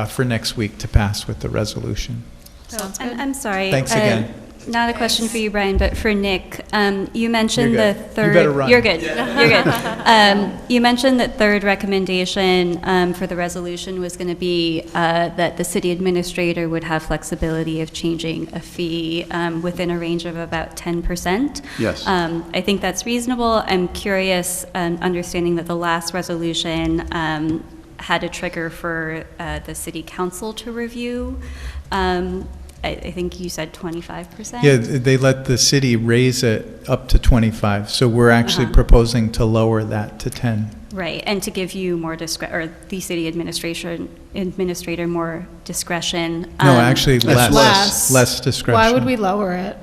Speaker 2: for next week to pass with the resolution.
Speaker 8: So, I'm sorry.
Speaker 2: Thanks again.
Speaker 8: Not a question for you, Brian, but for Nick. You mentioned
Speaker 2: You're
Speaker 8: the
Speaker 2: good.
Speaker 8: third.
Speaker 2: You better run.
Speaker 8: You're good. You're good. You mentioned that third recommendation for the resolution was going to be that the city administrator would have flexibility of changing a fee within a range of about 10%.
Speaker 20: Yes.
Speaker 8: I think that's reasonable. I'm curious, understanding that the last resolution had a trigger for the city council to review. I think you said 25%?
Speaker 2: Yeah, they let the city raise it up to 25. So we're actually
Speaker 8: Uh-huh.
Speaker 2: proposing to lower that to 10.
Speaker 8: Right, and to give you more or the city administrator more discretion.
Speaker 2: No, actually
Speaker 20: That's
Speaker 2: less discretion.
Speaker 11: Why would we lower it?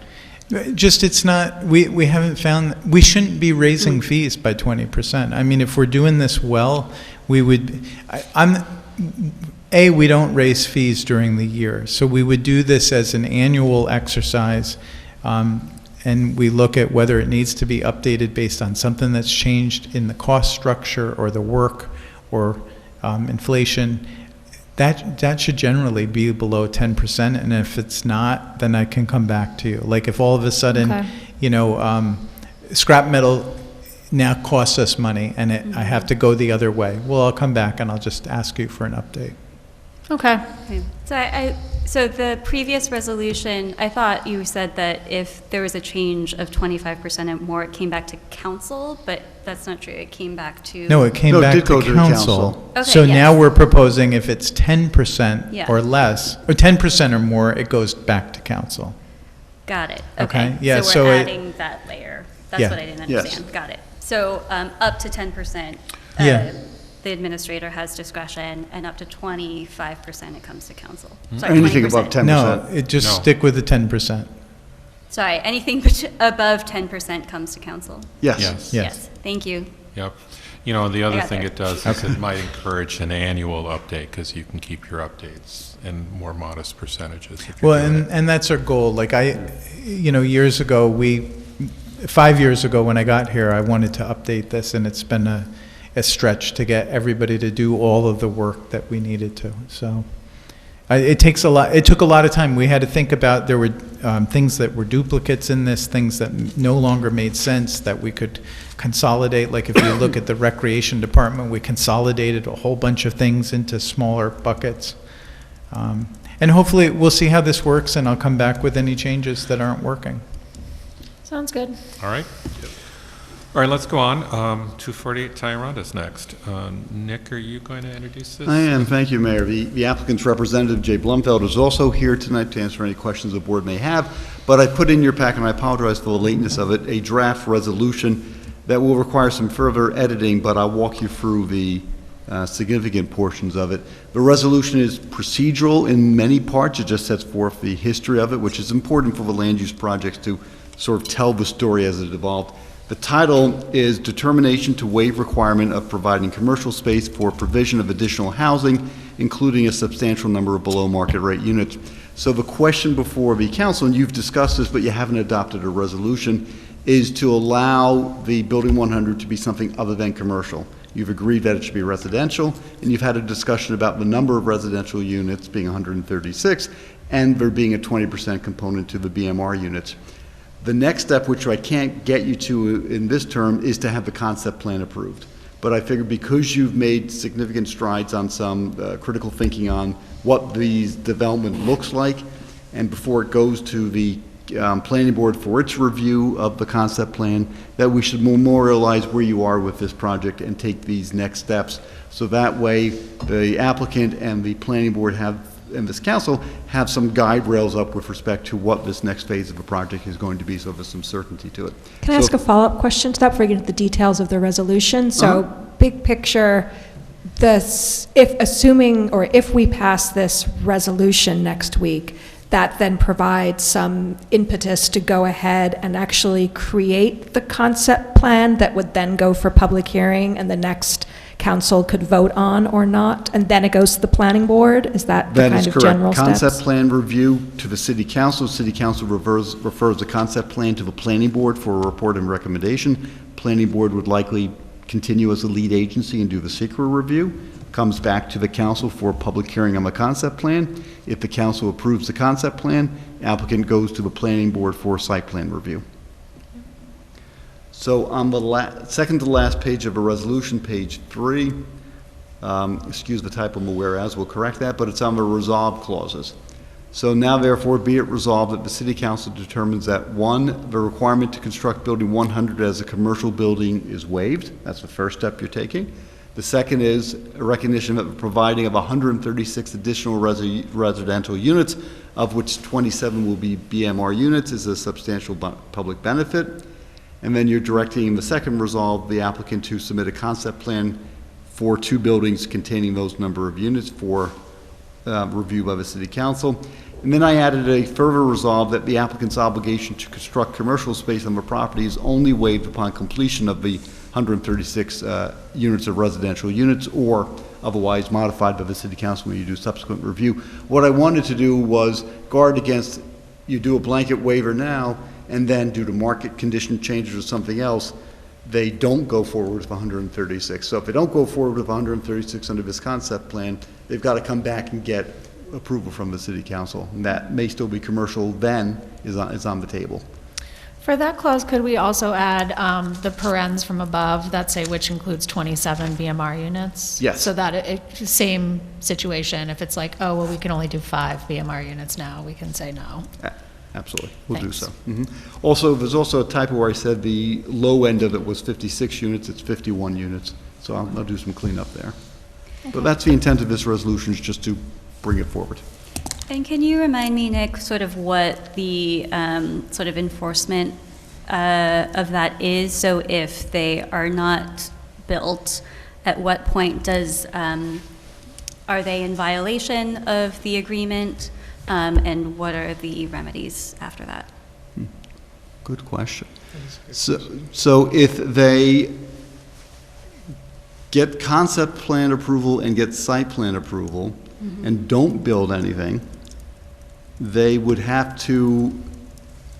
Speaker 2: Just, it's not, we haven't found, we shouldn't be raising fees by 20%. I mean, if we're doing this well, we would, we don't raise fees during the year. So we would do this as an annual exercise, and we look at whether it needs to be updated based on something that's changed in the cost structure or the work or inflation. That should generally be below 10%, and if it's not, then I can come back to you. Like if all of a sudden,
Speaker 11: Okay.
Speaker 2: Scrap metal now costs us money, and I have to go the other way. Well, I'll come back and I'll just ask you for an update.
Speaker 11: Okay.
Speaker 8: Okay. So the previous resolution, I thought you said that if there was a change of 25% and more, it came back to council, but that's not true. It came back to.
Speaker 2: No, it came
Speaker 20: No, it
Speaker 2: back
Speaker 20: did go
Speaker 2: to
Speaker 20: to the
Speaker 2: council.
Speaker 20: council.
Speaker 8: Okay,
Speaker 2: So now
Speaker 8: yes.
Speaker 2: we're proposing if it's 10%
Speaker 8: Yeah.
Speaker 2: or less, or 10% or more, it goes back to council.
Speaker 8: Got it.
Speaker 2: Okay,
Speaker 8: Okay.
Speaker 2: yeah,
Speaker 8: So
Speaker 2: so
Speaker 8: we're
Speaker 2: it-
Speaker 8: adding that layer. That's
Speaker 2: Yeah.
Speaker 8: what I didn't
Speaker 20: Yes.
Speaker 8: understand. Got it. So up to 10%.
Speaker 2: Yeah.
Speaker 8: The administrator has discretion, and up to 25% it comes to council.
Speaker 2: Hmm?
Speaker 8: Sorry,
Speaker 20: Anything
Speaker 8: 20%.
Speaker 20: above 10%.
Speaker 2: No, just
Speaker 3: No.
Speaker 2: stick with the 10%.
Speaker 8: Sorry, anything above 10% comes to council.
Speaker 20: Yes.
Speaker 3: Yes.
Speaker 2: Yes.
Speaker 8: Thank you.
Speaker 3: Yep. The other
Speaker 8: got
Speaker 3: thing
Speaker 8: there.
Speaker 3: it does is it might encourage an annual update because you can keep your updates in more modest percentages. If you're
Speaker 2: Well,
Speaker 3: doing it.
Speaker 2: and that's our goal. Like years ago, 5 years ago when I got here, I wanted to update this, and it's been a stretch to get everybody to do all of the work that we needed to. So it takes a lot. It took a lot of time. We had to think about, there were things that were duplicates in this, things that no longer made sense that we could consolidate. Like if you look at the recreation department, we consolidated a whole bunch of things into smaller buckets. And hopefully we'll see how this works, and I'll come back with any changes that aren't working.
Speaker 11: Sounds good.
Speaker 3: All right. All right, let's go on. 248 Tyrunda's next. Nick, are you going to introduce this?
Speaker 20: I am, thank you, Mayor. The applicant's representative, Jay Blumfeld, is also here tonight to answer any questions the board may have, but I put in your packet, and I apologize for the lateness of it, a draft resolution that will require some further editing, but I'll walk you through the significant portions of it. The resolution is procedural in many parts. It just sets forth the history of it, which is important for the land use projects to sort of tell the story as it evolved. The title is Determination to Waive Requirement of Providing Commercial Space for Provision of Additional Housing, including a substantial number of below-market rate units. So the question before the council, and you've discussed this, but you haven't adopted a resolution, is to allow the Building 100 to be something other than commercial. You've agreed that it should be residential, and you've had a discussion about the number of residential units being 136, and there being a 20% component to the BMR units. The next step, which I can't get you to in this term, is to have the concept plan approved. But I figured because you've made significant strides on some critical thinking on what the development looks like, and before it goes to the planning board for its review of the concept plan, that we should memorialize where you are with this project and take these next steps. So that way, the applicant and the planning board and this council have some guide rails up with respect to what this next phase of a project is going to be, so there's some certainty to it.
Speaker 7: Can I ask a follow-up question to that before we get into the details of the resolution? So, big picture, if we pass this resolution next week, that then provides some impetus to go ahead and actually create the concept plan that would then go for public hearing and the next council could vote on or not, and then it goes to the planning board? Is that the kind of general steps?
Speaker 20: Concept plan review to the city council. City council refers the concept plan to the planning board for a report and recommendation. Planning board would likely continue as the lead agency and do the secret review. Comes back to the council for a public hearing on the concept plan. If the council approves the concept plan, applicant goes to the planning board for site plan review. So on the second to last page of a resolution, page 3, excuse the typo, whereas, we'll correct that, but it's on the resolve clauses. So now therefore be it resolved that the city council determines that 1, the requirement to construct building 100 as a commercial building is waived. That's the first step you're taking. The second is a recognition that the providing of 136 additional residential units, of which 27 will be BMR units, is a substantial public benefit. And then you're directing the second resolve, the applicant to submit a concept plan for 2 buildings containing those number of units for review by the city council. And then I added a further resolve that the applicant's obligation to construct commercial space on the property is only waived upon completion of the 136 units of residential units, or otherwise modified by the city council when you do subsequent review. What I wanted to do was guard against you do a blanket waiver now, and then due to market condition changes or something else, they don't go forward with 136. So if they don't go forward with 136 under this concept plan, they've got to come back and get approval from the city council. And that may still be commercial then, is on the table.
Speaker 11: For that clause, could we also add the parens from above that say which includes 27 BMR units?
Speaker 20: Yes.
Speaker 11: So that same situation, if it's like, oh, well, we can only do 5 BMR units now, we can say no.
Speaker 20: Absolutely, we'll do so. Also, there's also a typo where I said the low end of it was 56 units, it's 51 units. So I'll do some cleanup there. But that's the intent of this resolution, is just to bring it forward.
Speaker 8: And can you remind me, Nick, sort of what the sort of enforcement of that is? So if they are not built, at what point are they in violation of the agreement? And what are the remedies after that?
Speaker 20: Good question. So if they get concept plan approval and get site plan approval and don't build anything, they would have to,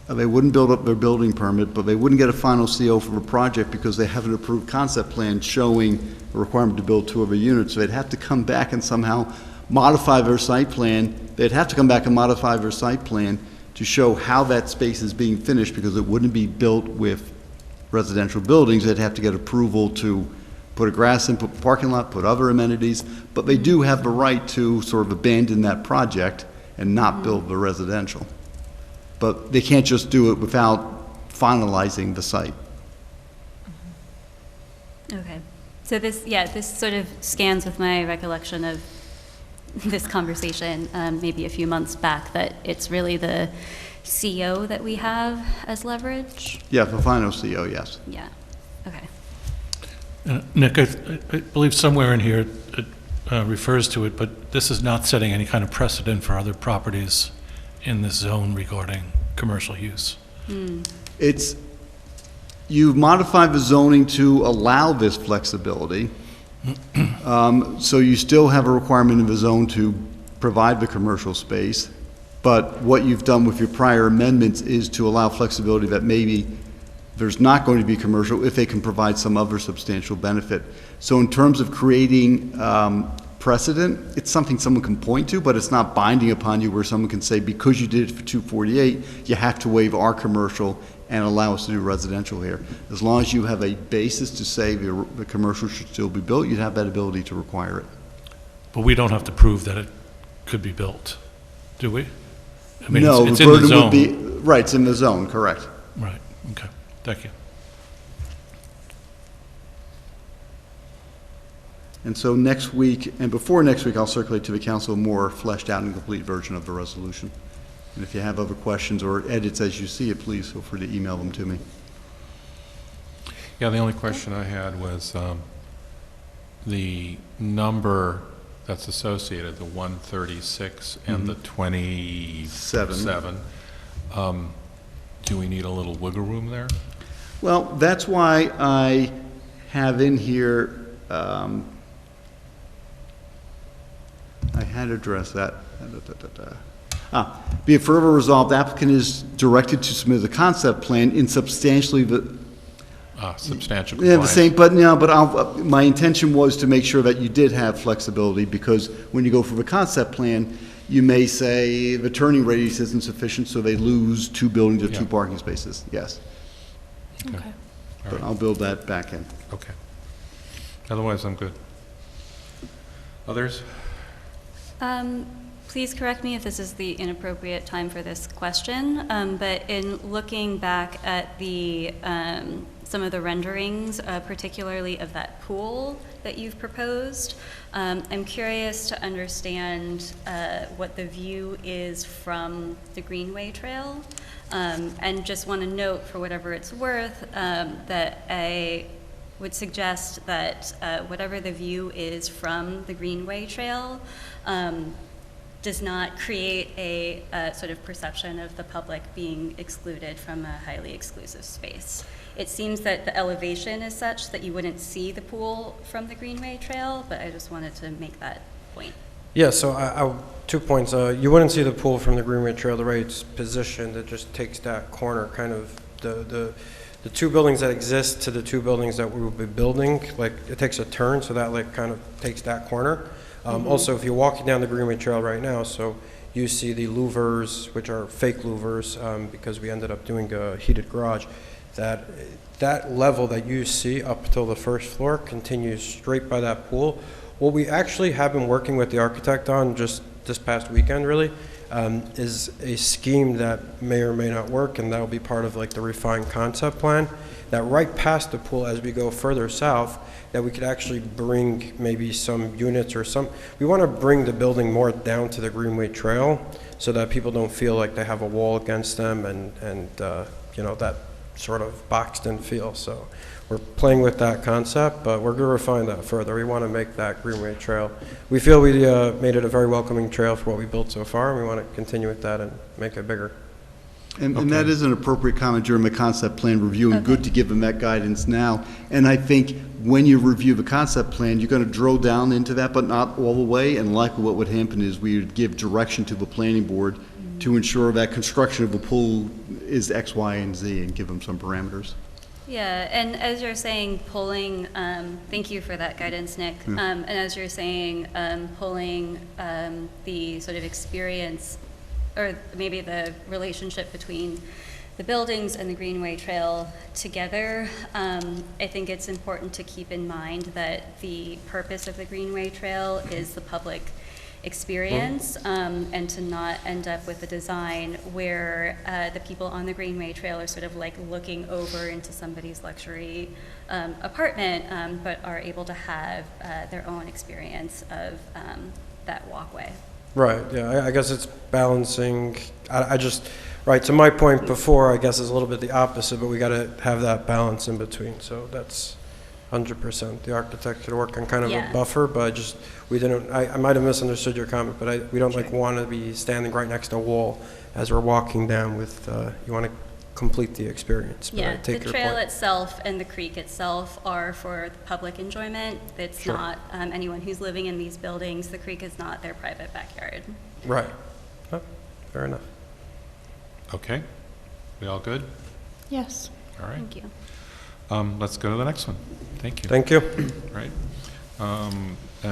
Speaker 20: they wouldn't build up their building permit, but they wouldn't get a final CO for the project because they have an approved concept plan showing a requirement to build 2 other units. So they'd have to come back and somehow modify their site plan. They'd have to come back and modify their site plan to show how that space is being finished, because it wouldn't be built with residential buildings. They'd have to get approval to put a grass in, put parking lot, put other amenities, but they do have the right to sort of abandon that project and not build the residential. But they can't just do it without finalizing the site.
Speaker 8: Okay. So this sort of scans with my recollection of this conversation maybe a few months back, that it's really the CO that we have as leverage?
Speaker 20: Yeah, the final CO, yes.
Speaker 8: Yeah, okay.
Speaker 9: Nick, I believe somewhere in here it refers to it, but this is not setting any kind of precedent for other properties in this zone regarding commercial use.
Speaker 20: It's, you've modified the zoning to allow this flexibility. So you still have a requirement in the zone to provide the commercial space, but what you've done with your prior amendments is to allow flexibility that maybe there's not going to be commercial if they can provide some other substantial benefit. So in terms of creating precedent, it's something someone can point to, but it's not binding upon you where someone can say, because you did it for 248, you have to waive our commercial and allow us to do residential here. As long as you have a basis to say the commercial should still be built, you'd have that ability to require it.
Speaker 9: But we don't have to prove that it could be built, do we? I mean,
Speaker 20: No,
Speaker 9: it's
Speaker 20: the
Speaker 9: in the
Speaker 20: burden
Speaker 9: zone.
Speaker 20: would be, right, it's in the zone, correct.
Speaker 9: Right, okay, thank you.
Speaker 20: And so next week, and before next week, I'll circulate to the council a more fleshed out and complete version of the resolution. And if you have other questions or edits as you see it, please feel free to email them to me.
Speaker 3: Yeah, the only question I had was the number that's associated, the 136 and the 27. Do we need a little wiggle room there?
Speaker 20: Well, that's why I have in here, I had addressed that. Be it further resolved, the applicant is directed to submit the concept plan in substantially the.
Speaker 3: Substantial
Speaker 20: Yeah,
Speaker 3: compliance.
Speaker 20: the same, but no, but my intention was to make sure that you did have flexibility, because when you go for the concept plan, you may say the turning radius isn't sufficient, so they lose 2 buildings or 2 parking spaces, yes.
Speaker 3: Okay.
Speaker 20: But I'll build that back in.
Speaker 3: Okay. Otherwise, I'm good. Others?
Speaker 8: Please correct me if this is the inappropriate time for this question, but in looking back at the some of the renderings, particularly of that pool that you've proposed, I'm curious to understand what the view is from the Greenway Trail, and just want to note, for whatever it's worth, that I would suggest that whatever the view is from the Greenway Trail does not create a sort of perception of the public being excluded from a highly exclusive space. It seems that the elevation is such that you wouldn't see the pool from the Greenway Trail, but I just wanted to make that point.
Speaker 21: Yeah, so I 2 points. You wouldn't see the pool from the Greenway Trail. The way it's positioned, it just takes that corner, kind of the 2 buildings that exist to the 2 buildings that we will be building. Like, it takes a turn, so that like kind of takes that corner. Also, if you're walking down the Greenway Trail right now, so you see the louvers, which are fake louvers, because we ended up doing a heated garage. That level that you see up till the first floor continues straight by that pool. What we actually have been working with the architect on just this past weekend, really, is a scheme that may or may not work, and that will be part of like the refined concept plan, that right past the pool as we go further south, that we could actually bring maybe some units or we want to bring the building more down to the Greenway Trail so that people don't feel like they have a wall against them and you know, that sort of boxed in feel. So we're playing with that concept, but we're going to refine that further. We want to make that Greenway Trail. We feel we made it a very welcoming trail for what we built so far, and we want to continue with that and make it bigger.
Speaker 20: And that is an appropriate comment during the concept plan review, and good to give them that guidance now. And I think when you review the concept plan, you're going to drill down into that, but not all the way. And likely what would happen is we would give direction to the planning board to ensure that construction of the pool is X, Y, and Z, and give them some parameters.
Speaker 8: Yeah, and as you're saying, pulling, thank you for that guidance, Nick. And as you're saying, pulling the sort of experience, or maybe the relationship between the buildings and the Greenway Trail together, I think it's important to keep in mind that the purpose of the Greenway Trail is the public experience, and to not end up with a design where the people on the Greenway Trail are sort of like looking over into somebody's luxury apartment, but are able to have their own experience of that walkway.
Speaker 21: Right, yeah, I guess it's balancing, I just, right, to my point before, I guess is a little bit the opposite, but we got to have that balance in between, so that's 100%. The architect should work on kind of a buffer, but we didn't, I might have misunderstood your comment, but we don't like want to be standing right next to a wall as we're walking down with, you want to complete the experience. But I take
Speaker 8: the
Speaker 21: your
Speaker 8: trail
Speaker 21: point.
Speaker 8: itself and the creek itself are for the public enjoyment. It's
Speaker 21: Sure.
Speaker 8: not anyone who's living in these buildings. The creek is not their private backyard.
Speaker 21: Right. Oh, fair enough.
Speaker 3: Okay. We all good?
Speaker 11: Yes.
Speaker 3: All right.
Speaker 8: Thank you.
Speaker 3: Let's go to the next one. Thank you.
Speaker 21: Thank you.
Speaker 3: Right.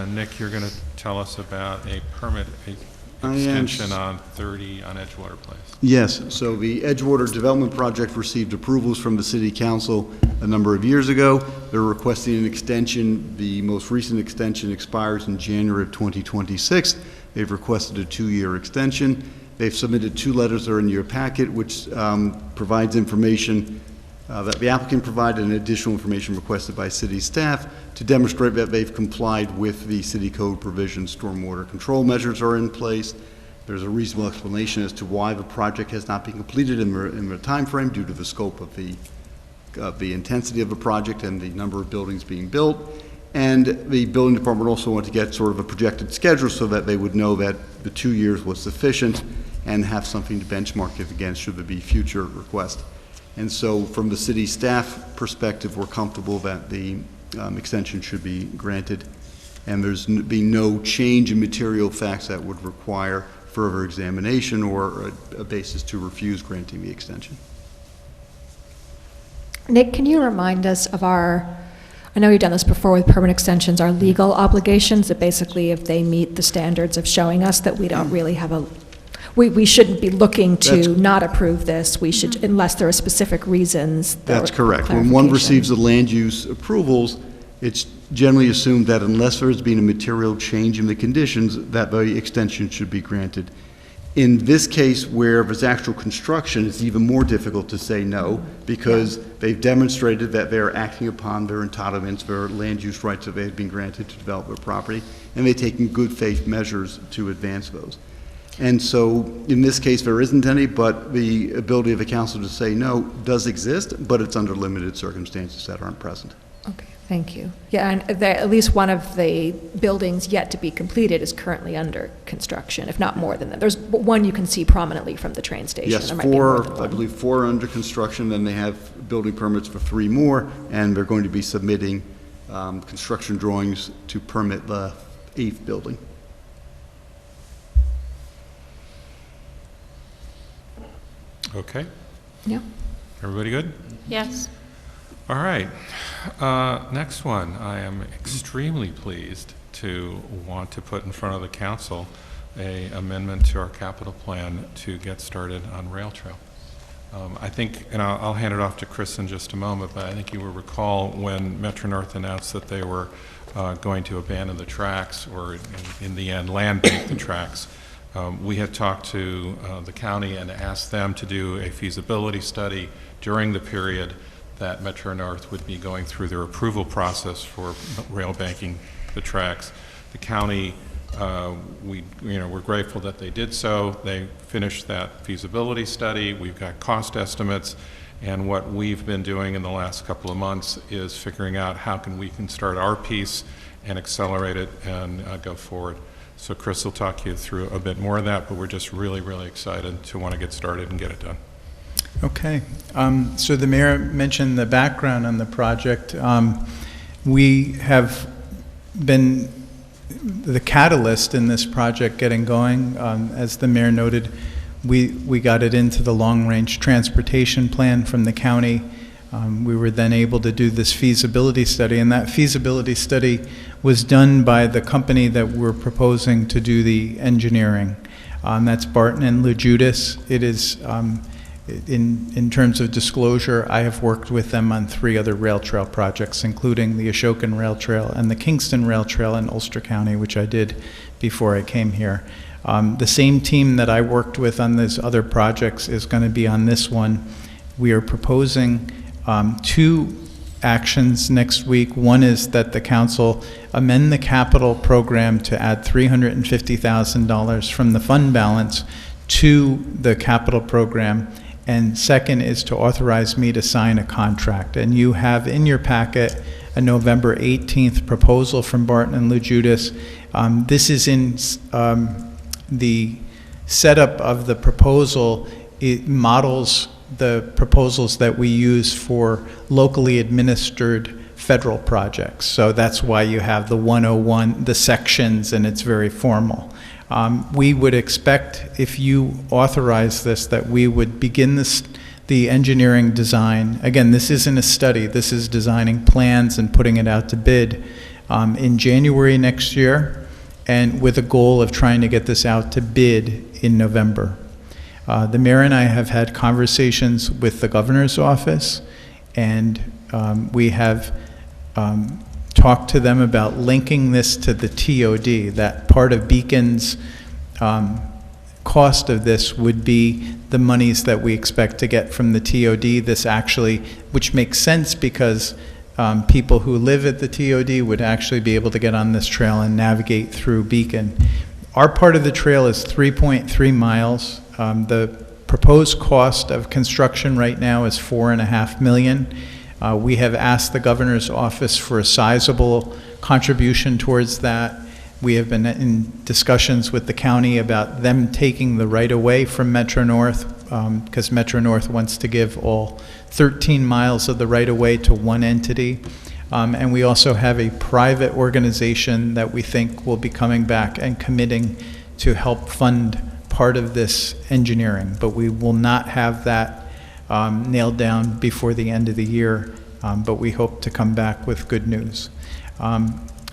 Speaker 3: Nick, you're going to tell us about a permit extension on 30 on Edgewater Place.
Speaker 20: Yes, so the Edgewater Development Project received approvals from the City Council a number of years ago. They're requesting an extension. The most recent extension expires in January of 2026. They've requested a 2-year extension. They've submitted 2 letters that are in your packet, which provides information that the applicant provided and additional information requested by city staff to demonstrate that they've complied with the city code provisions. Stormwater control measures are in place. There's a reasonable explanation as to why the project has not been completed in the time frame due to the scope of the intensity of the project and the number of buildings being built. And the building department also wanted to get sort of a projected schedule so that they would know that the 2 years was sufficient and have something to benchmark it against should there be future requests. And so from the city staff perspective, we're comfortable that the extension should be granted, and there's be no change in material facts that would require further examination or a basis to refuse granting the extension.
Speaker 7: Nick, can you remind us of I know you've done this before with permanent extensions, our legal obligations, that basically if they meet the standards of showing us that we don't really have we shouldn't be looking to not approve this. We should, unless there are specific reasons.
Speaker 20: That's correct. When one receives the land use approvals, it's generally assumed that unless there's been a material change in the conditions, that the extension should be granted. In this case, where there's actual construction, it's even more difficult to say no, because they've demonstrated that they're acting upon their entitlements, their land use rights that they've been granted to develop their property, and they're taking good faith measures to advance those. And so in this case, there isn't any, but the ability of the council to say no does exist, but it's under limited circumstances that aren't present.
Speaker 7: Okay, thank you. Yeah, and at least one of the buildings yet to be completed is currently under construction, if not more than that. There's one you can see prominently from the train station.
Speaker 20: Yes,
Speaker 7: There might be more than
Speaker 20: I
Speaker 7: one.
Speaker 20: believe 4 are under construction, then they have building permits for 3 more, and they're going to be submitting construction drawings to permit the 8th building.
Speaker 3: Okay.
Speaker 7: Yeah.
Speaker 3: Everybody good?
Speaker 11: Yes.
Speaker 3: All right. Next one. I am extremely pleased to want to put in front of the council a amendment to our capital plan to get started on Rail Trail. I think, and I'll hand it off to Chris in just a moment, but I think you will recall when Metro North announced that they were going to abandon the tracks, or in the end land bank the tracks. We had talked to the county and asked them to do a feasibility study during the period that Metro North would be going through their approval process for rail banking the tracks. The county, we're grateful that they did so. They finished that feasibility study. We've got cost estimates, and what we've been doing in the last couple of months is figuring out how we can start our piece and accelerate it and go forward. So Chris will talk you through a bit more of that, but we're just really, really excited to want to get started and get it done.
Speaker 2: Okay. So the mayor mentioned the background on the project. We have been the catalyst in this project getting going. As the mayor noted, we got it into the long-range transportation plan from the county. We were then able to do this feasibility study, and that feasibility study was done by the company that we're proposing to do the engineering. That's Barton and Lujudas. It is, in terms of disclosure, I have worked with them on 3 other rail trail projects, including the Ashokan Rail Trail and the Kingston Rail Trail in Ulster County, which I did before I came here. The same team that I worked with on these other projects is going to be on this one. We are proposing 2 actions next week. One is that the council amend the capital program to add $350,000 from the fund balance to the capital program. And second is to authorize me to sign a contract. And you have in your packet a November 18th proposal from Barton and Lujudas. This is in the setup of the proposal. It models the proposals that we use for locally administered federal projects. So that's why you have the 101, the sections, and it's very formal. We would expect, if you authorize this, that we would begin the engineering design. Again, this isn't a study. This is designing plans and putting it out to bid in January next year. and with a goal of trying to get this out to bid in November. The mayor and I have had conversations with the governor's office, and we have talked to them about linking this to the TOD. That part of Beacon's cost of this would be the monies that we expect to get from the TOD. This actually, which makes sense because people who live at the TOD would actually be able to get on this trail and navigate through Beacon. Our part of the trail is 3.3 miles. The proposed cost of construction right now is $4.5 million. We have asked the governor's office for a sizable contribution towards that. We have been in discussions with the county about them taking the right-of-way from Metro North, because Metro North wants to give all 13 miles of the right-of-way to one entity. And we also have a private organization that we think will be coming back and committing to help fund part of this engineering. But we will not have that nailed down before the end of the year, but we hope to come back with good news.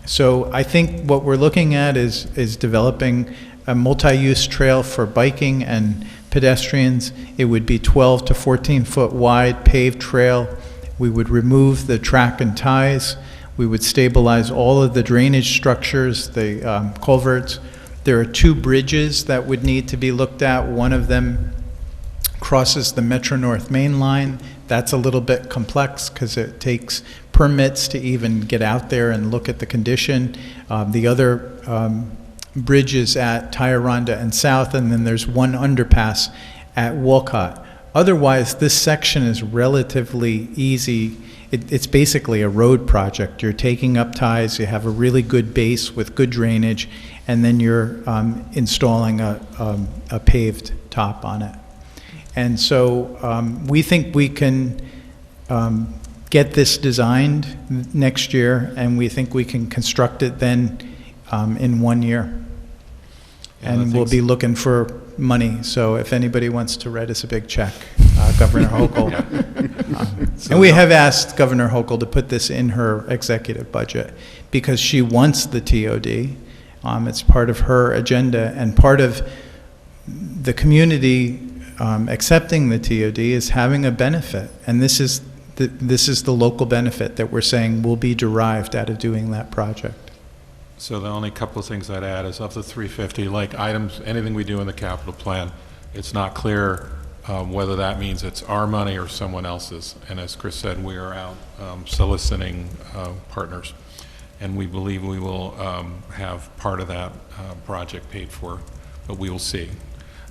Speaker 2: So I think what we're looking at is developing a multi-use trail for biking and pedestrians. It would be 12 to 14 foot wide paved trail. We would remove the track and ties. We would stabilize all of the drainage structures, the culverts. There are 2 bridges that would need to be looked at. One of them crosses the Metro North main line. That's a little bit complex because it takes permits to even get out there and look at the condition. The other bridge is at Tioronda and South, and then there's one underpass at Wolcott. Otherwise, this section is relatively easy. It's basically a road project. You're taking up ties, you have a really good base with good drainage, and then you're installing a paved top on it. And so we think we can get this designed next year, and we think we can construct it then in 1 year. And we'll be looking for money, so if anybody wants to write us a big check, Governor Hochul. And we have asked Governor Hochul to put this in her executive budget because she wants the TOD. It's part of her agenda, and part of the community accepting the TOD is having a benefit, and this is the local benefit that we're saying will be derived out of doing that project.
Speaker 3: So the only couple of things I'd add is of the 350, like items, anything we do in the capital plan, it's not clear whether that means it's our money or someone else's. And as Chris said, we are out soliciting partners. And we believe we will have part of that project paid for, but we will see.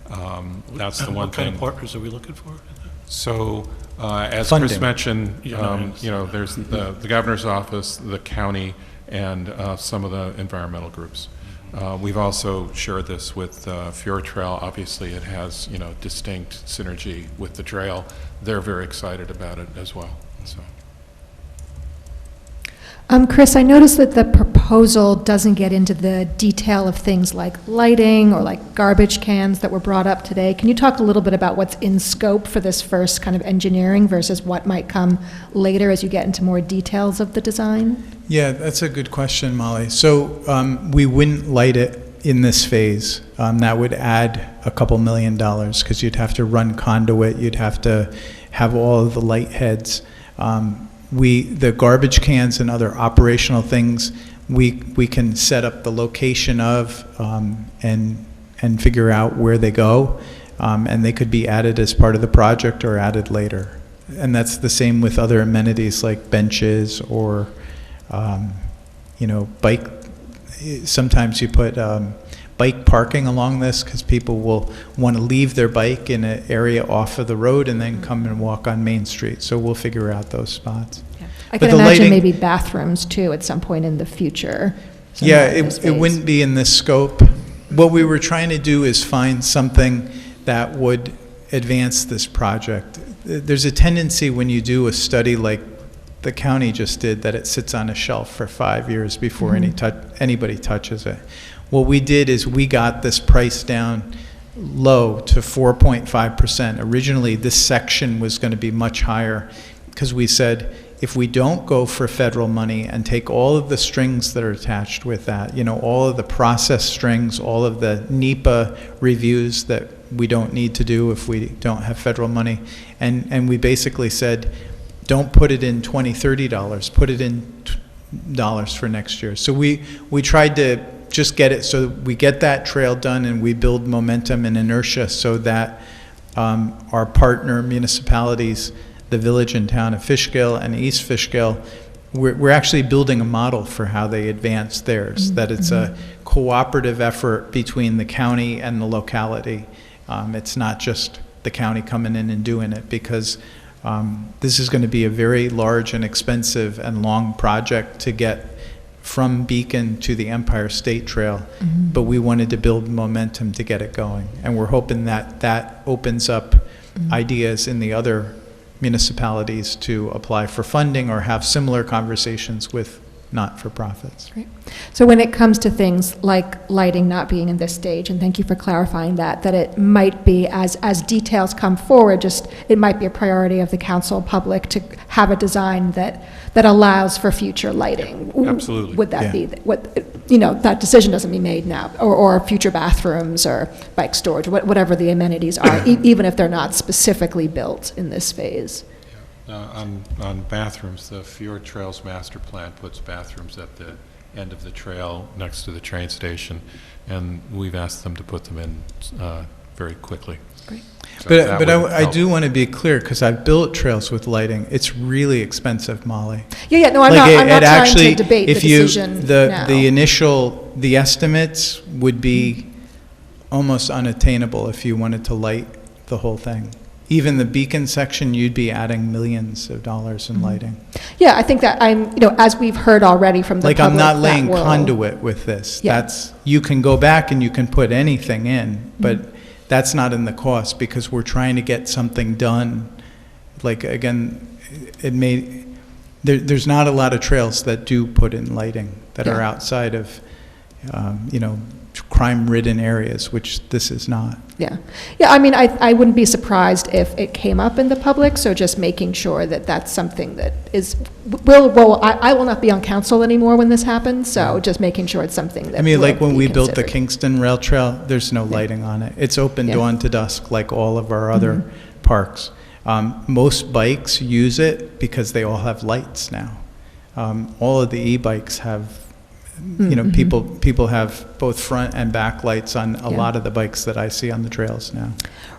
Speaker 3: That's the one thing.
Speaker 9: What kind of partners are we looking for?
Speaker 3: So, as
Speaker 2: Funding.
Speaker 3: Chris mentioned, you know, there's the governor's office, the county, and some of the environmental groups. We've also shared this with Fjord Trail. Obviously, it has, you know, distinct synergy with the trail. They're very excited about it as well. So.
Speaker 7: Chris, I noticed that the proposal doesn't get into the detail of things like lighting or like garbage cans that were brought up today. Can you talk a little bit about what's in scope for this first kind of engineering versus what might come later as you get into more details of the design?
Speaker 2: Yeah, that's a good question, Molly. So we wouldn't light it in this phase. That would add a couple $1 million because you'd have to run conduit, you'd have to have all of the light heads. The garbage cans and other operational things, we can set up the location of and figure out where they go, and they could be added as part of the project or added later. And that's the same with other amenities like benches or bike. Sometimes you put bike parking along this because people will want to leave their bike in an area off of the road and then come and walk on Main Street. So we'll figure out those spots.
Speaker 7: Yeah. I can imagine maybe bathrooms too at some point in the future.
Speaker 2: Yeah, it wouldn't be in this scope. What we were trying to do is find something that would advance this project. There's a tendency when you do a study like the county just did that it sits on a shelf for 5 years before anybody touches it. What we did is we got this price down low to 4.5%. Originally, this section was going to be much higher because we said if we don't go for federal money and take all of the strings that are attached with that, you know, all of the process strings, all of the NEPA reviews that we don't need to do if we don't have federal money, and we basically said, don't put it in $20, put it in dollars for next year. So we tried to just get it so we get that trail done and we build momentum and inertia so that our partner municipalities, the village and town of Fishkill and East Fishkill, we're actually building a model for how they advance theirs, that it's a cooperative effort between the county and the locality. It's not just the county coming in and doing it, because this is going to be a very large and expensive and long project to get from Beacon to the Empire State Trail, but we wanted to build momentum to get it going. And we're hoping that that opens up ideas in the other municipalities to apply for funding or have similar conversations with not-for-profits.
Speaker 7: Great. So when it comes to things like lighting not being in this stage, and thank you for clarifying that it might be, as details come forward, just it might be a priority of the council public to have a design that allows for future lighting.
Speaker 3: Absolutely.
Speaker 7: Would that be, that decision doesn't be made now, or future bathrooms or bike storage, whatever the amenities are, even if they're not specifically built in this phase.
Speaker 3: On bathrooms, the Fjord Trails Master Plan puts bathrooms at the end of the trail next to the train station, and we've asked them to put them in very quickly.
Speaker 7: Great.
Speaker 3: So
Speaker 2: But I do want to be clear, because I've built trails with lighting. It's really expensive, Molly.
Speaker 7: Yeah, no, I'm not trying to debate the decision now.
Speaker 2: The estimates would be almost unattainable if you wanted to light the whole thing. Even the Beacon section, you'd be adding millions of dollars in lighting.
Speaker 7: Yeah, I think that as we've heard already from the public,
Speaker 2: I'm not laying conduit with this.
Speaker 7: Yeah.
Speaker 2: You can go back and you can put anything in, but that's not in the cost, because we're trying to get something done. Like, again, there's not a lot of trails that do put in lighting that are outside of, crime-ridden areas, which this is not.
Speaker 7: Yeah. Yeah, I mean, I wouldn't be surprised if it came up in the public, so just making sure that that's something that is, I will not be on council anymore when this happens, so just making sure it's something that
Speaker 2: like when we built the
Speaker 7: considered.
Speaker 2: Kingston Rail Trail, there's no lighting on it. It's open dawn to dusk like all of our other parks. Most bikes use it because they all have lights now. All of the e-bikes have people have both front and back lights on a lot of the bikes that I see on the trails now.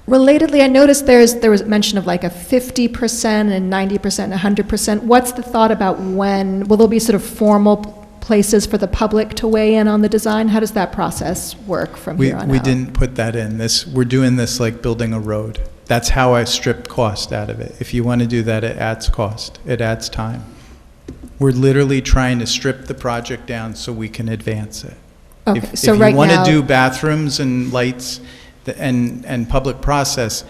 Speaker 7: Relatedly, I noticed there was mention of like a 50% and 90% and 100%. What's the thought about will there be sort of formal places for the public to weigh in on the design? How does that process work from here on out?
Speaker 2: We didn't put that in. We're doing this like building a road. That's how I stripped cost out of it. If you want to do that, it adds cost. It adds time. We're literally trying to strip the project down so we can advance it.
Speaker 7: Okay,
Speaker 2: If
Speaker 7: so
Speaker 2: you
Speaker 7: right
Speaker 2: want to
Speaker 7: now-
Speaker 2: do bathrooms and lights and public process,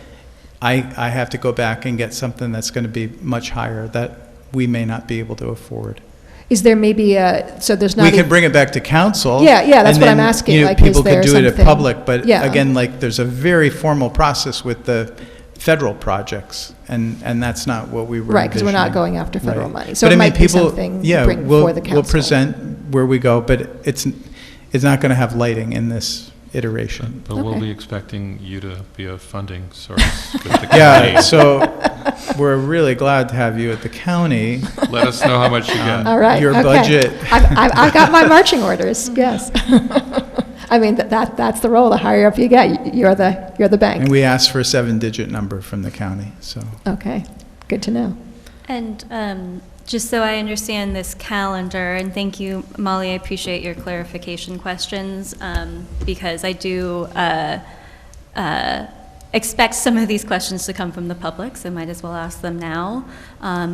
Speaker 2: I have to go back and get something that's going to be much higher that we may not be able to afford.
Speaker 7: Is there maybe so there's not...
Speaker 2: We can bring it back to council.
Speaker 7: Yeah, that's
Speaker 2: and
Speaker 7: what I'm
Speaker 2: then,
Speaker 7: asking. Like,
Speaker 2: people
Speaker 7: is there
Speaker 2: can do it at
Speaker 7: something-
Speaker 2: public, but
Speaker 7: Yeah.
Speaker 2: again, like there's a very formal process with the federal projects, and that's not what we were
Speaker 7: Right, because we're not
Speaker 2: envisioning.
Speaker 7: going after federal
Speaker 2: Right.
Speaker 7: money. So
Speaker 2: But
Speaker 7: it
Speaker 2: I mean,
Speaker 7: might be
Speaker 2: people,
Speaker 7: something to
Speaker 2: yeah,
Speaker 7: bring before the council.
Speaker 2: we'll present where we go, but it's not going to have lighting in this iteration.
Speaker 3: But we'll
Speaker 7: Okay.
Speaker 3: be expecting you to be a funding source with the county.
Speaker 2: Yeah, so we're really glad to have you at the county.
Speaker 3: Let us know how much you get.
Speaker 7: All right.
Speaker 2: Your
Speaker 7: okay.
Speaker 2: budget.
Speaker 7: I've got my marching orders. Yes. I mean that's the role. The higher up you get, you're the bank.
Speaker 2: And we asked for a 7-digit number from the county, so.
Speaker 7: Okay. Good to know.
Speaker 8: And just so I understand this calendar, and thank you, Molly, I appreciate your clarification questions, because I do expect some of these questions to come from the public, so might as well ask them now,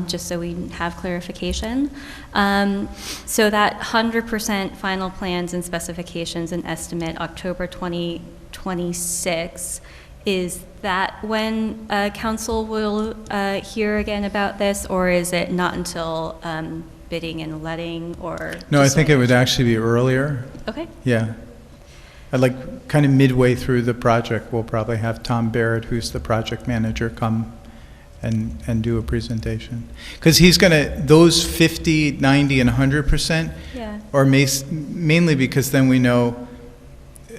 Speaker 8: just so we have clarification. So that 100% final plans and specifications and estimate, October 2026, is that when council will hear again about this, or is it not until bidding and letting, or?
Speaker 2: No, I
Speaker 8: just
Speaker 2: think
Speaker 8: so
Speaker 2: it would actually be earlier.
Speaker 8: Okay.
Speaker 2: Yeah. I'd like kind of midway through the project, we'll probably have Tom Barrett, who's the project manager, come and do a presentation. Because he's going to, those 50, 90, and 100%
Speaker 8: Yeah.
Speaker 2: are mainly because then we know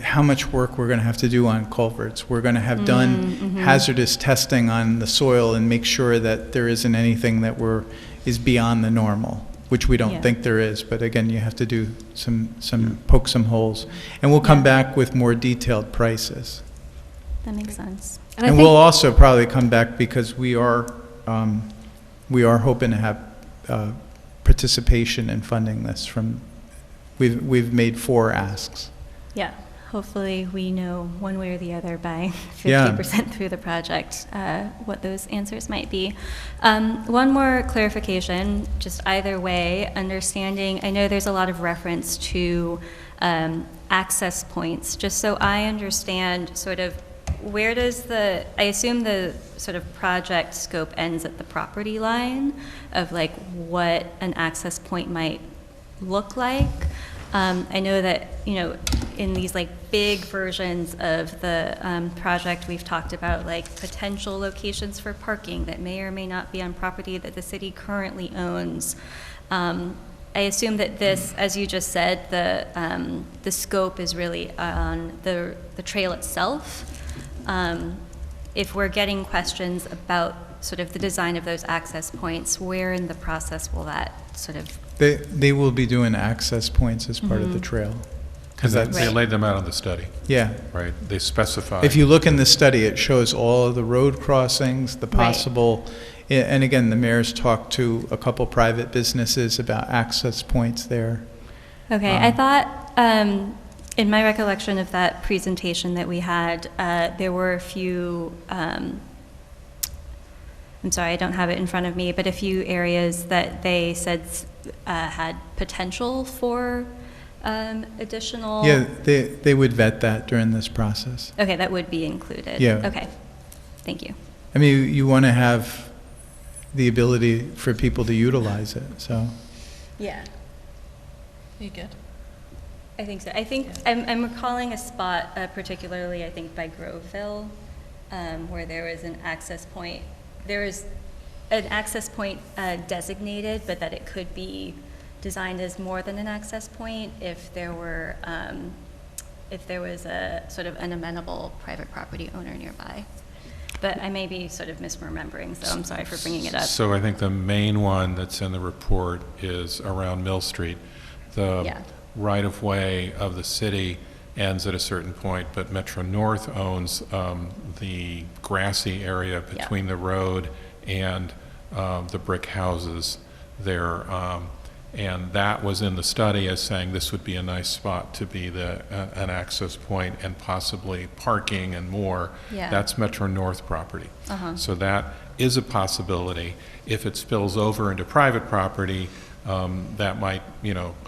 Speaker 2: how much work we're going to have to do on culverts. We're going to have done hazardous testing on the soil and make sure that there isn't anything that is beyond the normal, which we don't
Speaker 8: Yeah.
Speaker 2: think there is. But again, you have to do poke some holes. And we'll come back with more detailed prices.
Speaker 8: That makes sense.
Speaker 2: And we'll also probably come back because we are hoping to have participation in funding this from, we've made 4 asks.
Speaker 8: Yeah, hopefully we know one way or the other by
Speaker 2: Yeah.
Speaker 8: 50% through the project what those answers might be. One more clarification, just either way, understanding, I know there's a lot of reference to access points, just so I understand sort of where does I assume the sort of project scope ends at the property line of like what an access point might look like. I know that, in these like big versions of the project, we've talked about like potential locations for parking that may or may not be on property that the city currently owns. I assume that this, as you just said, the scope is really on the trail itself. If we're getting questions about sort of the design of those access points, where in the process will that sort of?
Speaker 2: They will be doing access points as part of the trail.
Speaker 3: Because they laid them out on the study.
Speaker 2: Yeah.
Speaker 3: Right, they specify.
Speaker 2: If you look in the study, it shows all of the road crossings, the possible, and again, the mayor's talked to a couple private businesses about access points there.
Speaker 8: Okay, I thought, in my recollection of that presentation that we had, there were a few, I'm sorry, I don't have it in front of me, but a few areas that they said had potential for additional.
Speaker 2: Yeah, they would vet that during this process.
Speaker 8: Okay, that would be included.
Speaker 2: Yeah.
Speaker 8: Okay, thank you.
Speaker 2: I mean, you want to have the ability for people to utilize it, so.
Speaker 8: Yeah.
Speaker 10: You good?
Speaker 8: I think so. I think I'm recalling a spot, particularly I think by Groveville, where there was an access point. There was an access point designated, but that it could be designed as more than an access point if there were, if there was a sort of an amenable private property owner nearby. But I may be sort of misremembering, so I'm sorry for bringing it up.
Speaker 3: So I think the main one that's in the report is around Mill Street. The right-of-way of the city ends at a certain point, but Metro North owns the grassy area between the road and the brick houses there. And that was in the study as saying this would be a nice spot to be an access point and possibly parking and more.
Speaker 8: Yeah.
Speaker 3: That's Metro North property. So that is a possibility. If it spills over into private property, that might,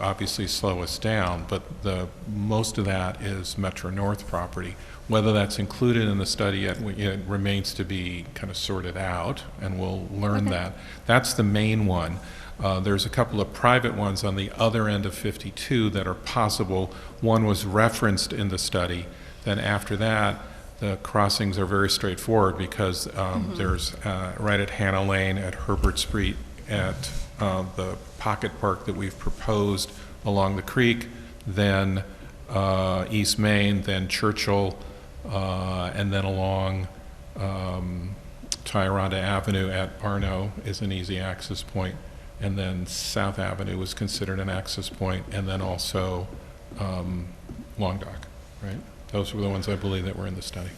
Speaker 3: obviously slow us down, but most of that is Metro North property. Whether that's included in the study yet, it remains to be kind of sorted out, and we'll learn that. That's the main one. There's a couple of private ones on the other end of 52 that are possible. One was referenced in the study. Then after that, the crossings are very straightforward because there's right at Hannah Lane, at Herbert Street, at the pocket park that we've proposed along the creek, then East Main, then Churchill, and then along Tyranda Avenue at Arno is an easy access point. And then South Avenue was considered an access point, and then also Long Dock, right? Those were the ones I believe that were in the study.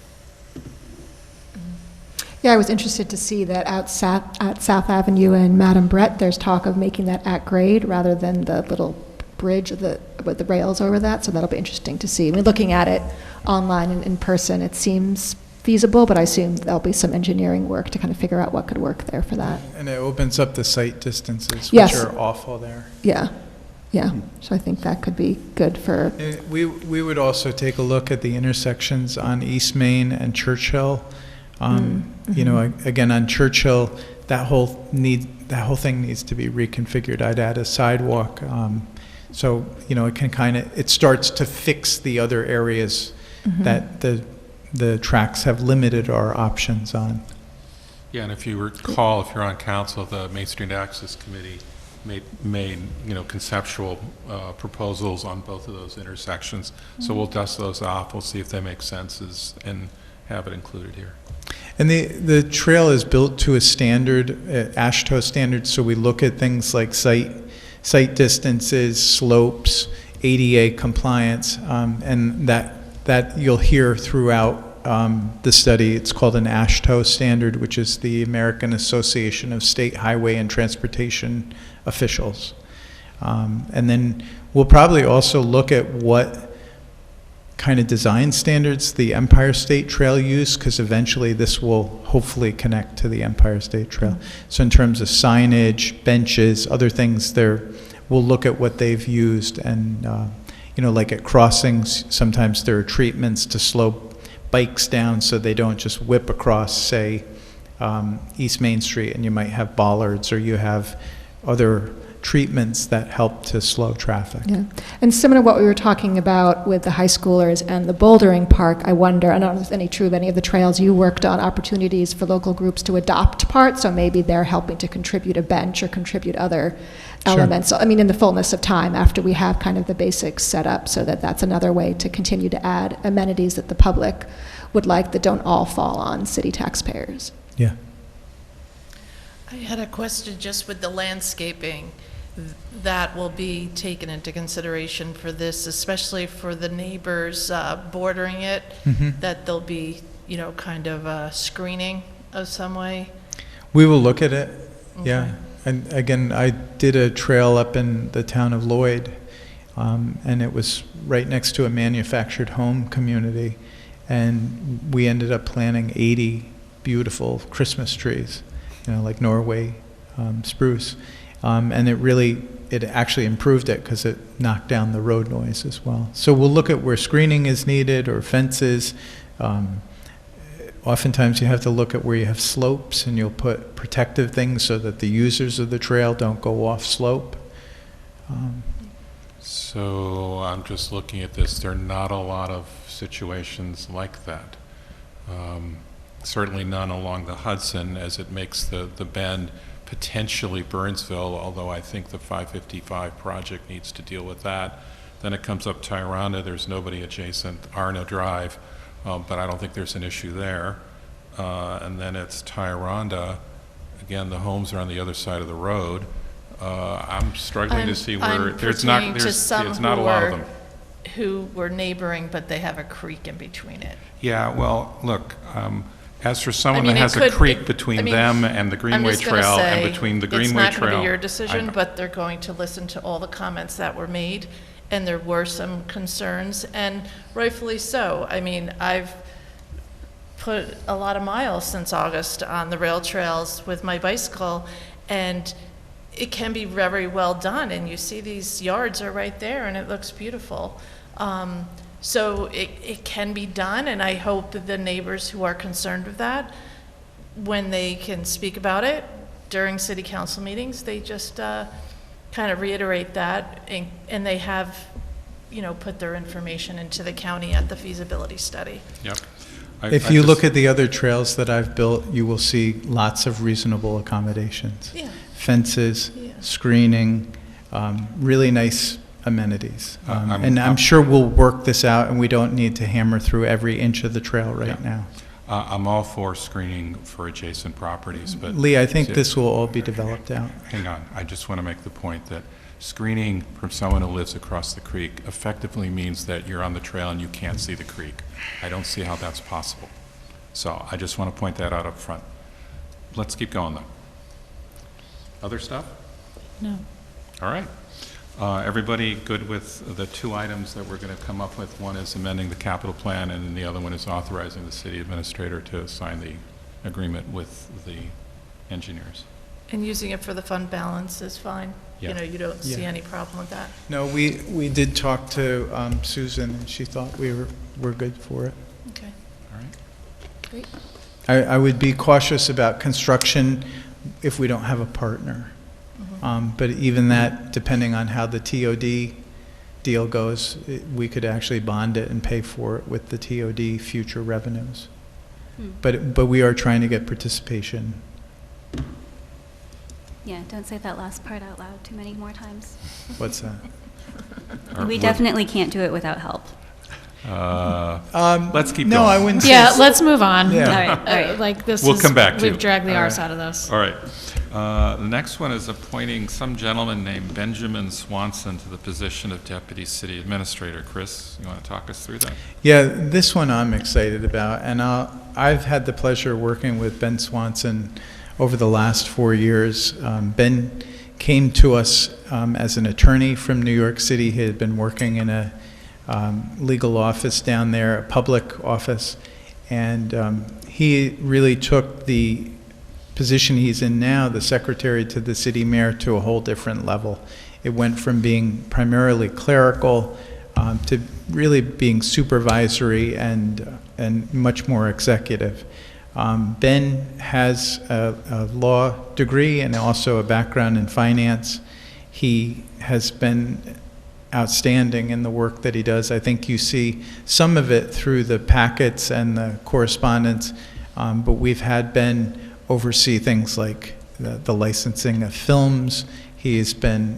Speaker 7: Yeah, I was interested to see that at South Avenue and Madame Brett, there's talk of making that at grade rather than the little bridge with the rails over that, so that'll be interesting to see. I mean, looking at it online and in person, it seems feasible, but I assume there'll be some engineering work to kind of figure out what could work there for that.
Speaker 2: And it opens up the site distances,
Speaker 7: Yes.
Speaker 2: which are awful there.
Speaker 7: Yeah, yeah. So I think that could be good for.
Speaker 2: We would also take a look at the intersections on East Main and Churchill. Again, on Churchill, that whole thing needs to be reconfigured. I'd add a sidewalk. So it starts to fix the other areas that the tracks have limited our options on.
Speaker 3: Yeah, and if you recall, if you're on council, the Main Street Access Committee made conceptual proposals on both of those intersections. So we'll dust those off. We'll see if they make sense and have it included here.
Speaker 2: And the trail is built to a standard, AASHTO standard, so we look at things like site distances, slopes, ADA compliance, and that you'll hear throughout the study. It's called an AASHTO standard, which is the American Association of State Highway and Transportation Officials. And then we'll probably also look at what kind of design standards the Empire State Trail use, because eventually this will hopefully connect to the Empire State Trail. So in terms of signage, benches, other things there, we'll look at what they've used. And like at crossings, sometimes there are treatments to slow bikes down so they don't just whip across, say, East Main Street, and you might have bollards, or you have other treatments that help to slow traffic.
Speaker 7: Yeah. And similar to what we were talking about with the high schoolers and the bouldering park, I wonder, I don't know if it's any true of any of the trails you worked on, opportunities for local groups to adopt parts, so maybe they're helping to contribute a bench or contribute other elements. So, I mean, in the fullness of time, after we have kind of the basics set up, so that's another way to continue to add amenities that the public would like that don't all fall on city taxpayers.
Speaker 2: Yeah.
Speaker 10: I had a question just with the landscaping that will be taken into consideration for this, especially for the neighbors bordering it, that there'll be, kind of a screening of some way?
Speaker 2: We will look at it,
Speaker 10: Okay.
Speaker 2: yeah. And again, I did a trail up in the town of Lloyd, and it was right next to a manufactured home community, and we ended up planting 80 beautiful Christmas trees, like Norway spruce. And it actually improved it because it knocked down the road noise as well. So we'll look at where screening is needed or fences. Oftentimes you have to look at where you have slopes, and you'll put protective things so that the users of the trail don't go off slope.
Speaker 3: So I'm just looking at this. There are not a lot of situations like that. Certainly none along the Hudson, as it makes the bend potentially Burnsville, although I think the 555 project needs to deal with that. Then it comes up Tyranda. There's nobody adjacent. Arno Drive, but I don't think there's an issue there. And then it's Tyranda. Again, the homes are on the other side of the road. I'm struggling to see where it's not a lot of them.
Speaker 10: Who were neighboring, but they have a creek in between it.
Speaker 3: Yeah, well, look, as for someone that has a creek between them and the Greenway Trail and between the Greenway Trail.
Speaker 10: It's not going to be your decision, but they're going to listen to all the comments that were made, and there were some concerns, and rightfully so. I mean, I've put a lot of miles since August on the rail trails with my bicycle, and it can be very well done, and you see these yards are right there, and it looks beautiful. So it can be done, and I hope that the neighbors who are concerned with that, when they can speak about it during city council meetings, they just kind of reiterate that, and they have, put their information into the county at the feasibility study.
Speaker 3: Yep.
Speaker 2: If you look at the other trails that I've built, you will see lots of reasonable accommodations.
Speaker 10: Yeah.
Speaker 2: Fences, screening, really nice amenities. And I'm sure we'll work this out, and we don't need to hammer through every inch of the trail right now.
Speaker 3: I'm all for screening for adjacent properties, but...
Speaker 2: Lee, I think this will all be developed out.
Speaker 3: Hang on. I just want to make the point that screening from someone who lives across the creek effectively means that you're on the trail and you can't see the creek. I don't see how that's possible. So I just want to point that out up front. Let's keep going, though. Other stuff?
Speaker 11: No.
Speaker 3: All right. Everybody good with the two items that we're going to come up with? One is amending the capital plan, and then the other one is authorizing the city administrator to sign the agreement with the engineers.
Speaker 10: And using it for the fund balance is fine?
Speaker 3: Yeah.
Speaker 10: You don't see any problem with that?
Speaker 2: No, we did talk to Susan, and she thought we were good for it.
Speaker 10: Okay.
Speaker 3: All right.
Speaker 10: Great.
Speaker 2: I would be cautious about construction if we don't have a partner. But even that, depending on how the TOD deal goes, we could actually bond it and pay for it with the TOD future revenues. But we are trying to get participation.
Speaker 8: Yeah, don't say that last part out loud too many more times.
Speaker 2: What's that?
Speaker 8: We definitely can't do it without help.
Speaker 3: Let's keep
Speaker 2: no,
Speaker 3: going.
Speaker 2: I wouldn't say
Speaker 11: Yeah, let's move on.
Speaker 2: Yeah.
Speaker 8: All right.
Speaker 11: Like this
Speaker 3: We'll
Speaker 11: is,
Speaker 3: come back to
Speaker 11: we've
Speaker 3: it.
Speaker 11: dragged the
Speaker 3: All
Speaker 11: arse
Speaker 3: right.
Speaker 11: out of this.
Speaker 3: All right. The next one is appointing some gentleman named Benjamin Swanson to the position of Deputy City Administrator. Chris, you want to talk us through that?
Speaker 2: Yeah, this one I'm excited about, and I've had the pleasure of working with Ben Swanson over the last 4 years. Ben came to us as an attorney from New York City. He had been working in a legal office down there, a public office, and he really took the position he's in now, the secretary to the city mayor, to a whole different level. It went from being primarily clerical to really being supervisory and much more executive. Ben has a law degree and also a background in finance. He has been outstanding in the work that he does. I think you see some of it through the packets and the correspondence, but we've had Ben oversee things like the licensing of films. He's been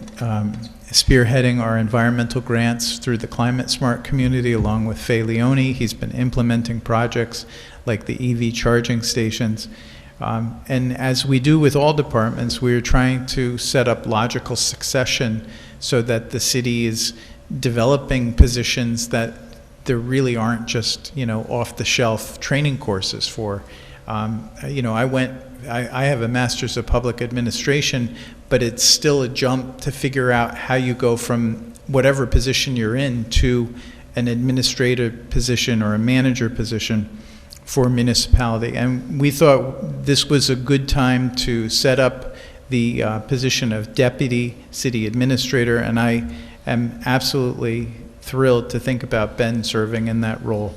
Speaker 2: spearheading our environmental grants through the Climate Smart community along with Fay Leone. He's been implementing projects like the EV charging stations. And as we do with all departments, we're trying to set up logical succession so that the city is developing positions that there really aren't just, off-the-shelf training courses for. I have a master's of public administration, but it's still a jump to figure out how you go from whatever position you're in to an administrative position or a manager position for a municipality. And we thought this was a good time to set up the position of deputy city administrator, and I am absolutely thrilled to think about Ben serving in that role.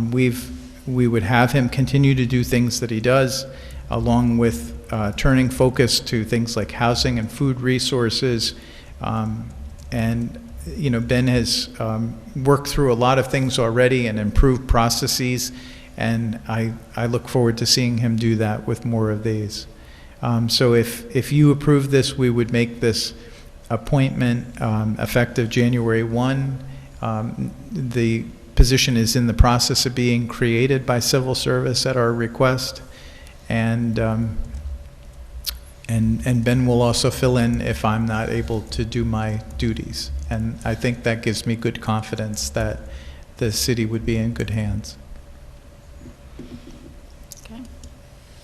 Speaker 2: We would have him continue to do things that he does, along with turning focus to things like housing and food resources. Ben has worked through a lot of things already and improved processes, and I look forward to seeing him do that with more of these. So if you approve this, we would make this appointment effective January 1. The position is in the process of being created by civil service at our request, and Ben will also fill in if I'm not able to do my duties. And I think that gives me good confidence that the city would be in good hands.
Speaker 11: Okay.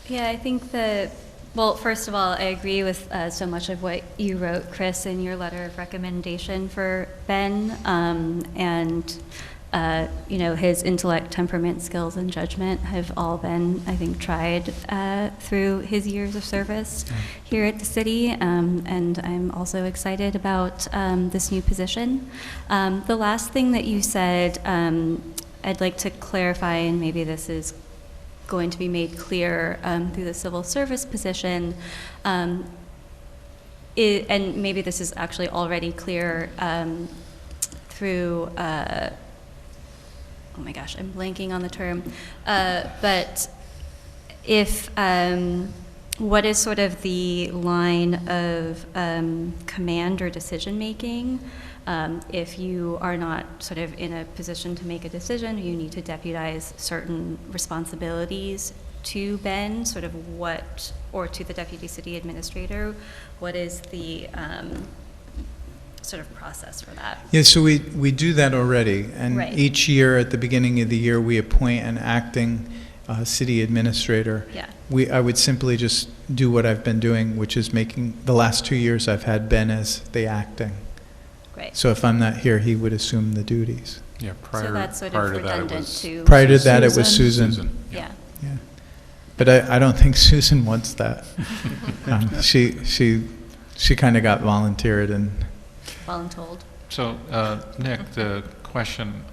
Speaker 8: Yeah, I think that, well, first of all, I agree with so much of what you wrote, Chris, in your letter of recommendation for Ben. His intellect, temperament, skills, and judgment have all been, I think, tried through his years of service here at the city, and I'm also excited about this new position. The last thing that you said, I'd like to clarify, and maybe this is going to be made clear through the civil service position, and maybe this is actually already clear through oh my gosh, I'm blanking on the term, but if, what is sort of the line of command or decision-making if you are not sort of in a position to make a decision, you need to deputize certain responsibilities to Ben, sort of what, or to the deputy city administrator, what is the sort of process for that?
Speaker 2: Yeah, so we do that already, and
Speaker 8: Right.
Speaker 2: each year at the beginning of the year we appoint an acting city administrator.
Speaker 8: Yeah.
Speaker 2: I would simply just do what I've been doing, which is making, the last 2 years I've had Ben as the acting.
Speaker 8: Right.
Speaker 2: So if I'm not here, he would assume the duties.
Speaker 3: Yeah,
Speaker 8: So that's sort
Speaker 3: prior
Speaker 8: of
Speaker 3: to that it
Speaker 8: redundant
Speaker 3: was
Speaker 8: to.
Speaker 2: Prior to that, it was Susan.
Speaker 8: Yeah.
Speaker 2: Yeah. But I don't think Susan wants that. She kind of got volunteered and.
Speaker 8: Voluntold.
Speaker 3: So, Nick, the question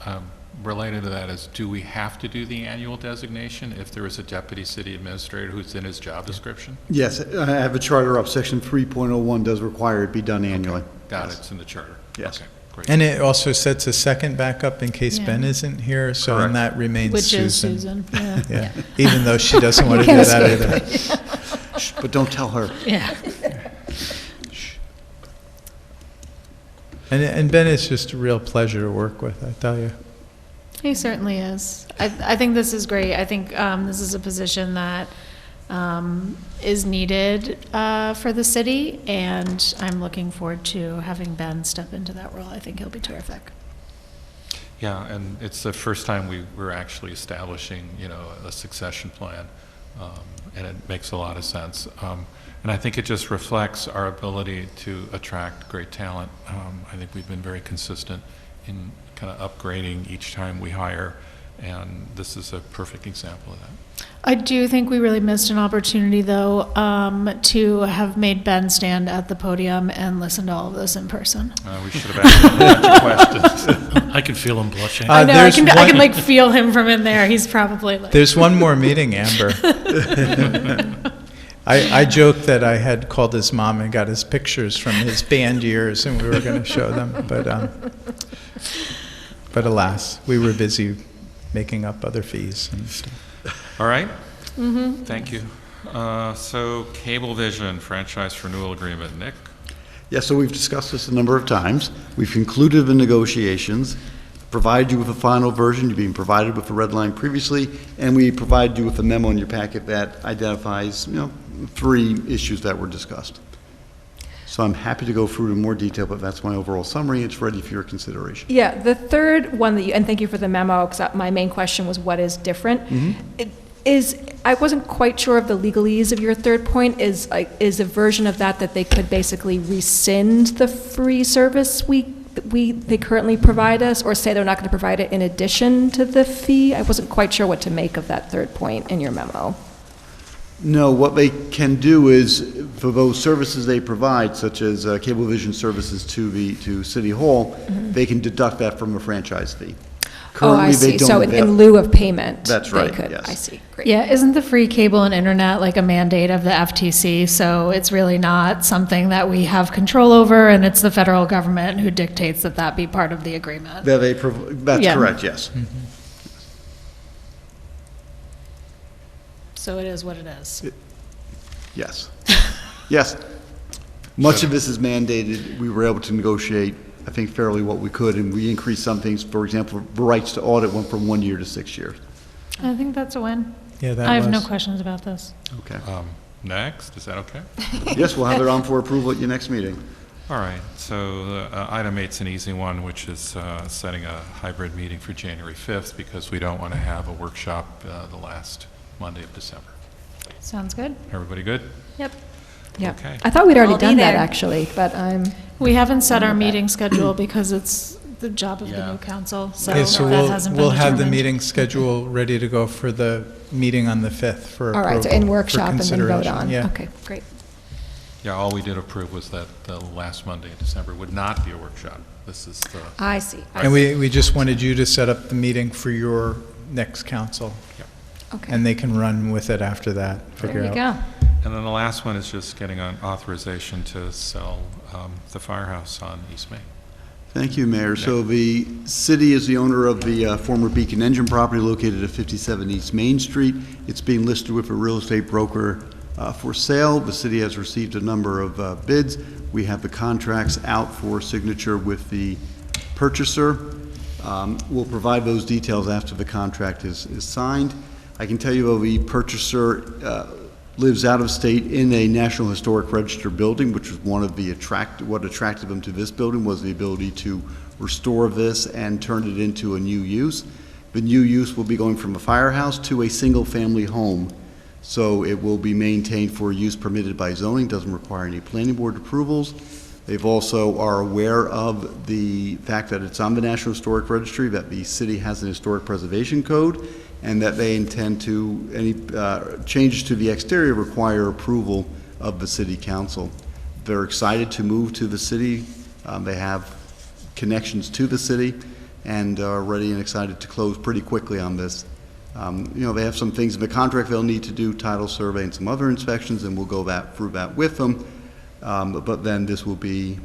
Speaker 3: related to that is, do we have to do the annual designation if there is a deputy city administrator who's in his job description?
Speaker 20: Yes, I have a charter up. Section 3.01 does require it be done annually.
Speaker 3: Got it, it's in the charter.
Speaker 20: Yes.
Speaker 3: Okay, great.
Speaker 2: And it also sets a second backup in case
Speaker 11: Yeah.
Speaker 2: Ben isn't here, so,
Speaker 3: Correct.
Speaker 2: and that remains
Speaker 11: Which
Speaker 2: Susan.
Speaker 11: is Susan, yeah.
Speaker 2: Yeah, even though she doesn't want to
Speaker 7: You
Speaker 2: do
Speaker 7: can't
Speaker 2: that
Speaker 7: escape.
Speaker 2: either.
Speaker 20: Shh, but don't tell her.
Speaker 11: Yeah.
Speaker 2: And Ben is just a real pleasure to work with, I tell you.
Speaker 11: He certainly is. I think this is great. I think this is a position that is needed for the city, and I'm looking forward to having Ben step into that role. I think he'll be terrific.
Speaker 3: Yeah, and it's the first time we're actually establishing, a succession plan, and it makes a lot of sense. And I think it just reflects our ability to attract great talent. I think we've been very consistent in kind of upgrading each time we hire, and this is a perfect example of that.
Speaker 11: I do think we really missed an opportunity, though, to have made Ben stand at the podium and listen to all of this in person.
Speaker 3: We should have asked him a bunch of questions.
Speaker 9: I can feel him blushing.
Speaker 11: I know, I
Speaker 2: there's
Speaker 11: can
Speaker 2: one-
Speaker 11: like feel him from in there. He's probably like.
Speaker 2: There's one more meeting, Amber. I joked that I had called his mom and got his pictures from his band years, and we were going to show them, but alas, we were busy making up other fees and stuff.
Speaker 3: All right?
Speaker 11: Mm-hmm.
Speaker 3: Thank you. So Cablevision franchise renewal agreement, Nick?
Speaker 20: Yeah, so we've discussed this a number of times. We've concluded the negotiations, provided you with a final version. You've been provided with a red line previously, and we provided you with a memo in your packet that identifies, 3 issues that were discussed. So I'm happy to go through in more detail, but that's my overall summary. It's ready for your consideration.
Speaker 7: Yeah, the third one that you, and thank you for the memo, because my main question was what is different? I wasn't quite sure of the legalese of your third point. Is a version of that they could basically rescind the free service they currently provide us, or say they're not going to provide it in addition to the fee? I wasn't quite sure what to make of that third point in your memo.
Speaker 20: No, what they can do is, for those services they provide, such as Cablevision services to City Hall, they can deduct that from a franchise fee.
Speaker 7: I see. So in lieu of payment,
Speaker 20: That's right,
Speaker 7: they could.
Speaker 20: yes.
Speaker 7: I see. Great.
Speaker 11: Yeah, isn't the free cable and internet like a mandate of the FTC? So it's really not something that we have control over, and it's the federal government who dictates that be part of the agreement.
Speaker 20: That's
Speaker 11: Yeah.
Speaker 20: correct, yes.
Speaker 11: So it is what it is.
Speaker 20: Yes. Yes. Much of this is mandated. We were able to negotiate, I think, fairly what we could, and we increased some things. For example, the rights to audit went from 1 year to 6 years.
Speaker 11: I think that's a win.
Speaker 2: Yeah, that
Speaker 11: I have no
Speaker 2: was.
Speaker 11: questions about this.
Speaker 20: Okay.
Speaker 3: Next, is that okay?
Speaker 20: Yes, we'll have it on for approval at your next meeting.
Speaker 3: All right, so item 8's an easy one, which is setting a hybrid meeting for January 5th, because we don't want to have a workshop the last Monday of December.
Speaker 11: Sounds good.
Speaker 3: Everybody good?
Speaker 11: Yep.
Speaker 7: Yeah.
Speaker 3: Okay.
Speaker 7: I thought we'd already
Speaker 8: I'll be
Speaker 7: done that
Speaker 8: there.
Speaker 7: actually, but
Speaker 11: We haven't set our meeting schedule because it's the job of the
Speaker 3: Yeah.
Speaker 11: new council, so
Speaker 2: Okay, so
Speaker 11: that hasn't been
Speaker 2: we'll have the
Speaker 11: determined.
Speaker 2: meeting schedule ready to go for the meeting on the 5th for
Speaker 7: all
Speaker 2: approval.
Speaker 7: right. So in
Speaker 2: for
Speaker 7: workshop and then vote
Speaker 2: consideration.
Speaker 7: on.
Speaker 2: Yeah.
Speaker 7: Okay. Great.
Speaker 3: Yeah, all we did approve was that the last Monday in December would not be a workshop. This is the,
Speaker 7: I see.
Speaker 2: And we just wanted you to set up the meeting for your next council.
Speaker 7: Okay.
Speaker 2: And they can run with it after that,
Speaker 7: There
Speaker 2: figure
Speaker 7: you
Speaker 2: out.
Speaker 7: go.
Speaker 3: and then the last one is just getting an authorization to sell the firehouse on East Main.
Speaker 20: Thank you, Mayor. So the city is the owner of the former Beacon Engine property located at 57 East Main Street. It's being listed with a real estate broker for sale. The city has received a number of bids. We have the contracts out for signature with the purchaser. We'll provide those details after the contract is signed. I can tell you, though, the purchaser lives out of state in a National Historic Register building, which was one of the what attracted them to this building was the ability to restore this and turn it into a new use. The new use will be going from a firehouse to a single-family home. So it will be maintained for use permitted by zoning, doesn't require any planning board approvals. They've also are aware of the fact that it's on the National Historic Registry, that the city has an historic preservation code, and that they intend to, any changes to the exterior require approval of the city council. They're excited to move to the city. They have connections to the city and are ready and excited to close pretty quickly on this. They have some things in the contract they'll need to do, title survey and some other inspections, and we'll go through that with them. But then this will be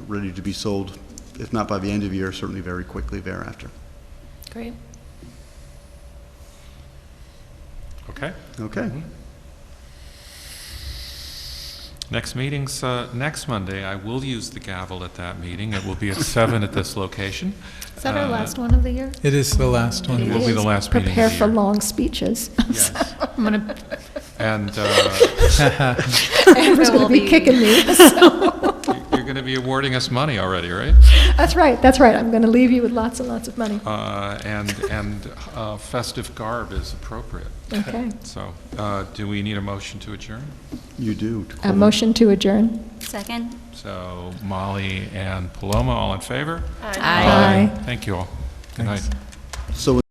Speaker 20: ready to be sold if not by the end of the year, certainly very quickly thereafter.
Speaker 11: Great.
Speaker 3: Okay.
Speaker 20: Okay.
Speaker 3: Next meeting's next Monday. I will use the gavel at that meeting. It will be at 7 at this location.
Speaker 11: Is that our last one of the year?
Speaker 2: It is the last one.
Speaker 3: It will be the last meeting of
Speaker 7: Prepare
Speaker 3: the
Speaker 7: for
Speaker 3: year.
Speaker 7: long speeches.
Speaker 3: Yes.
Speaker 11: I'm gonna,
Speaker 3: And
Speaker 7: Amber's going to be kicking me. so.
Speaker 3: you're going to be awarding us money already, right?
Speaker 7: That's right, that's right. I'm going to leave you with lots and lots of money.
Speaker 3: And festive garb is appropriate.
Speaker 7: Okay.
Speaker 3: So, do we need a motion to adjourn?
Speaker 20: You do.
Speaker 7: A motion to adjourn.
Speaker 8: Second?
Speaker 3: So Molly and Paloma, all in favor?
Speaker 7: Aye.
Speaker 3: Thank you all. Good night.
Speaker 20: So